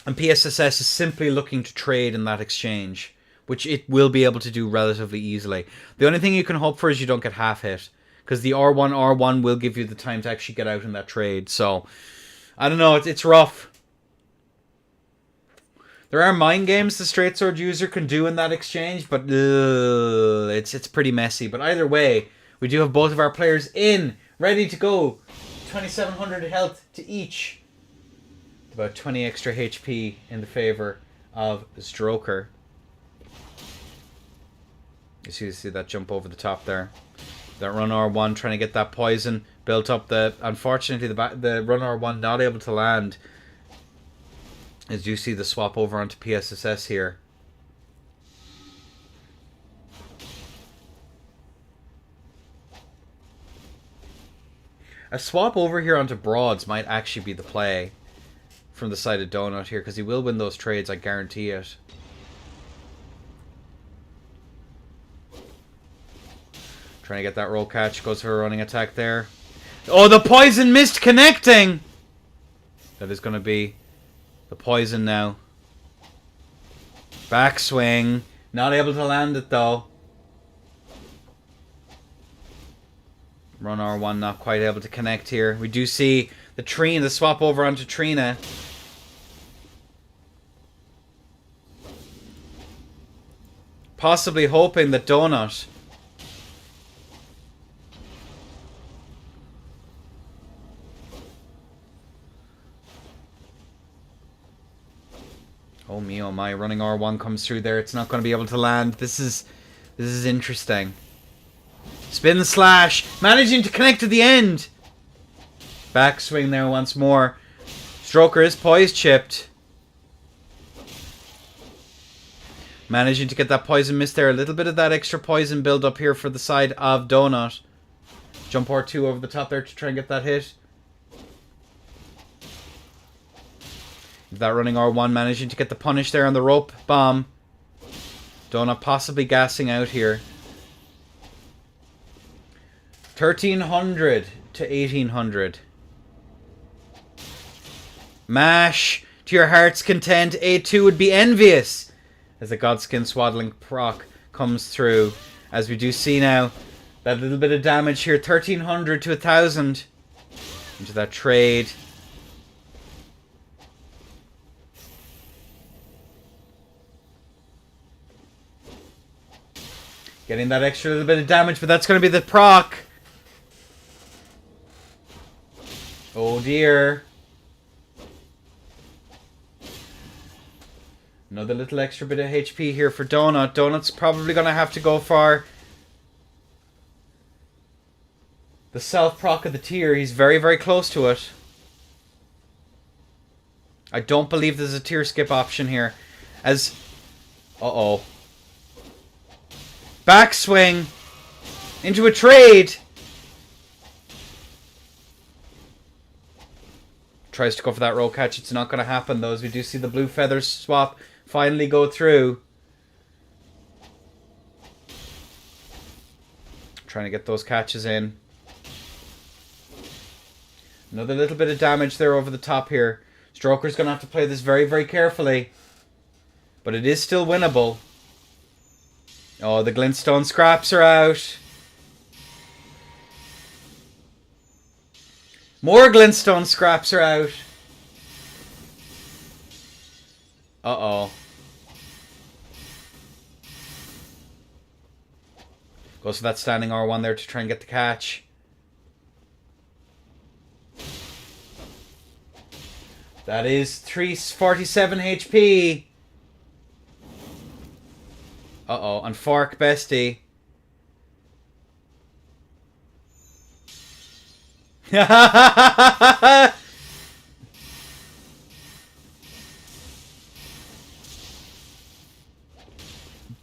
And PSSS is simply looking to trade in that exchange, which it will be able to do relatively easily. The only thing you can hope for is you don't get half hit, because the R1 will give you the time to actually get out in that trade. So, I don't know, it's rough. There are mind games the straight sword user can do in that exchange, but it's pretty messy. But either way, we do have both of our players in, ready to go. 2,700 health to each. About 20 extra HP in the favor of Stroker. You see that jump over the top there. That run R1 trying to get that poison built up. Unfortunately, the run R1 not able to land. As you see the swap over onto PSSS here. A swap over here onto Broads might actually be the play from the side of Donut here, because he will win those trades, I guarantee it. Trying to get that roll catch, goes for a running attack there. Oh, the poison missed connecting! That is going to be the poison now. Backswing. Not able to land it though. Run R1 not quite able to connect here. We do see the Trina, the swap over onto Trina. Possibly hoping that Donut oh me, oh my, running R1 comes through there. It's not going to be able to land. This is interesting. Spin slash. Managing to connect to the end. Backswing there once more. Stroker is poise chipped. Managing to get that poison miss there. A little bit of that extra poison build up here for the side of Donut. Jump R2 over the top there to try and get that hit. That running R1 managing to get the punish there on the rope bomb. Donut possibly gassing out here. 1,300 to 1,800. Mash to your heart's content. A2 would be envious as the Godskin Swaddling proc comes through. As we do see now that little bit of damage here. 1,300 to 1,000 into that trade. Getting that extra little bit of damage, but that's going to be the proc. Oh dear. Another little extra bit of HP here for Donut. Donut's probably going to have to go for the self-proc of the tier. He's very, very close to it. I don't believe there's a tier skip option here. As... uh-oh. Backswing into a trade. Tries to go for that roll catch. It's not going to happen though, as we do see the blue feathers swap finally go through. Trying to get those catches in. Another little bit of damage there over the top here. Stroker's going to have to play this very, very carefully. But it is still winnable. Oh, the glintstone scraps are out. More glintstone scraps are out. Uh-oh. Goes for that standing R1 there to try and get the catch. That is 347 HP. Uh-oh, and Fork Bestie.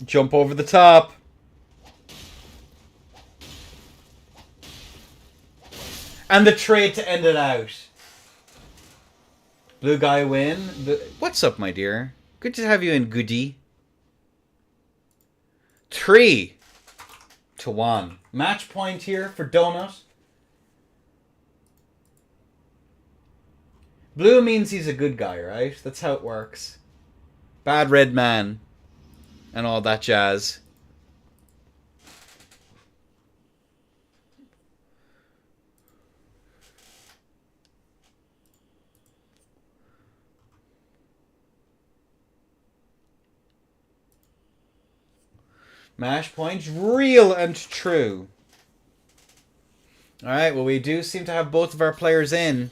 Jump over the top. And the trade to end it out. Blue guy win. What's up, my dear? Good to have you in, Goody. 3 to 1. Match point here for Donut. Blue means he's a good guy, right? That's how it works. Bad red man. And all that jazz. Mash points, real and true. Alright, well we do seem to have both of our players in.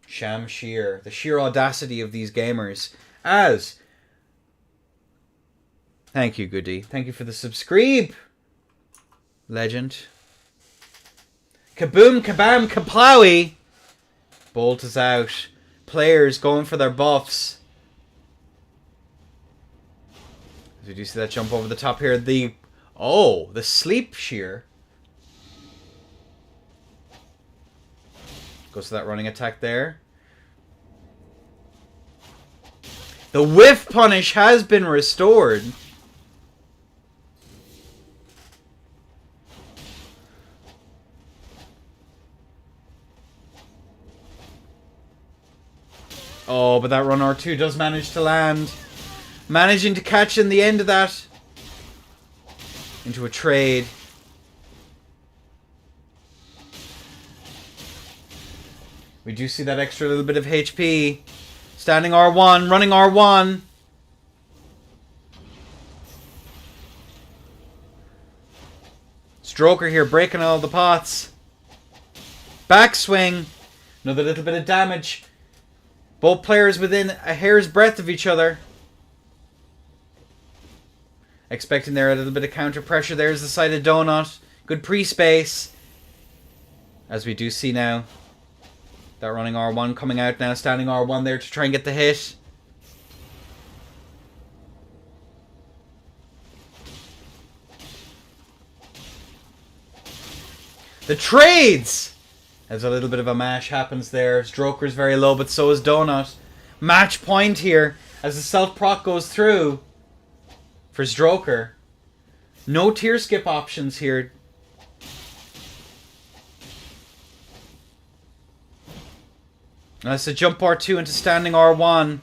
Sham sheer. The sheer audacity of these gamers. As... Thank you, Goody. Thank you for the subscribe. Legend. Kaboom, kabam, kaplowy. Bolt is out. Players going for their buffs. Did you see that jump over the top here? The sleep shear. Goes to that running attack there. The whiff punish has been restored. Oh, but that run R2 does manage to land. Managing to catch in the end of that. Into a trade. We do see that extra little bit of HP. Standing R1, running R1. Stroker here breaking all the pots. Backswing. Another little bit of damage. Both players within a hair's breadth of each other. Expecting there a little bit of counter pressure. There's the side of Donut. Good pre-space. As we do see now. That running R1 coming out now. Standing R1 there to try and get the hit. The trades! As a little bit of a mash happens there. Stroker's very low, but so is Donut. Match point here as the self-proc goes through for Stroker. No tier skip options here. That's a jump R2 into standing R1.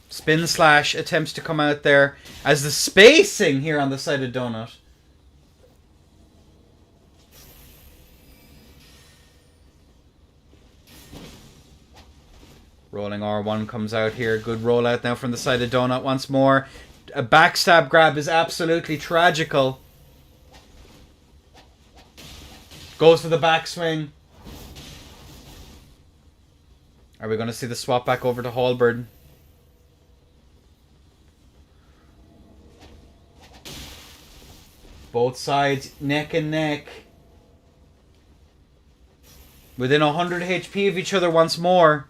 Spin slash attempts to come out there as the spacing here on the side of Donut. Rolling R1 comes out here. Good rollout now from the side of Donut once more. A backstab grab is absolutely tragical. Goes for the backswing. Are we going to see the swap back over to Halberd? Both sides neck and neck. Within 100 HP of each other once more.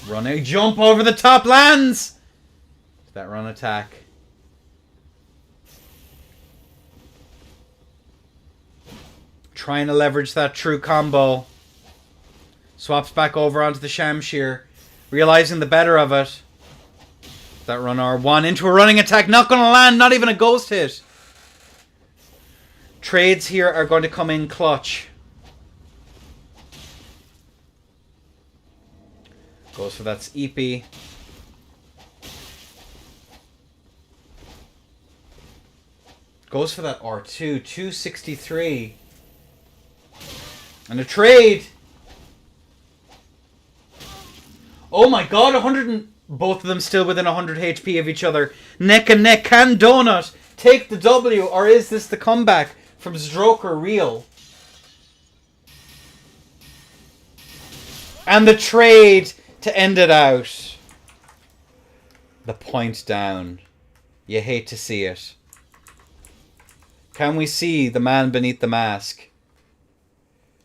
Running jump over the top lands. That run attack. Trying to leverage that true combo. Swaps back over onto the Shamshir. Realizing the better of it. That run R1 into a running attack. Not going to land. Not even a ghost hit. Trades here are going to come in clutch. Goes for that EP. Goes for that R2. 263. And a trade. Oh my god, 100 and... Both of them still within 100 HP of each other. Neck and neck. Can Donut take the W, or is this the comeback from Stroker real? And the trade to end it out. The point down. You hate to see it. Can we see the man beneath the mask?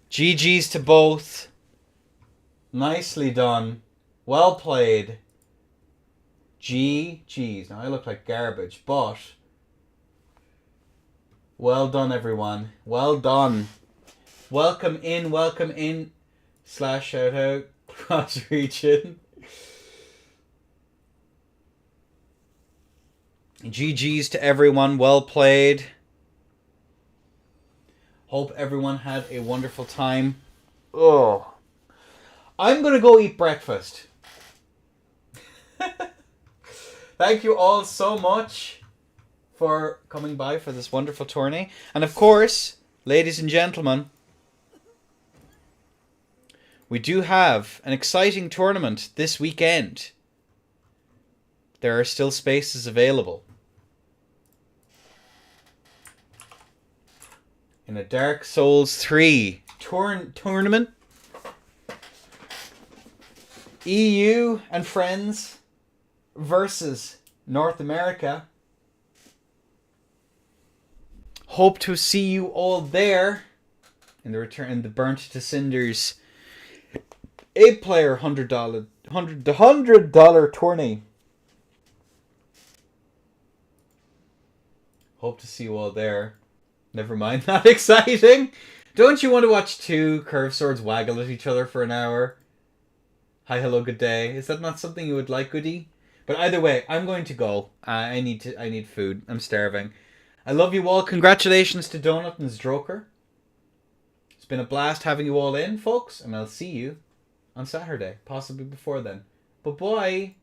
GG's to both. Nicely done. Well played. GG's. Now I look like garbage, but well done, everyone. Well done. Welcome in. Slash shout out. Cross region. GG's to everyone. Well played. Hope everyone had a wonderful time. Oh, I'm going to go eat breakfast. Thank you all so much for coming by for this wonderful tourney. And of course, ladies and gentlemen, we do have an exciting tournament this weekend. There are still spaces available. In a Dark Souls 3 tournament, EU and friends versus North America. Hope to see you all there in the Burnt to Cinders 8-player $100 tourney. Hope to see you all there. Never mind that exciting. Don't you want to watch two curved swords waggle at each other for an hour? Hi, hello, good day. Is that not something you would like, goodie? But either way, I'm going to go. I need food. I'm starving. I love you all. Congratulations to Donut and Zdroker. It's been a blast having you all in, folks, and I'll see you on Saturday, possibly before then. Bye-bye.